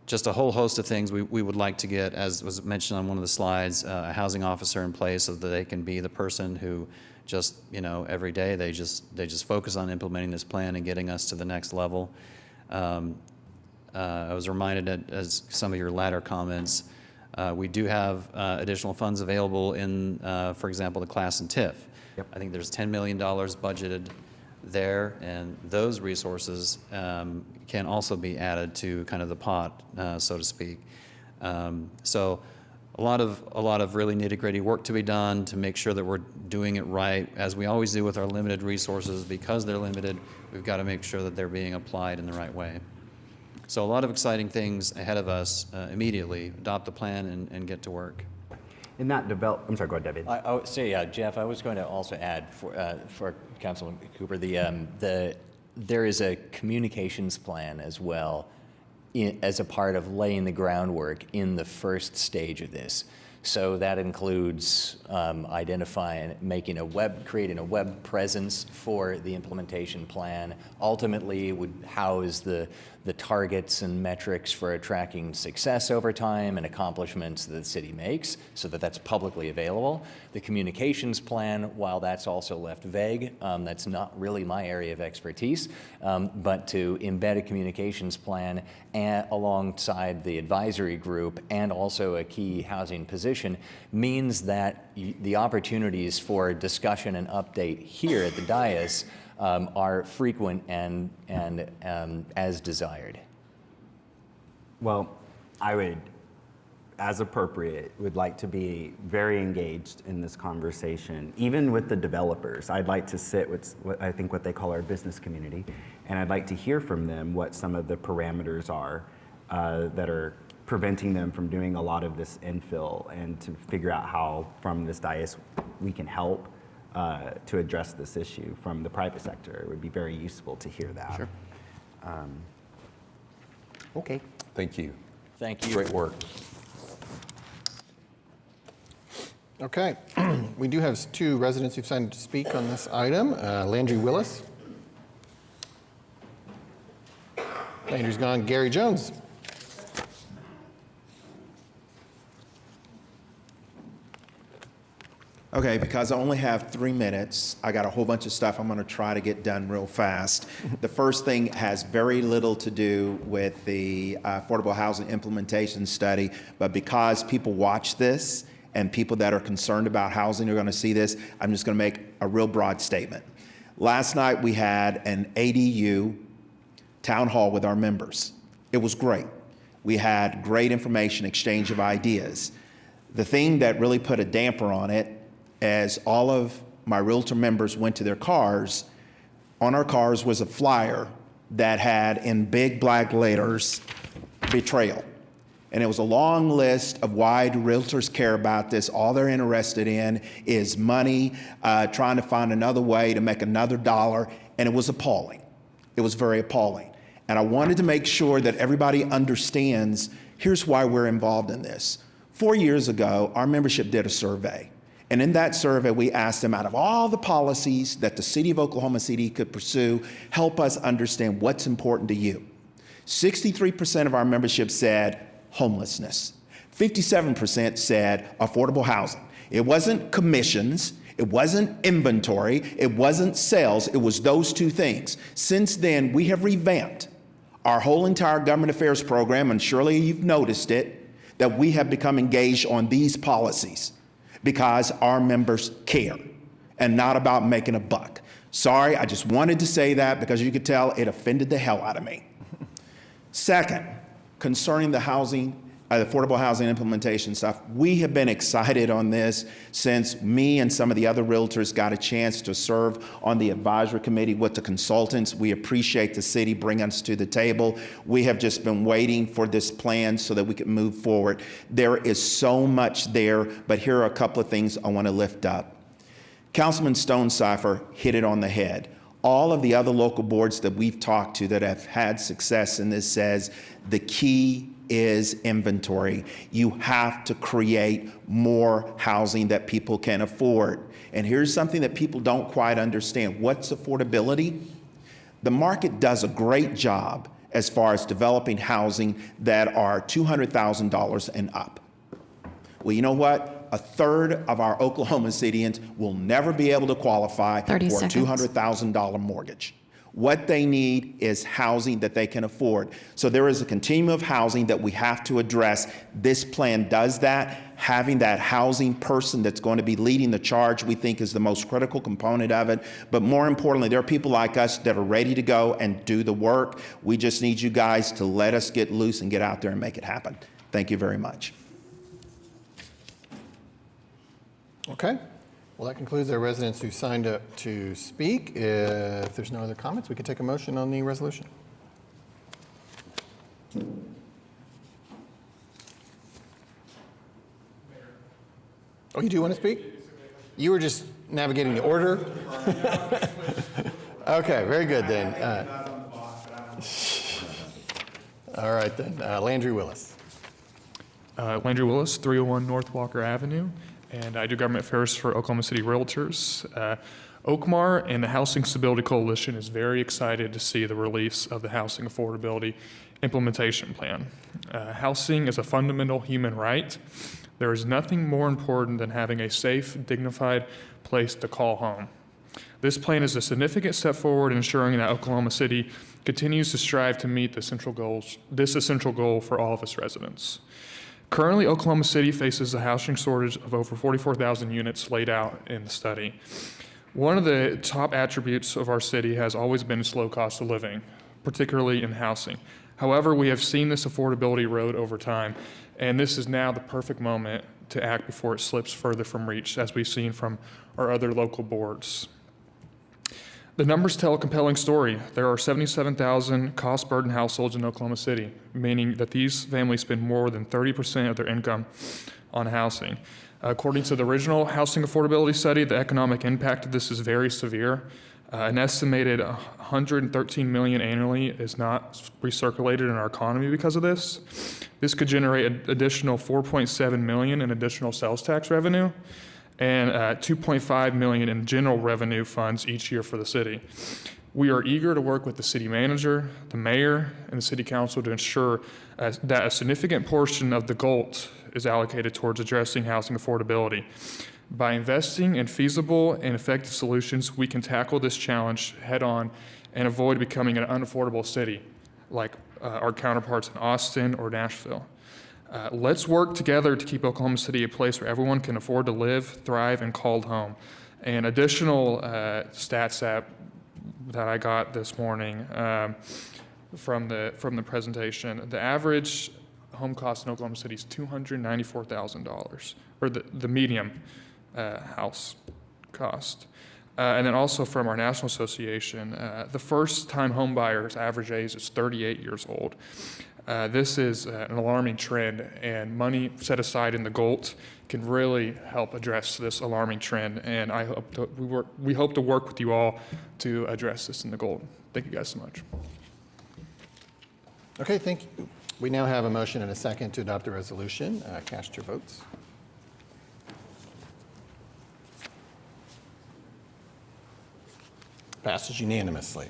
Just a whole host of things we would like to get, as was mentioned on one of the slides, a housing officer in place so that they can be the person who just, every day they just focus on implementing this plan and getting us to the next level. I was reminded as some of your latter comments, we do have additional funds available in, for example, the class and TIF. Yep. I think there's $10 million budgeted there, and those resources can also be added to kind of the pot, so to speak. So a lot of really nitty-gritty work to be done to make sure that we're doing it right, as we always do with our limited resources. Because they're limited, we've got to make sure that they're being applied in the right way. So a lot of exciting things ahead of us immediately. Adopt the plan and get to work. In that I'm sorry, go ahead, David. I would say, Jeff, I was going to also add for Councilman Cooper, there is a communications plan as well as a part of laying the groundwork in the first stage of this. So that includes identifying, creating a web presence for the implementation plan. Ultimately, it would house the targets and metrics for tracking success over time and accomplishments that the city makes, so that that's publicly available. The communications plan, while that's also left vague, that's not really my area of expertise, but to embed a communications plan alongside the advisory group and also a key housing position means that the opportunities for discussion and update here at the dais are frequent and as desired. Well, I would, as appropriate, would like to be very engaged in this conversation, even with the developers. I'd like to sit with what they call our business community, and I'd like to hear from them what some of the parameters are that are preventing them from doing a lot of this infill, and to figure out how, from this dais, we can help to address this issue from the private sector. It would be very useful to hear that. Sure. Okay. Thank you. Thank you. Great work. Okay, we do have two residents who've signed to speak on this item. Landry Willis. Landry's gone. Gary Jones. Okay, because I only have 3 minutes, I got a whole bunch of stuff I'm going to try to get done real fast. The first thing has very little to do with the affordable housing implementation study, but because people watch this and people that are concerned about housing are going to see this, I'm just going to make a real broad statement. Last night we had an ADU town hall with our members. It was great. We had great information, exchange of ideas. The thing that really put a damper on it, as all of my realtor members went to their cars, on our cars was a flyer that had in big black letters, betrayal. And it was a long list of why do realtors care about this. All they're interested in is money, trying to find another way to make another dollar. And it was appalling. It was very appalling. And I wanted to make sure that everybody understands, here's why we're involved in this. 4 years ago, our membership did a survey. And in that survey, we asked them, out of all the policies that the city of Oklahoma City could pursue, help us understand what's important to you. 63% of our membership said homelessness. 57% said affordable housing. It wasn't commissions, it wasn't inventory, it wasn't sales, it was those two things. Since then, we have revamped our whole entire government affairs program, and surely you've noticed it, that we have become engaged on these policies because our members care and not about making a buck. Sorry, I just wanted to say that because you could tell it offended the hell out of me. Second, concerning the housing, the affordable housing implementation stuff, we have been excited on this since me and some of the other realtors got a chance to serve on the advisory committee with the consultants. We appreciate the city bringing us to the table. We have just been waiting for this plan so that we can move forward. There is so much there, but here are a couple of things I want to lift up. Councilman Stonecipher hit it on the head. All of the other local boards that we've talked to that have had success in this says the key is inventory. You have to create more housing that people can afford. And here's something that people don't quite understand. What's affordability? The market does a great job as far as developing housing that are $200,000 and up. Well, you know what? A third of our Oklahoma Cityans will never be able to qualify for a $200,000 mortgage. What they need is housing that they can afford. So there is a continuum of housing that we have to address. This plan does that. Having that housing person that's going to be leading the charge, we think, is the most critical component of it. But more importantly, there are people like us that are ready to go and do the work. We just need you guys to let us get loose and get out there and make it happen. Thank you very much. Okay. Well, that concludes our residents who signed up to speak. If there's no other comments, we can take a motion on the resolution. Oh, you do want to speak? You were just navigating the order? Okay, very good then. All right then. Landry Willis. Landry Willis, 301 North Walker Avenue. And I do government affairs for Oklahoma City Realtors. Oakmar and the Housing Stability Coalition is very excited to see the release of the Housing Affordability Implementation Plan. Housing is a fundamental human right. There is nothing more important than having a safe, dignified place to call home. This plan is a significant step forward in ensuring that Oklahoma City continues to strive to meet this essential goal for all of its residents. Currently, Oklahoma City faces a housing shortage of over 44,000 units laid out in the study. One of the top attributes of our city has always been its low cost of living, particularly in housing. However, we have seen this affordability erode over time, and this is now the perfect moment to act before it slips further from reach, as we've seen from our other local boards. The numbers tell a compelling story. There are 77,000 cost-burdened households in Oklahoma City, meaning that these families spend more than 30% of their income on housing. According to the original housing affordability study, the economic impact of this is very severe. An estimated $113 million annually is not recirculated in our economy because of this. This could generate an additional $4.7 million in additional sales tax revenue and $2.5 million in general revenue funds each year for the city. We are eager to work with the city manager, the mayor, and the city council to ensure that a significant portion of the GOLT is allocated towards addressing housing affordability. By investing in feasible and effective solutions, we can tackle this challenge head on and avoid becoming an unaffordable city like our counterparts in Austin or Nashville. Let's work together to keep Oklahoma City a place where everyone can afford to live, thrive, and call home. And additional stats that I got this morning from the presentation, the average home cost in Oklahoma City is $294,000, or the medium house cost. And then also from our national association, the first-time home buyer's average age is 38 years old. This is an alarming trend, and money set aside in the GOLT can really help address this alarming trend. And we hope to work with you all to address this in the GOLT. Thank you guys so much. Okay, thank you. We now have a motion and a second to adopt the resolution. Cast your votes. Passes unanimously.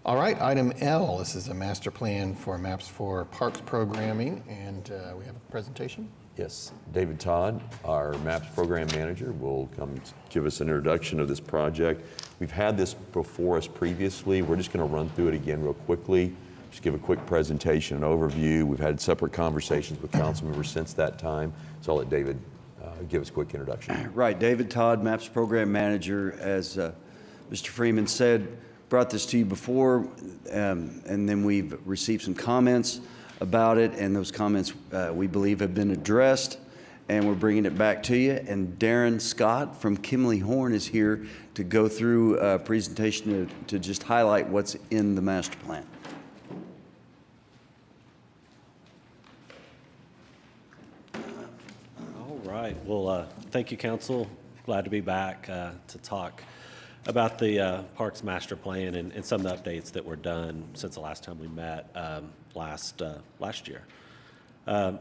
All right, item L, this is a master plan for maps for parks programming, and we have a presentation. Yes, David Todd, our MAPS program manager, will come give us an introduction of this project. We've had this before us previously. We're just going to run through it again real quickly, just give a quick presentation and overview. We've had separate conversations with council members since that time, so I'll let David give us a quick introduction. Right, David Todd, MAPS program manager. As Mr. Freeman said, brought this to you before, and then we've received some comments about it, and those comments we believe have been addressed, and we're bringing it back to you. And Darren Scott from Kimley Horn is here to go through a presentation to just highlight what's in the master plan. All right. Well, thank you, Council. Glad to be back to talk about the Parks Master Plan and some of the updates that were done since the last time we met last year.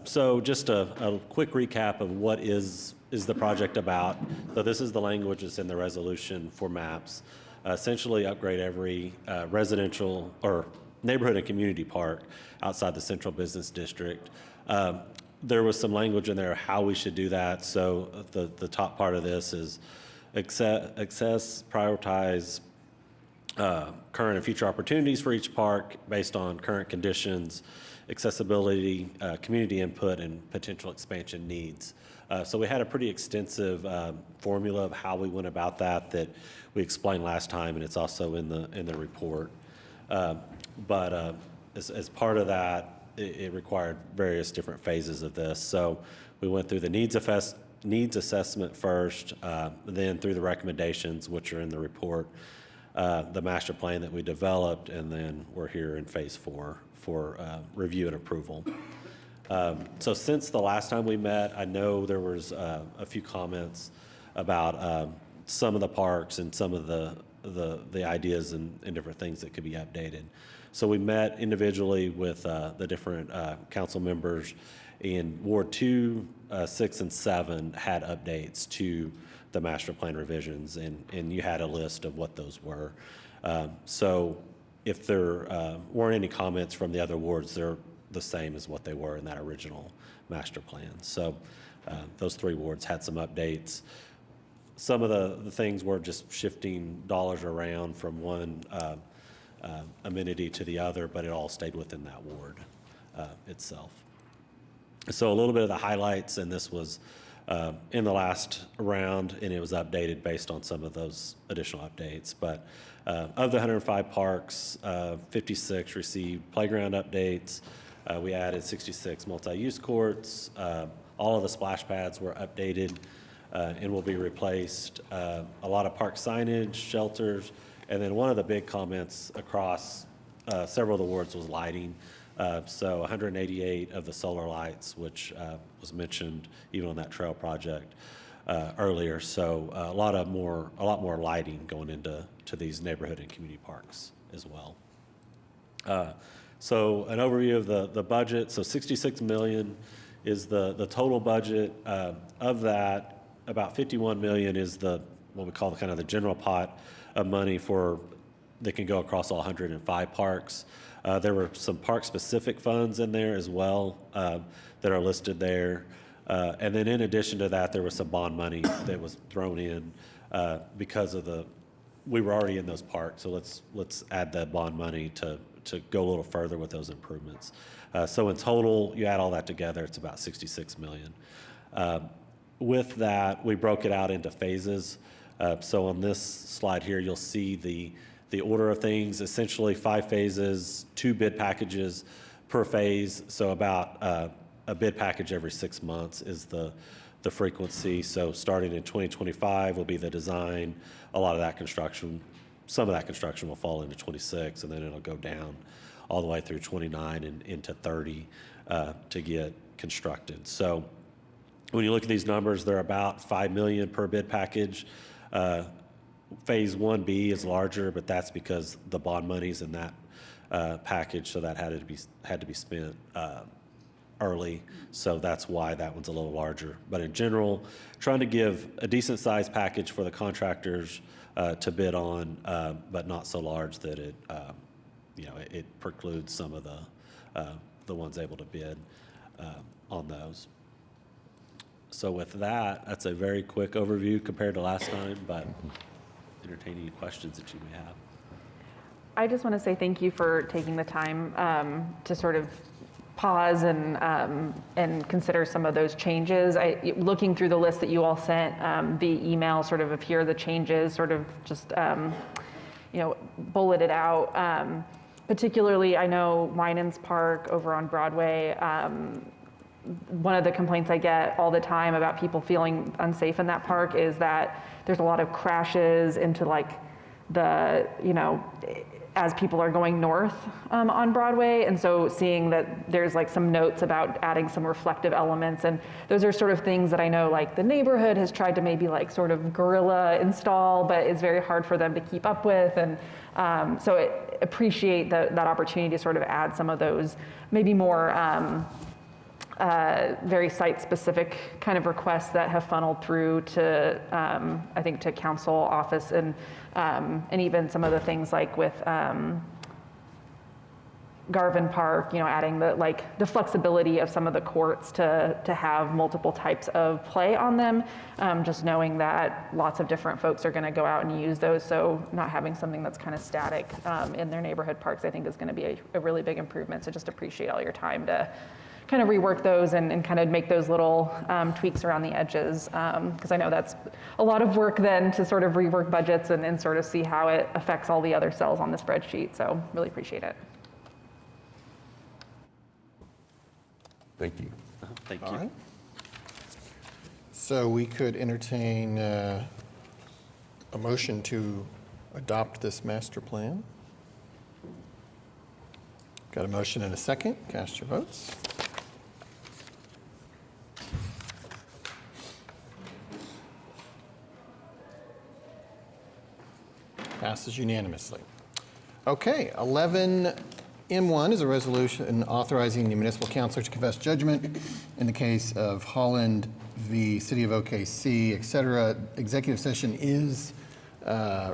So just a quick recap of what is the project about. So this is the language that's in the resolution for maps. Essentially upgrade every residential or neighborhood and community park outside the central business district. There was some language in there how we should do that. So the top part of this is access, prioritize current and future opportunities for each park based on current conditions, accessibility, community input, and potential expansion needs. So we had a pretty extensive formula of how we went about that we explained last time, and it's also in the report. But as part of that, it required various different phases of this. So we went through the needs assessment first, then through the recommendations, which are in the report, the master plan that we developed, and then we're here in phase 4 for review and approval. So since the last time we met, I know there was a few comments about some of the parks and some of the ideas and different things that could be updated. So we met individually with the different council members, and Ward 2, 6, and 7 had updates to the master plan revisions, and you had a list of what those were. So if there weren't any comments from the other wards, they're the same as what they were in that original master plan. So those 3 wards had some updates. Some of the things were just shifting dollars around from one amenity to the other, but it all stayed within that ward itself. So a little bit of the highlights, and this was in the last round, and it was updated based on some of those additional updates. But of the 105 parks, 56 received playground updates. We added 66 multi-use courts. All of the splash pads were updated and will be replaced. A lot of park signage, shelters, and then one of the big comments across several of the wards was lighting. So 188 of the solar lights, which was mentioned even on that trail project earlier. So a lot more lighting going into these neighborhood and community parks as well. So an overview of the budget. So 66 million is the total budget. Of that, about 51 million is what we call kind of the general pot of money that can go across all 105 parks. There were some park-specific funds in there as well that are listed there. And then in addition to that, there was some bond money that was thrown in because we were already in those parks. So let's add that bond money to go a little further with those improvements. So in total, you add all that together, it's about 66 million. With that, we broke it out into phases. So on this slide here, you'll see the order of things, essentially 5 phases, 2 bid packages per phase. So about a bid package every 6 months is the frequency. So starting in 2025 will be the design. A lot of that construction, some of that construction will fall into 26, and then it'll go down all the way through 29 and into 30 to get constructed. So when you look at these numbers, they're about 5 million per bid package. Phase 1B is larger, but that's because the bond money's in that package, so that had to be spent early. So that's why that one's a little larger. But in general, trying to give a decent sized package for the contractors to bid on, but not so large that it, it precludes some of the ones able to bid on those. So with that, that's a very quick overview compared to last time, but entertain any questions that you may have. I just want to say thank you for taking the time to sort of pause and consider some of those changes. Looking through the list that you all sent via email, sort of here are the changes, sort of just bulleted out. Particularly, I know Winans Park over on Broadway. One of the complaints I get all the time about people feeling unsafe in that park is that there's a lot of crashes into like the, as people are going north on Broadway. And so seeing that there's like some notes about adding some reflective elements. And those are sort of things that I know like the neighborhood has tried to maybe like sort of guerrilla install, but it's very hard for them to keep up with. And so I appreciate that opportunity to sort of add some of those maybe more very site-specific kind of requests that have funneled through to, I think, to council office and even some of the things like with Garvin Park, adding the flexibility of some of the courts to have multiple types of play on them, just knowing that lots of different folks are going to go out and use those, so not having something that's kind of static in their neighborhood parks, I think is going to be a really big improvement. So just appreciate all your time to kind of rework those and kind of make those little tweaks around the edges, because I know that's a lot of work then to sort of rework budgets and sort of see how it affects all the other cells on the spreadsheet. So really appreciate it. Thank you. Thank you. All right. So we could entertain a motion to adopt this master plan. Got a motion and a second. Cast your votes. Passes unanimously. Okay, 11M1 is a resolution authorizing the municipal councilor to confess judgment in the case of Holland v. City of OKC, et cetera. Executive session is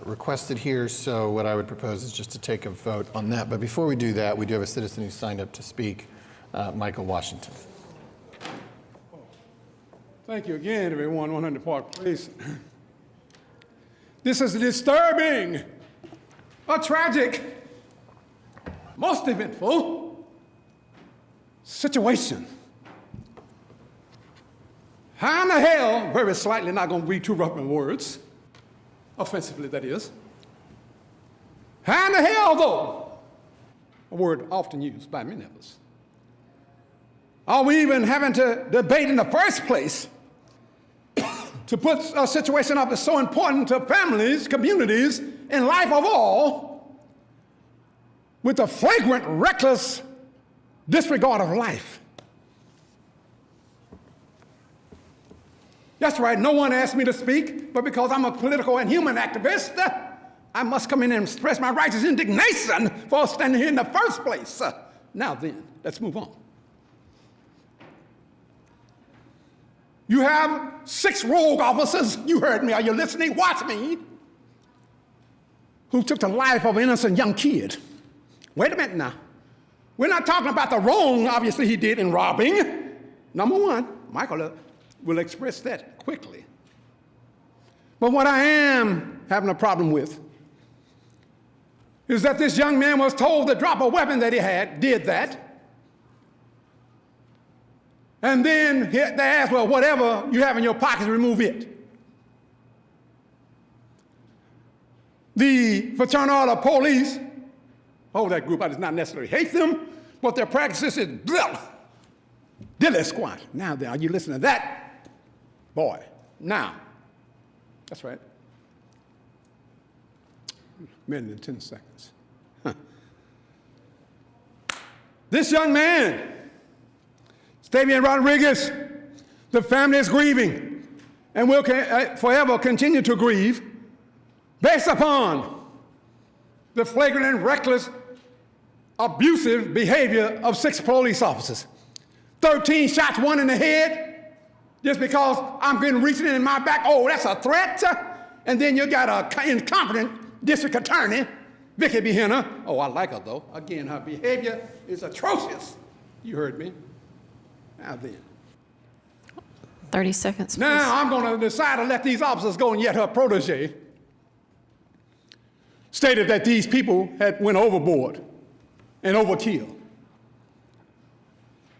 requested here, so what I would propose is just to take a vote on that. But before we do that, we do have a citizen who signed up to speak, Michael Washington. Thank you again, everyone. 100 Park Place. This is a disturbing, a tragic, most eventful situation. How in the hell, very slightly, not going to read too rough in words, offensively that is. How in the hell, though, a word often used by many of us, are we even having to debate in the first place to put a situation up that's so important to families, communities, and life of all, with a flagrant, reckless disregard of life? That's right, no one asked me to speak, but because I'm a political and human activist, I must come in and express my righteous indignation for standing here in the first place. Now then, let's move on. You have 6 rogue officers, you heard me, are you listening? Watch me, who took the life of an innocent young kid. Wait a minute now. We're not talking about the wrong, obviously, he did in robbing. Number one, Michael will express that quickly. But what I am having a problem with is that this young man was told to drop a weapon that he had, did that, and then they asked, well, whatever you have in your pockets, remove it. The Fraternal Order of Police, that group, I does not necessarily hate them, but their practice is dilly squat. Now then, are you listening to that? Boy, now. That's right. Minute and 10 seconds. This young man, Stavian Rodriguez, the family is grieving and will forever continue to grieve based upon the flagrant and reckless, abusive behavior of 6 police officers. 13 shots, 1 in the head, just because I'm getting reaching in my back. Oh, that's a threat? And then you got a incompetent district attorney, Vicky Behenna. Oh, I like her though. Again, her behavior is atrocious. You heard me. Now then. 30 seconds, please. Now I'm going to decide to let these officers go, and yet her protege stated that these people had went overboard and overkill.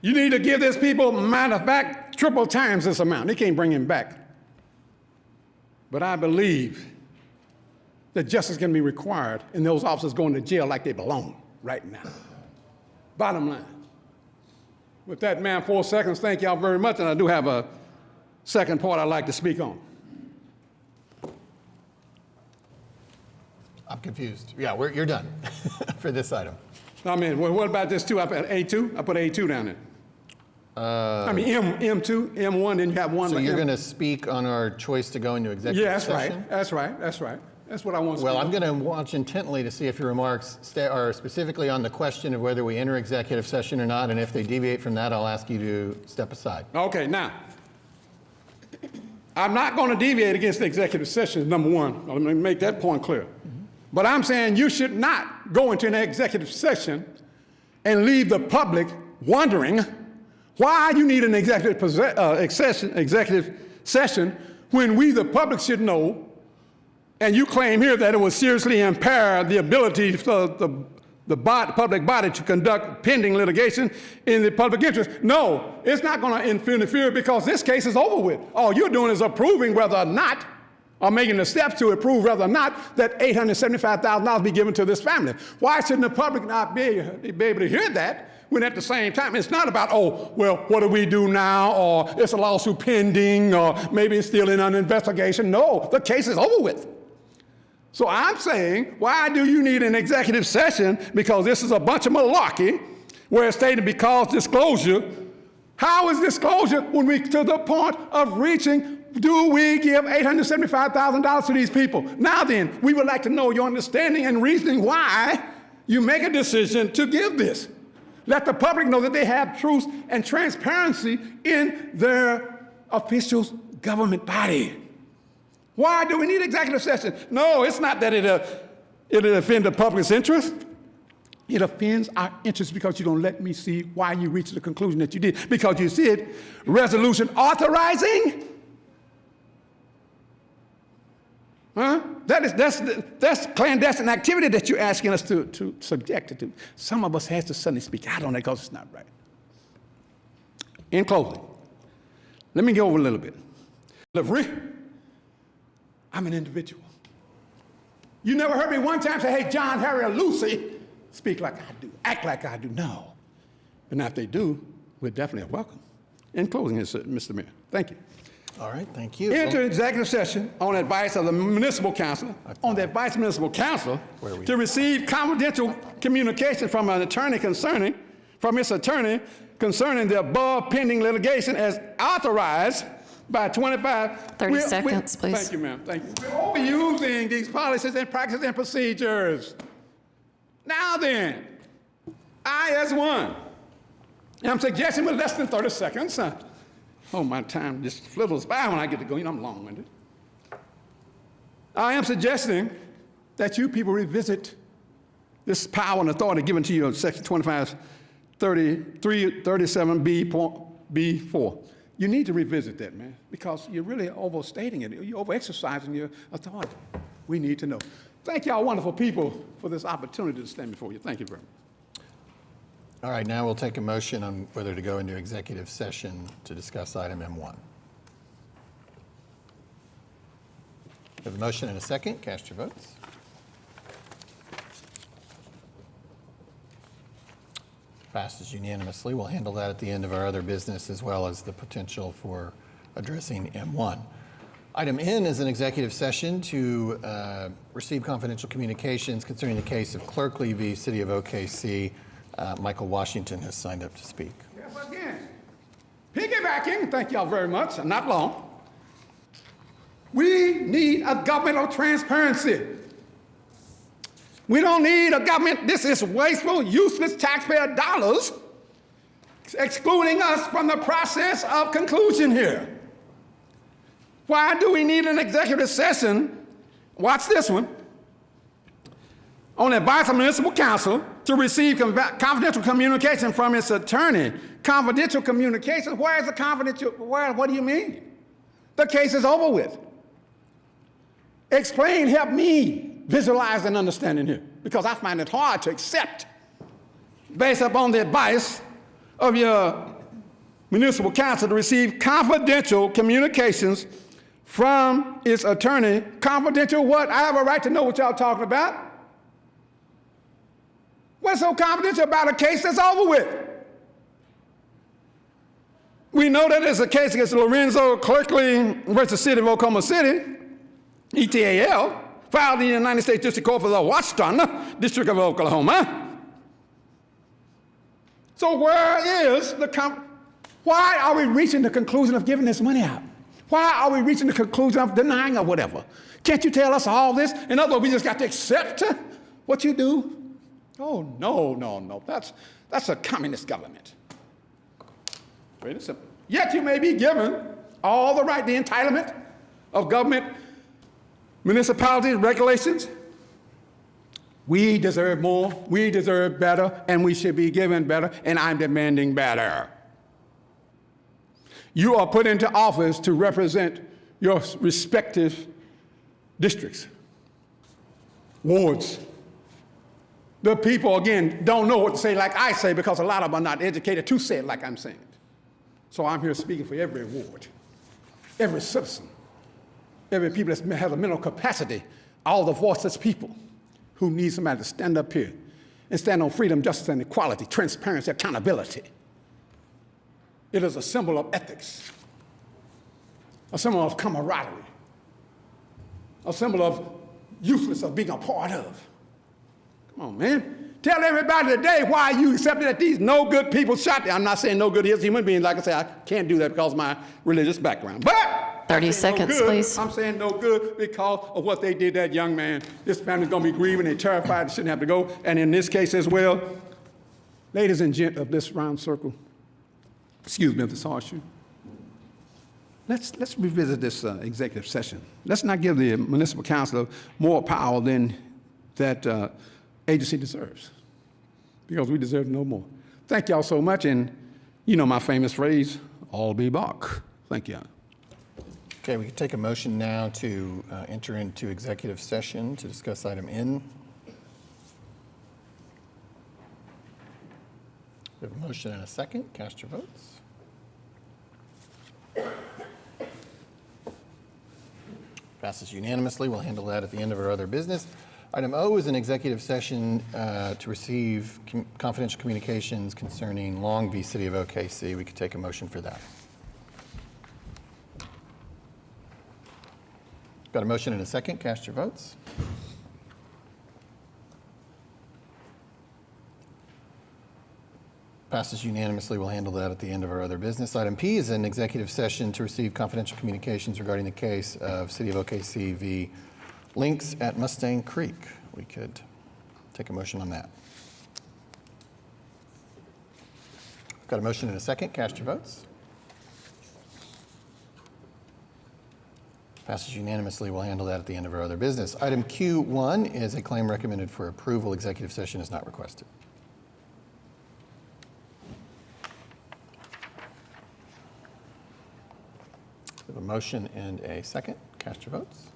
You need to give these people, matter of fact, triple times this amount. They can't bring him back. But I believe that justice can be required and those officers going to jail like they belong right now. Bottom line. With that, ma'am, 4 seconds, thank y'all very much, and I do have a second part I'd like to speak on. I'm confused. Yeah, you're done for this item. I mean, what about this too? I put A2? I put A2 down there. I mean, M2, M1, then you have one. So you're going to speak on our choice to go into executive session? That's right. That's what I want to Well, speak I'm going to watch intently to see if your remarks are specifically on the question of whether we enter executive session or not, and if they deviate from that, I'll ask you to step aside. Okay, now, I'm not going to deviate against the executive session, number one. Let me make that point clear. But I'm saying you should not go into an executive session and leave the public wondering why you need an executive session when we, the public, should know, and you claim here that it will seriously impair the ability for the public body to conduct pending litigation in the public interest. No, it's not going to interfere because this case is over with. All you're doing is approving whether or not, or making the steps to approve whether or not that $875,000 be given to this family. Why shouldn't the public not be able to hear that when at the same time it's not about, oh, well, what do we do now, or it's a lawsuit pending, or maybe it's still in an investigation. No, the case is over with. So I'm saying, why do you need an executive session? Because this is a bunch of malarkey where it's stated because disclosure. How is disclosure when we to the point of reaching, do we give $875,000 to these people? Now then, we would like to know your understanding and reasoning why you make a decision to give this. Let the public know that they have truth and transparency in their official government body. Why do we need executive session? No, it's not that it'll offend the public's interest. It offends our interest because you don't let me see why you reached the conclusion that you did. Because you said resolution authorizing. Huh? That's clandestine activity that you're asking us to subject it to. Some of us has to suddenly speak out on it because it's not right. In closing, let me go over a little bit. I'm an individual. You never heard me one time say, hey, John, Harry, or Lucy, speak like I do, act like I do. No. But now if they do, we're definitely welcome. In closing, Mr. Mayor, thank you. All right, thank you. Enter executive session on advice of the municipal council, to receive confidential communication from its attorney concerning the above pending litigation as authorized by 30 seconds, please. Thank you, ma'am. Thank you. We're overusing these policies and practices and procedures. Now then, I as one am suggesting with less than 30 seconds. Oh, my time just flittles by when I get to go. You know, I'm long-winded. I am suggesting that you people revisit this power and authority given to you in Section 2537B4. You need to revisit that, man, because you're really overstating it. You're over-exercising your authority. We need to know. Thank y'all wonderful people for this opportunity to stand before you. Thank you very much. All right, now we'll take a motion on whether to go into executive session to discuss item M1. We have a motion and a second. Cast your votes. Passes unanimously. We'll handle that at the end of our other business as well as the potential for addressing M1. Item N is an executive session to receive confidential communications concerning the case of Clerkley v. City of OKC. Michael Washington has signed up to speak. Yes, again, piggybacking, thank y'all very much, not long. We need a government of transparency. We don't need a government, this is wasteful, useless taxpayer dollars excluding us from the process of conclusion here. Why do we need an executive session Watch this one. On the advice of municipal council to receive confidential communication from its attorney. Confidential communication? Where is the confidential? What do you mean? The case is over with. Explain, help me visualize and understanding here, because I find it hard to accept based upon the advice of your municipal council to receive confidential communications from its attorney. Confidential what? I have a right to know what y'all talking about. What's so confidential about a case that's over with? We know that it's a case against Lorenzo Clerkley versus City of Oklahoma City, ETAL, filed in the United States District Court for the Washington District of Oklahoma. So where is why are we reaching the conclusion of giving this money out? Why are we reaching the conclusion of denying or whatever? Can't you tell us all this? In other words, we just got to accept what you do? Oh, no. That's a communist government. Very simple. Yet you may be given all the right, the entitlement of government, municipalities, regulations. We deserve more, we deserve better, and we should be given better, and I'm demanding better. You are put into office to represent your respective districts, wards. The people, again, don't know what to say like I say because a lot of them are not educated to say it like I'm saying it. So I'm here speaking for every ward, every citizen, every people that has a mental capacity, all the voiceless people who need somebody to stand up here and stand on freedom, justice, and equality, transparency, accountability. It is a symbol of ethics, a symbol of camaraderie, a symbol of useless of being a part of. Come on, man. Tell everybody today why you accepted that these no good people shot them. I'm not saying no good is human beings. Like I say, I can't do that because of my religious background. But 30 seconds, please. I'm saying no good because of what they did to that young man. This family's going to be grieving. They're terrified. They shouldn't have to go. And in this case as well, ladies and gents of this round circle, excuse me, Mr. Horseshoe, let's revisit this executive session. Let's not give the municipal council more power than that agency deserves, because we deserve no more. Thank y'all so much, and you know my famous phrase, all be back. Thank you. Okay, we can take a motion now to enter into executive session to discuss item N. We have a motion and a second. Cast your votes. Passes unanimously. We'll handle that at the end of our other business. Item O is an executive session to receive confidential communications concerning Long v. City of OKC. We could take a motion for that. Got a motion and a second. Cast your votes. Passes unanimously. We'll handle that at the end of our other business. Item P is an executive session to receive confidential communications regarding the case of City of OKC v. Links at Mustang Creek. We could take a motion on that. Got a motion and a second. Cast your votes. Passes unanimously. We'll handle that at the end of our other business. Item Q1 is a claim recommended for approval. Executive session is not requested. We have a motion and a second. Cast your votes.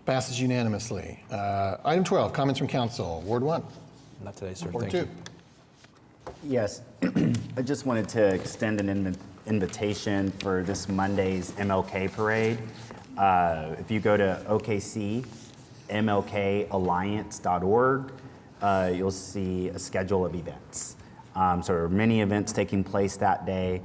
Passes unanimously. Item 12, comments from council. Ward 1. Not today, sir. Ward Thank 2. Yes, I just wanted to extend an invitation for this Monday's MLK parade. If you go to OKC, MLKalliance.org, you'll see a schedule of events. So there are many events taking place that day.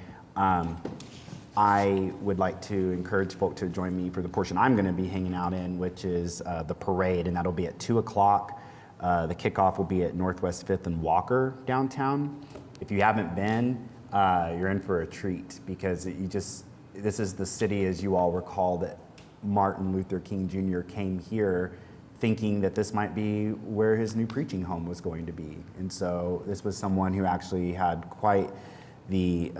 I would like to encourage folk to join me for the portion I'm going to be hanging out in, which is the parade, and that'll be at 2 o'clock. The kickoff will be at Northwest 5th and Walker downtown. If you haven't been, you're in for a treat, because this is the city, as you all recall, that Martin Luther King Jr. came here thinking that this might be where his new preaching home was going to be. And so this was someone who actually had quite the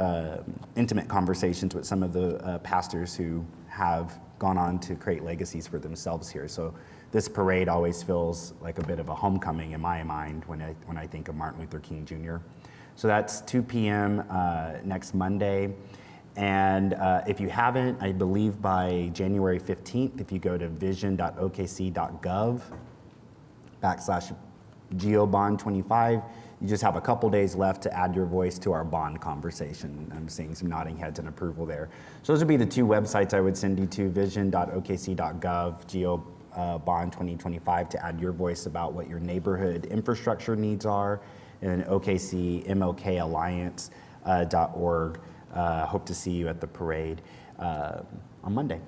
intimate conversations with some of the pastors who have gone on to create legacies for themselves here. So this parade always feels like a bit of a homecoming in my mind when I think of Martin Luther King Jr. So that's 2 p.m. Next Monday. And if you haven't, I believe by January 15th, if you go to vision.okc.gov/GeoBond25, you just have a couple days left to add your voice to our bond conversation. I'm seeing some nodding heads and approval there. So those would be the two websites I would send you to, vision.okc.gov, GeoBond 2025, to add your voice about what your neighborhood infrastructure needs are, and OKCMLKalliance.org. Hope to see you at the parade on Monday.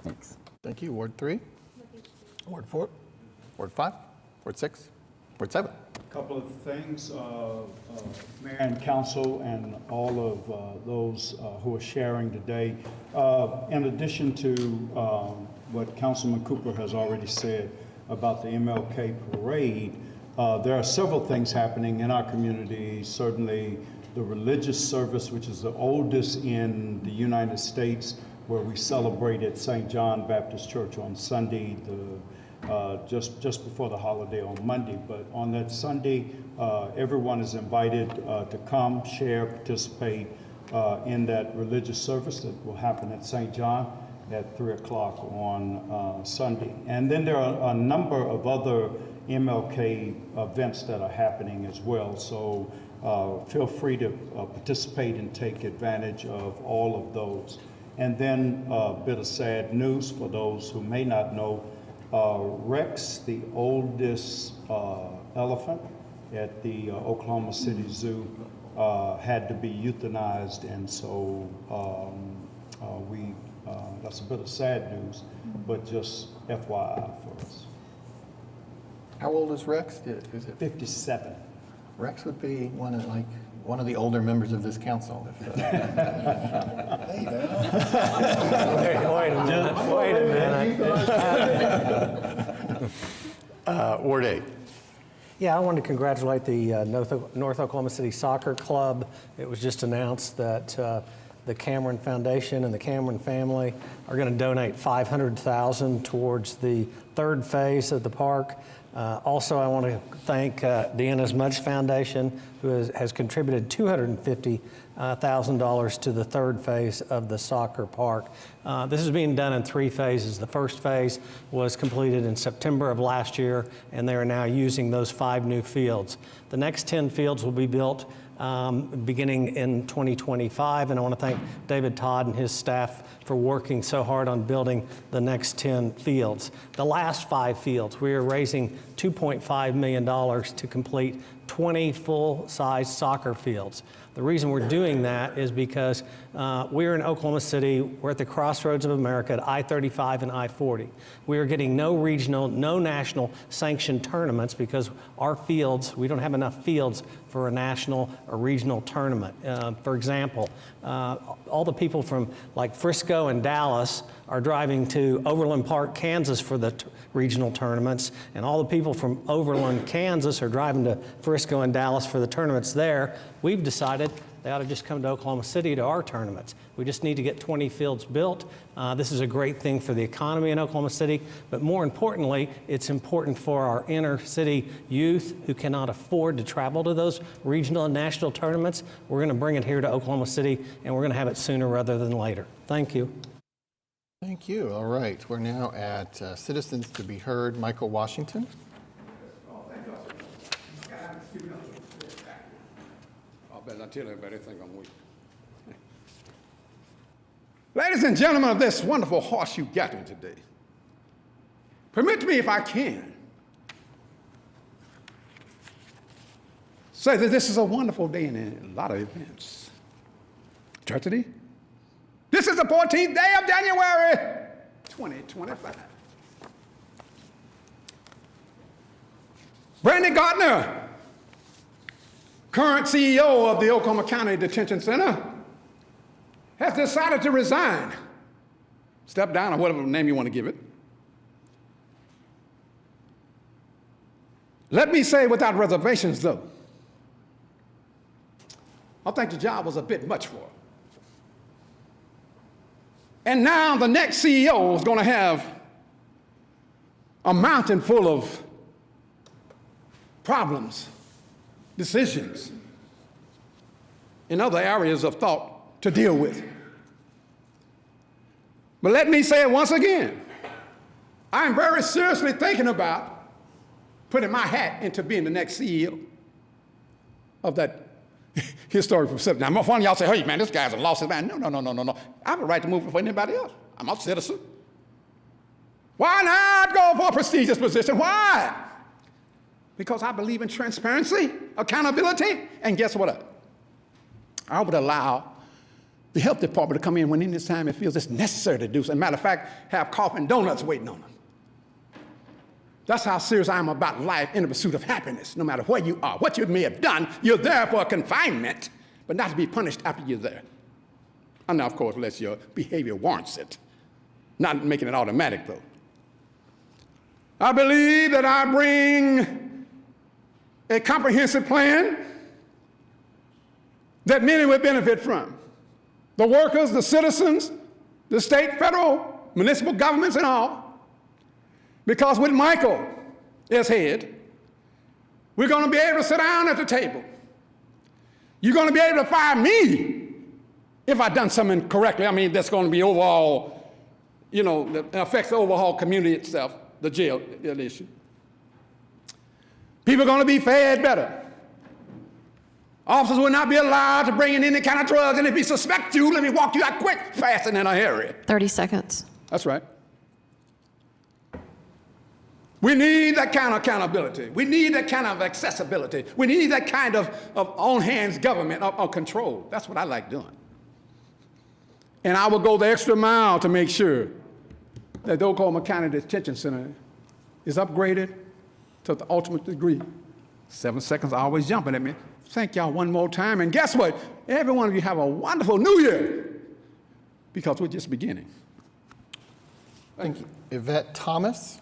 Thanks. Thank you. Ward 3, Ward 4, Ward 5, Ward 6, Ward 7. A couple of things, Mayor and Council and all of those who are sharing today. In addition to what Councilman Cooper has already said about the MLK Parade, there are several things happening in our community. Certainly the religious service, which is the oldest in the United States, where we celebrated St. John Baptist Church on Sunday, just before the holiday on Monday. But on that Sunday, everyone is invited to come, share, participate in that religious service that will happen at St. John at 3 o'clock on Sunday. And then there are a number of other MLK events that are happening as well. So feel free to participate and take advantage of all of those. And then a bit of sad news for those who may not know, Rex, the oldest elephant at the Oklahoma City Zoo, had to be euthanized, and so that's a bit of sad news, but just FYI for us. How old is Rex? Is it 57? Rex would be one of the older members of this council. Wait a minute. Ward 8. Yeah, I wanted to congratulate the North Oklahoma City Soccer Club. It was just announced that the Cameron Foundation and the Cameron family are going to donate $500,000 towards the third phase of the park. Also, I want to thank the Deanna's Mudge Foundation, who has contributed $250,000 to the third phase of the soccer park. This is being done in 3 phases. The first phase was completed in September of last year, and they are now using those 5 new fields. The next 10 fields will be built beginning in 2025, and I want to thank David Todd and his staff for working so hard on building the next 10 fields. The last 5 fields, we are raising $2.5 million to complete 20 full-size soccer fields. The reason we're doing that is because we're in Oklahoma City, we're at the crossroads of America at I-35 and I-40. We are getting no regional, no national sanctioned tournaments because our fields, we don't have enough fields for a national or regional tournament. For example, all the people from like Frisco and Dallas are driving to Overland Park, Kansas for the regional tournaments, and all the people from Overland, Kansas are driving to Frisco and Dallas for the tournaments there. We've decided they ought to just come to Oklahoma City to our tournaments. We just need to get 20 fields built. This is a great thing for the economy in Oklahoma City, but more importantly, it's important for our inner city youth who cannot afford to travel to those regional and national tournaments. We're going to bring it here to Oklahoma City, and we're going to have it sooner rather than later. Thank you. Thank you. All right. We're now at Citizens to be Heard. Michael Washington. I better not tell everybody they think I'm weak. Ladies and gentlemen of this wonderful horseshoe gathering today, permit me, if I can, say that this is a wonderful day in a lot of events. Tragedy. This is the 14th day of January, 2025. Brandy Gardner, current CEO of the Oklahoma County Detention Center, has decided to resign, step down, or whatever name you want to give it, Let me say without reservations, though, I think the job was a bit much for her. And now the next CEO is going to have a mountain full of problems, decisions, and other areas of thought to deal with. But let me say it once again. I'm very seriously thinking about putting my hat into being the next CEO of that historic facility. Now, one of y'all say, hey, man, this guy's a lost man. No. I have a right to move for anybody else. I'm a citizen. Why not go for a prestigious position? Why? Because I believe in transparency, accountability, and guess what? I would allow the health department to come in when any time it feels it's necessary to do so. As a matter of fact, have coffee and donuts waiting on them. That's how serious I am about life in the pursuit of happiness. No matter where you are, what you may have done, you're there for a confinement, but not to be punished after you're there. And now, of course, unless your behavior warrants it. Not making it automatic, though. I believe that I bring a comprehensive plan that many would benefit from. The workers, the citizens, the state, federal, municipal governments, and all. Because with Michael as head, we're going to be able to sit down at the table. You're going to be able to fire me if I've done something correctly. I mean, that's going to be overall, that affects the overall community itself, the jail issue. People are going to be fed better. Officers will not be allowed to bring in any kind of drugs, and if you suspect you, let me walk you out quick, fast, and in a hurry. 30 seconds. That's right. We need that kind of accountability. We need that kind of accessibility. We need that kind of on-hands government of control. That's what I like doing. And I will go the extra mile to make sure that the Oklahoma County Detention Center is upgraded to the ultimate degree. 7 seconds are always jumping at me. Thank y'all one more time. And guess what? Every one of you have a wonderful new year because we're just beginning. Thank you. Yvette Thomas.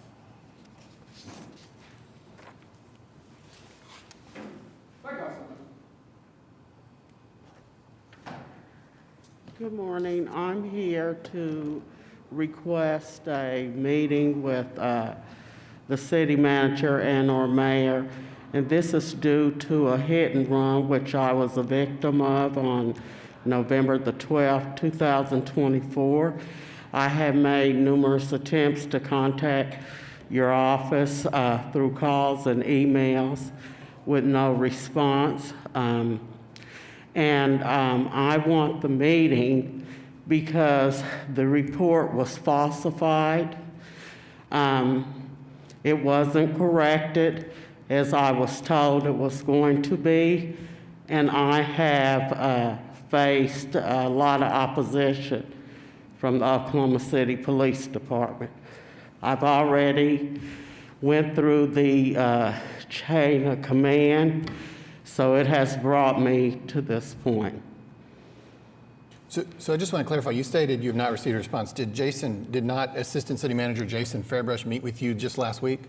Good morning. I'm here to request a meeting with the city manager and or mayor, and this is due to a hit and run which I was a victim of on November the 12th, 2024. I have made numerous attempts to contact your office through calls and emails with no response. And I want the meeting because the report was falsified. It wasn't corrected as I was told it was going to be. And I have faced a lot of opposition from the Oklahoma City Police Department. I've already went through the chain of command. So it has brought me to this point. So I just want to clarify, you stated you have not received a response. Did not Assistant City Manager Jason Fairbrush meet with you just last week?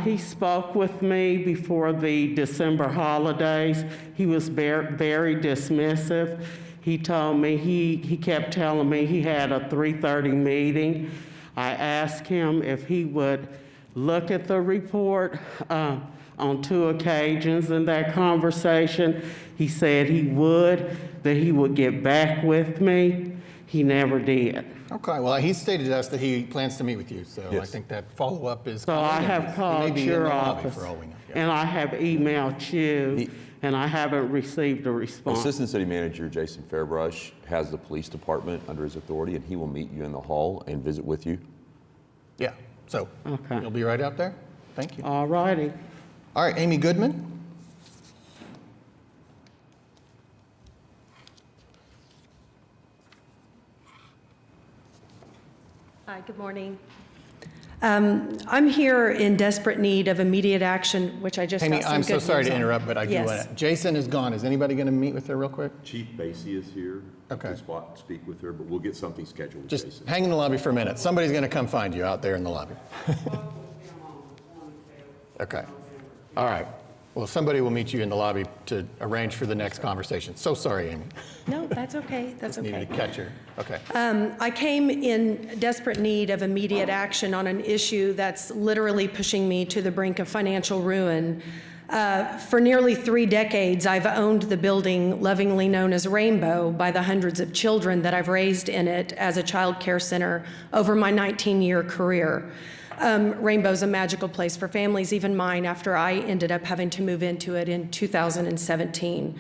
He spoke with me before the December holidays. He was very dismissive. He told me, he kept telling me he had a 3:30 meeting. I asked him if he would look at the report on 2 occasions in that conversation. He said he would, that he would get back with me. He never did. Okay, well, he stated to us that he plans to meet with you, so Yes. I think that follow-up is So coming. I have He may called be in your the lobby office, for all we know. and I have emailed you, and I haven't received a response. Assistant City Manager Jason Fairbrush has the police department under his authority, and he will meet you in the hall and visit with you. Yeah, so Okay. you'll be right out there? Thank you. All righty. All right, Amy Goodman. Hi, good morning. I'm here in desperate need of immediate action, which I just Amy, got some I'm good so sorry news to on. interrupt, but I do Yes. want to. Jason is gone. Is anybody going to meet with her real quick? Chief Basie is here. Okay. To speak with her, but we'll get something scheduled with Just Jason. hang in the lobby for a minute. Somebody's going to come find you out there in the lobby. Okay. All right. Well, somebody will meet you in the lobby to arrange for the next conversation. So sorry, Amy. No, that's okay. That's Just needed okay. to catch her. Okay. I came in desperate need of immediate action on an issue that's literally pushing me to the brink of financial ruin. For nearly 3 decades, I've owned the building lovingly known as Rainbow by the hundreds of children that I've raised in it as a child care center over my 19-year career. Rainbow's a magical place for families, even mine, after I ended up having to move into it in 2017.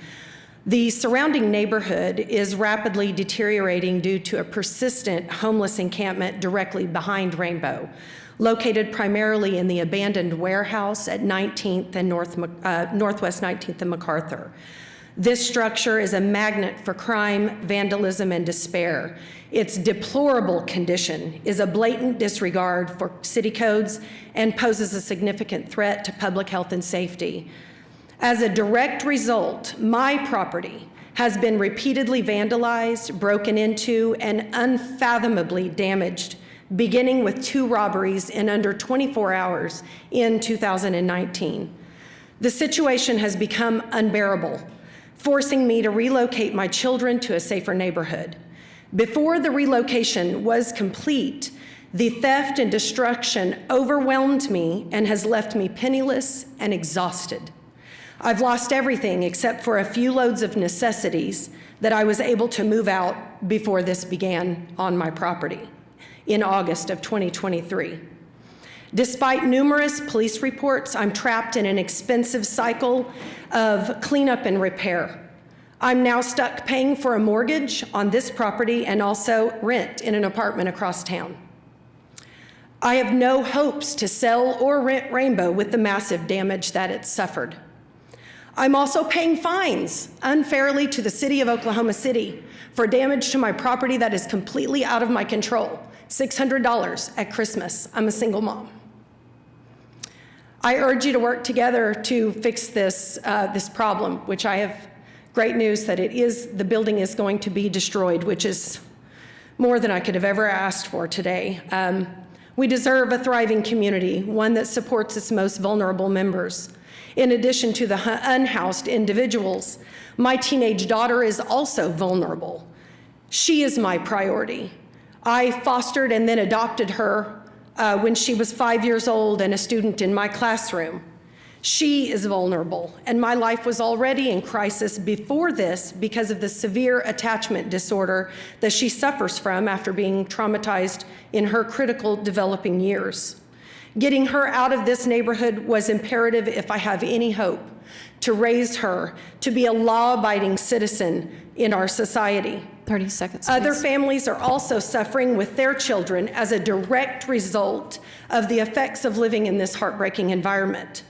The surrounding neighborhood is rapidly deteriorating due to a persistent homeless encampment directly behind Rainbow, located primarily in the abandoned warehouse at 19th and Northwest 19th and MacArthur. This structure is a magnet for crime, vandalism, and despair. Its deplorable condition is a blatant disregard for city codes and poses a significant threat to public health and safety. As a direct result, my property has been repeatedly vandalized, broken into, and unfathomably damaged, beginning with 2 robberies in under 24 hours in 2019. The situation has become unbearable, forcing me to relocate my children to a safer neighborhood. Before the relocation was complete, the theft and destruction overwhelmed me and has left me penniless and exhausted. I've lost everything except for a few loads of necessities that I was able to move out before this began on my property in August of 2023. Despite numerous police reports, I'm trapped in an expensive cycle of cleanup and repair. I'm now stuck paying for a mortgage on this property and also rent in an apartment across town. I have no hopes to sell or rent Rainbow with the massive damage that it's suffered. I'm also paying fines unfairly to the city of Oklahoma City for damage to my property that is completely out of my control. $600 at Christmas. I'm a single mom. I urge you to work together to fix this problem, which I have great news that the building is going to be destroyed, which is more than I could have ever asked for today. We deserve a thriving community, one that supports its most vulnerable members. In addition to the unhoused individuals, my teenage daughter is also vulnerable. She is my priority. I fostered and then adopted her when she was 5 years old and a student in my classroom. She is vulnerable, and my life was already in crisis before this because of the severe attachment disorder that she suffers from after being traumatized in her critical developing years. Getting her out of this neighborhood was imperative if I have any hope to raise her to be a law-abiding citizen in our society. 30 seconds, please. Other families are also suffering with their children as a direct result of the effects of living in this heartbreaking environment.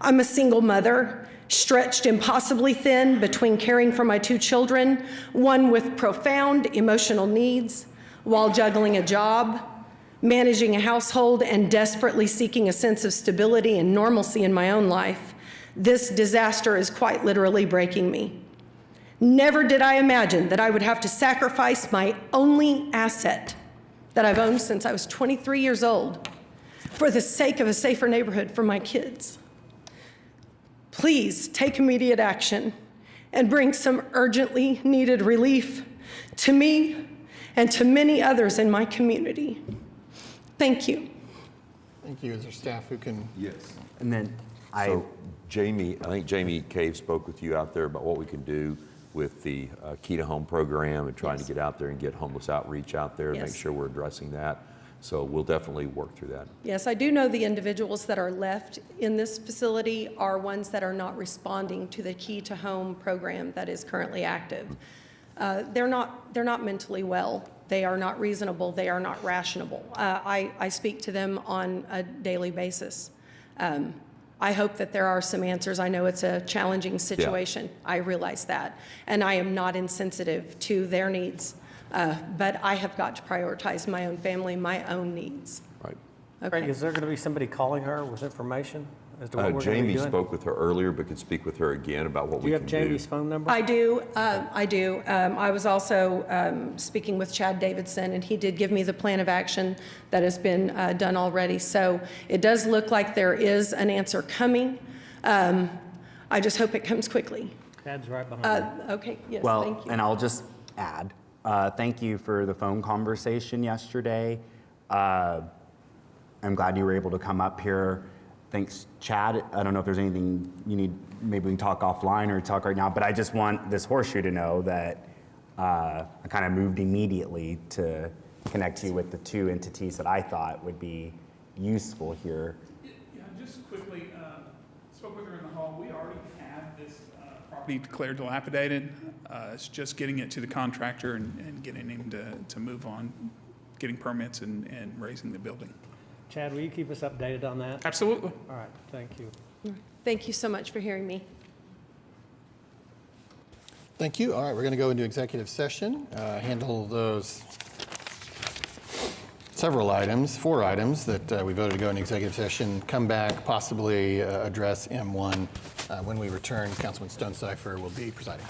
I'm a single mother, stretched impossibly thin between caring for my 2 children, one with profound emotional needs, while juggling a job, managing a household, and desperately seeking a sense of stability and normalcy in my own life. This disaster is quite literally breaking me. Never did I imagine that I would have to sacrifice my only asset that I've owned since I was 23 years old for the sake of a safer neighborhood for my kids. Please take immediate action and bring some urgently needed relief to me and to many others in my community. Thank you. Thank you. Is there staff who can? Yes. And then So Jamie, I think Jamie Cave spoke with you out there about what we can do with the Key to Home program and trying to get out there and get homeless outreach out there and make sure we're addressing that. So we'll definitely work through that. Yes, I do know the individuals that are left in this facility are ones that are not responding to the Key to Home program that is currently active. They're not mentally well. They are not reasonable. They are not rational. I speak to them on a daily basis. I hope that there are some answers. I know it's a challenging situation. I realize that. And I am not insensitive to their needs. But I have got to prioritize my own family, my own needs. Right. Okay. Greg, is there going to be somebody calling her with information as to what we're going to be Jamie doing? spoke with her earlier, but could speak with her again about what Do we you can have do. Jamie's phone number? I do. I do. I was also speaking with Chad Davidson, and he did give me the plan of action that has been done already. So it does look like there is an answer coming. I just hope it comes quickly. Chad's right behind you. Okay, yes, Well, thank you. and I'll just add, thank you for the phone conversation yesterday. I'm glad you were able to come up here. Thanks, Chad. I don't know if there's anything you need, maybe we can talk offline or talk right now, but I just want this horseshoe to know that I kind of moved immediately to connect you with the two entities that I thought would be useful here. Yeah, just quickly, spoke with her in the hall. We already have this property declared dilapidated. It's just getting it to the contractor and getting him to move on, getting permits and raising the building. Chad, will you keep us updated on that? Absolutely. All right, thank you. Thank you so much for hearing me. Thank you. All right, we're going to go into executive session, handle those several items, 4 items that we voted to go into executive session, come back, possibly address M1. When we return, Councilman Stonecipher will be presiding.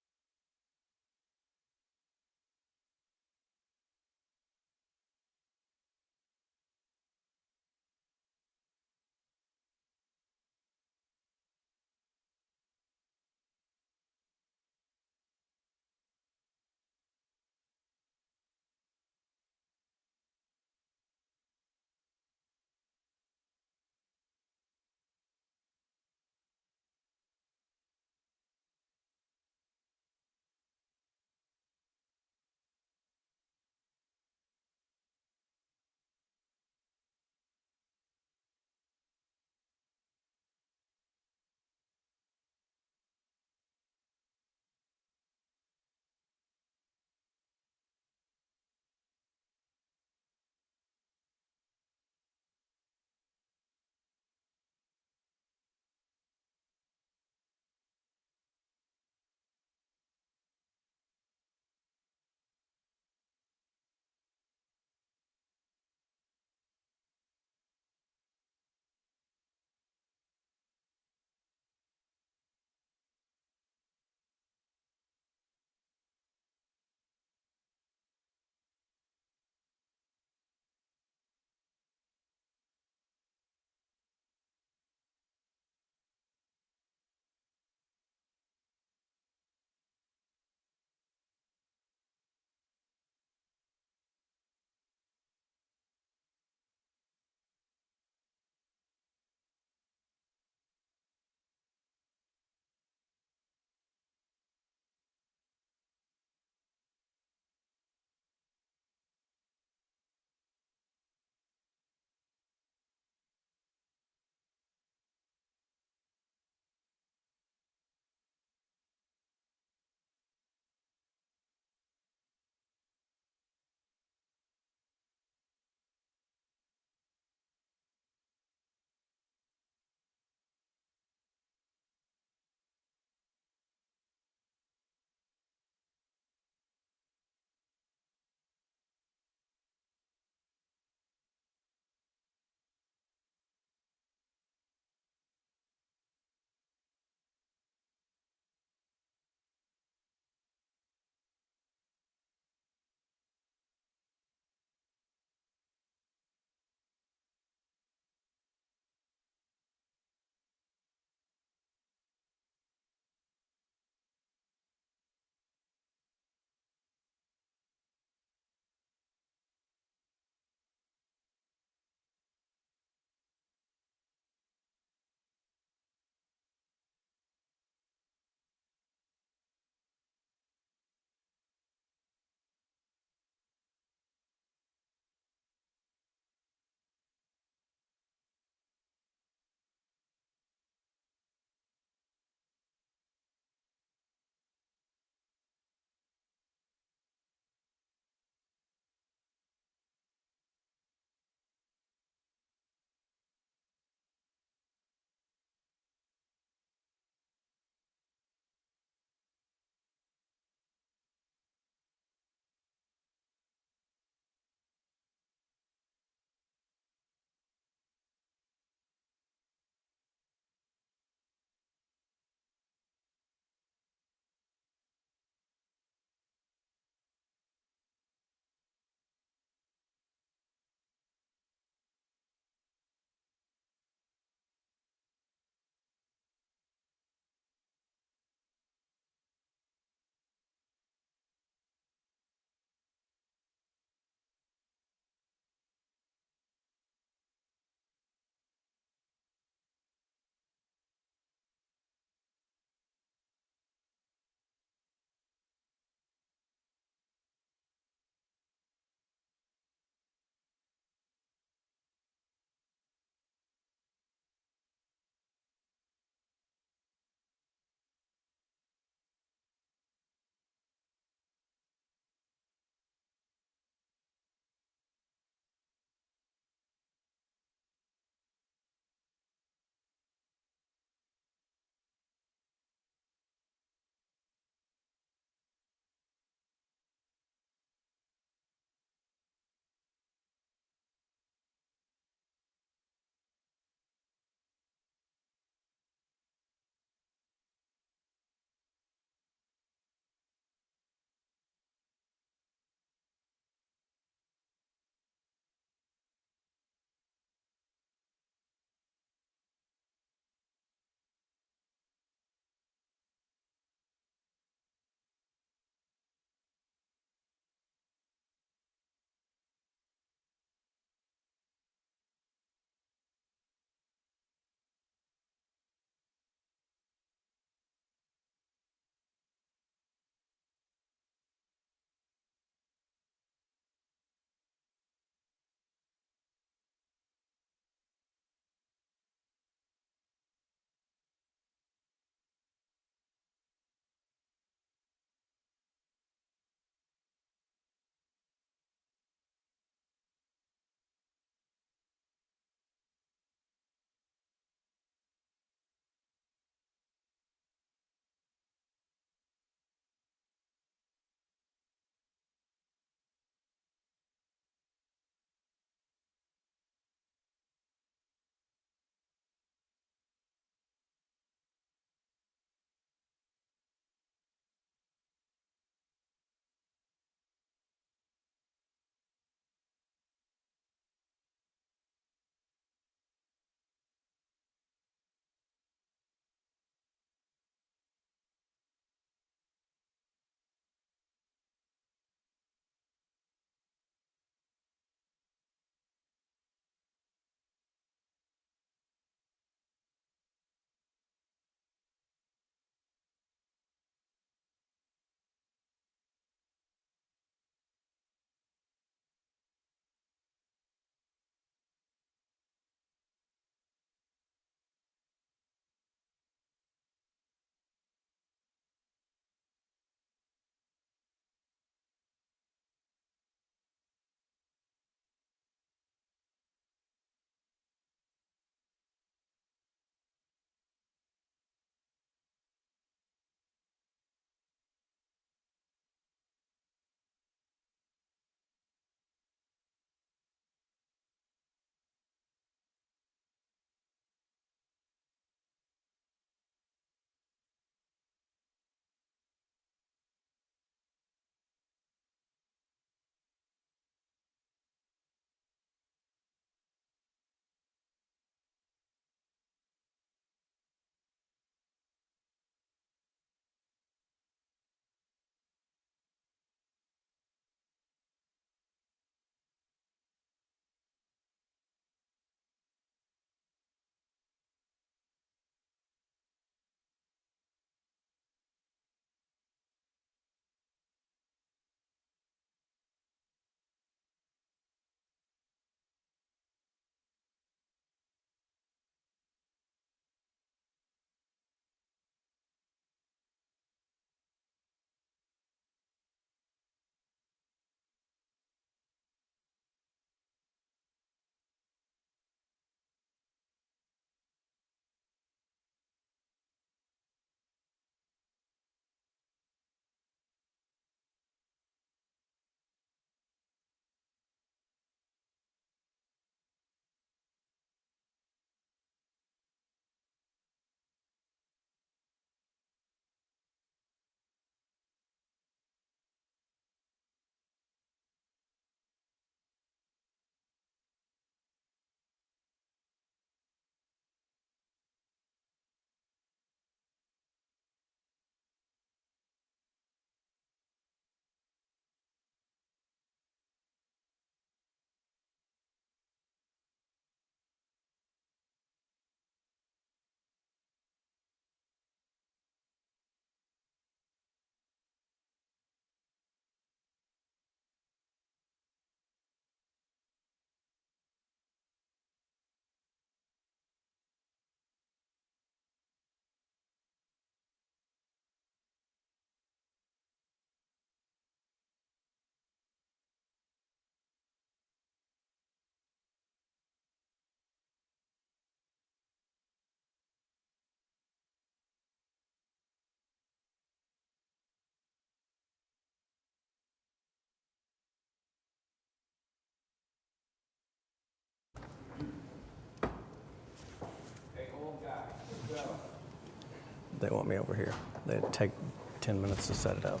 they want me over here. They'd take 10 minutes to set it up.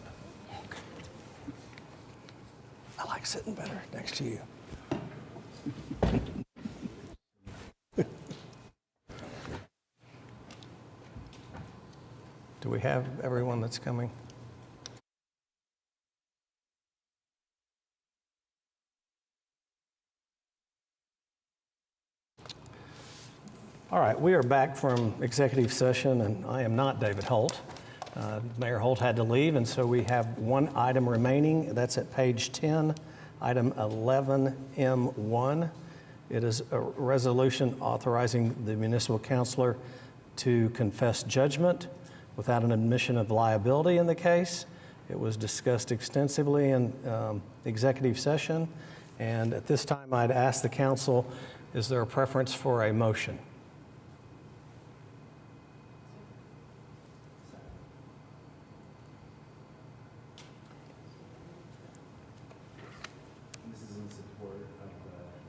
I like sitting better next to you. Do we have everyone that's coming? All right, we are back from executive session, and I am not David Holt. Mayor Holt had to leave, and so we have one item remaining. That's at page 10, item 11M1. It is a resolution authorizing the municipal councilor to confess judgment without an admission of liability in the case. It was discussed extensively in executive session, and at this time I'd ask the council, is there a preference for a motion?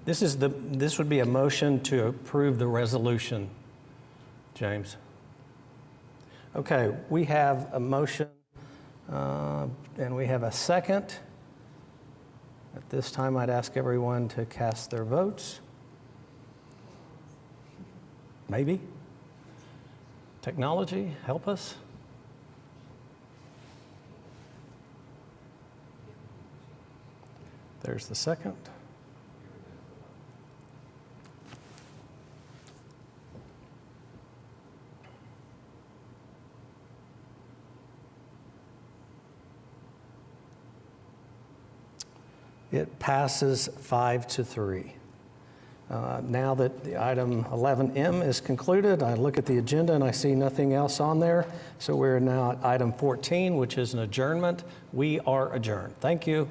This would be a motion to approve the resolution, James. Okay, we have a motion and we have a second. At this time, I'd ask everyone to cast their votes. Maybe. Technology, help us. There's the second. It passes 5-3. Now that the item 11M is concluded, I look at the agenda and I see nothing else on there. So we're now at item 14, which is an adjournment. We are adjourned. Thank you.